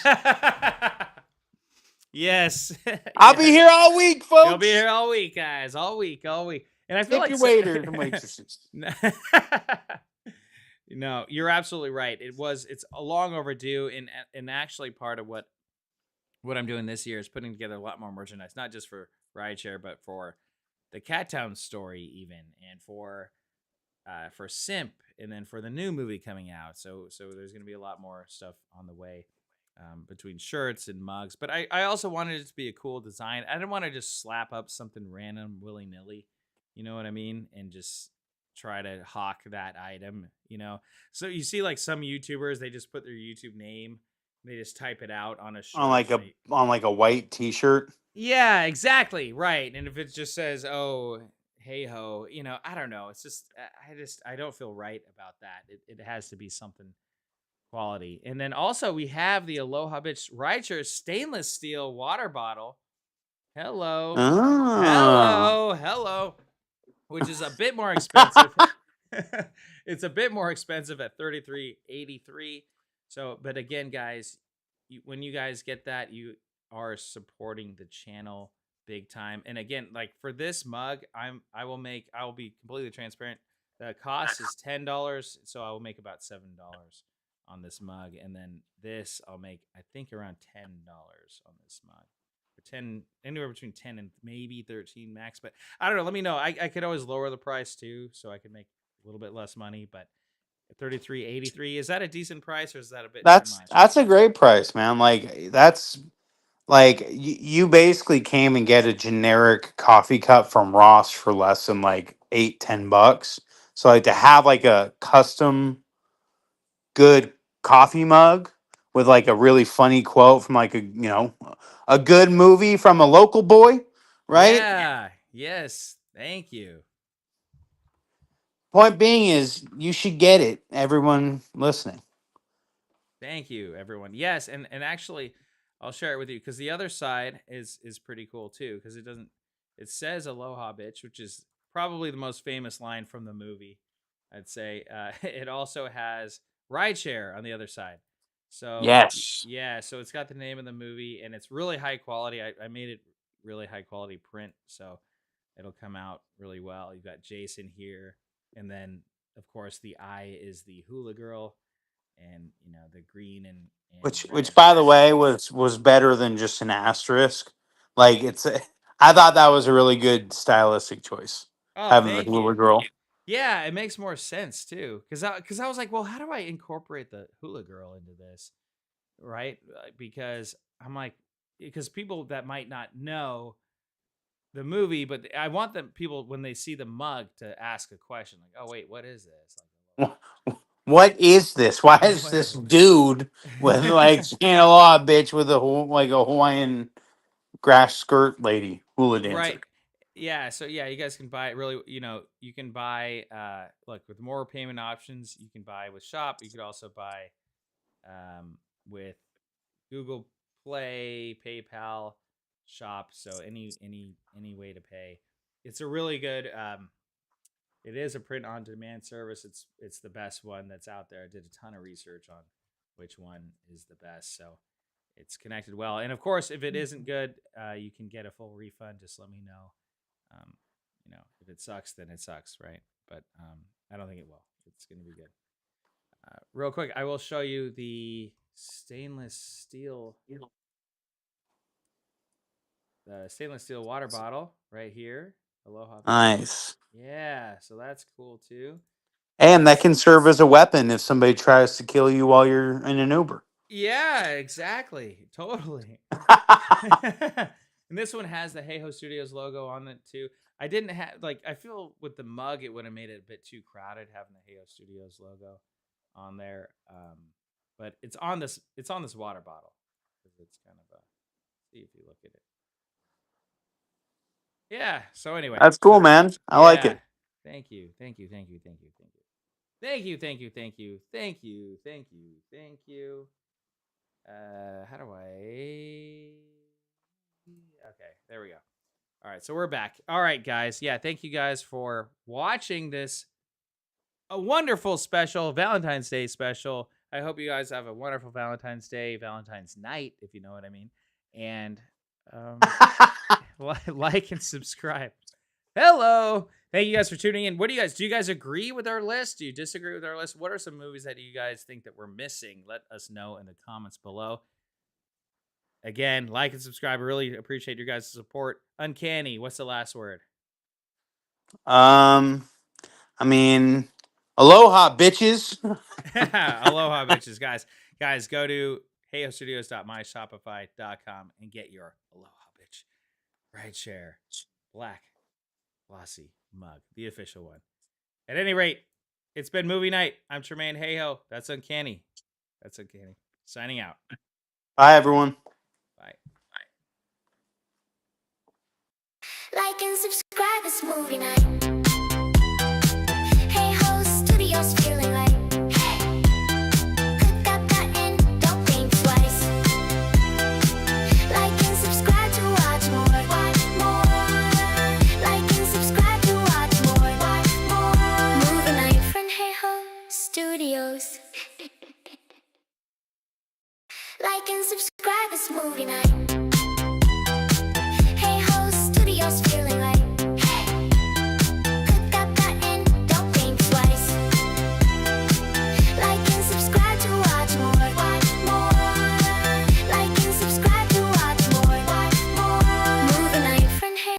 Yes, I'll be yes. here all week, You'll be folks. here all week, guys. All week, all week. And I feel Tip like your waiters and waitresses. no, you're absolutely right. It's a long overdue, and actually part of what I'm doing this year is putting together a lot more merchandise, not just for rideshare, but for the Cattown story, even, and for Simp, and then for the new movie coming out. So there's going to be a lot more stuff on the way, between shirts and mugs. But I also wanted it to be a cool design. I didn't want to just slap up something random willy nilly. You know what I mean? And just try to hawk that item. So you see like some YouTubers, they just put their YouTube name. They just type it out on a on shirt. like a on like a white T-shirt. Yeah, exactly. Right. And if it just says, "Oh, hey ho," I don't know. It's just I don't feel right about that. It has to be something quality. And then also we have the Aloha Bitch Rideshare stainless steel water bottle. Hello. Oh, Hello. Which is a bit more expensive. It's a bit more expensive at $33.83. So, but again, guys, when you guys get that, you are supporting the channel big time. And again, like for this mug, I will be completely transparent. The cost is $10, so I will make about $7 on this mug, and then this I'll make I think around $10 on this mug. For 10, anywhere between 10 and maybe 13 max, but I don't know. Let me know. I could always lower the price too, so I could make a little bit less money. But $33.83, is that a decent price or is that a bit too much? that's a great price, man. Like that's like you basically came and get a generic coffee cup from Ross for less than like 8-10 bucks. So like to have like a custom good coffee mug with like a really funny quote from like a good movie from a local boy, right? Yeah. Yes. Thank you. Point being is you should get it, everyone listening. Thank you, everyone. Yes, and actually, I'll share it with you because the other side is pretty cool too because it says "Aloha, bitch," which is probably the most famous line from the movie. I'd say it also has rideshare on the other side. So Yes. yeah, so it's got the name of the movie, and it's really high quality. I made it really high quality print, so it'll come out really well. You got Jason here, and then of course the eye is the hula girl, and the green and Which red. by the way was better than just an asterisk. Like I thought that was a really good stylistic choice. Oh, Having the thank hula you. girl. Yeah, it makes more sense too, because I was like, well, how do I incorporate the hula girl into this, right? Because I'm like, because people that might not know the movie, but I want them people when they see the mug to ask a question like, oh wait, what is this? What is this? Why is What this is dude with like law bitch with like a Hawaiian grass skirt lady hula dancer? right? Yeah, so yeah, you guys can buy it really, you can buy look with more payment options, you can buy with Shop, you could also buy with Google Play, PayPal, Shop, so any way to pay. It's a really good it is a print on demand service. It's the best one that's out there. I did a ton of research on which one is the best, so it's connected well. And of course, if it isn't good, you can get a full refund. Just let me know. Um, if it sucks, then it sucks, right? But I don't think it will. It's going to be good. Real quick, I will show you the stainless steel water bottle right here. Aloha Beach. Nice. Yeah, so that's cool too. And that That's can serve as a weapon if somebody tries to kill you while you're in an Uber. yeah, exactly, totally. And this one has the Hayhoe Studios logo on it too. I didn't have I feel with the mug it would have made it a bit too crowded having the Hayhoe Studios logo on there. But it's on this water bottle because it's kind of a see if you look at it. Yeah. So anyway, That's cool, man. I like yeah. it. Thank you. Thank you. Thank you. Thank you. Thank you. Thank you. Thank you. Thank you. Thank you. Thank you. Thank you. How do I? Okay, there we go. All right, so we're back. All right, guys. Yeah, thank you guys for watching this a wonderful special Valentine's Day special. I hope you guys have a wonderful Valentine's Day, Valentine's night, if you know what I mean. And like and subscribe. Hello. Thank you guys for tuning in. Do you guys agree with our list? Do you disagree with our list? What are some movies that you guys think that we're missing? Let us know in the comments below. Again, like and subscribe. I really appreciate your guys' support. Uncanny, what's the last word? I mean, aloha, bitches. Aloha, bitches. Guys, go to heyostudios.myshopify.com and get your Aloha, bitch. Right share. Black. Glossy mug. The official one. At any rate, it's been movie night. I'm Tremain. Hayhoe. That's Uncanny. Signing out. Bye, everyone. Bye. Like and subscribe, it's movie night. Hey ho, studios feeling like. Hey, click that button, don't think twice. Like and subscribe to watch more, watch more. Like and subscribe to watch more, watch more. Movie night from Hey Ho Studios. Like and subscribe, it's movie night. Hey ho, studios feeling.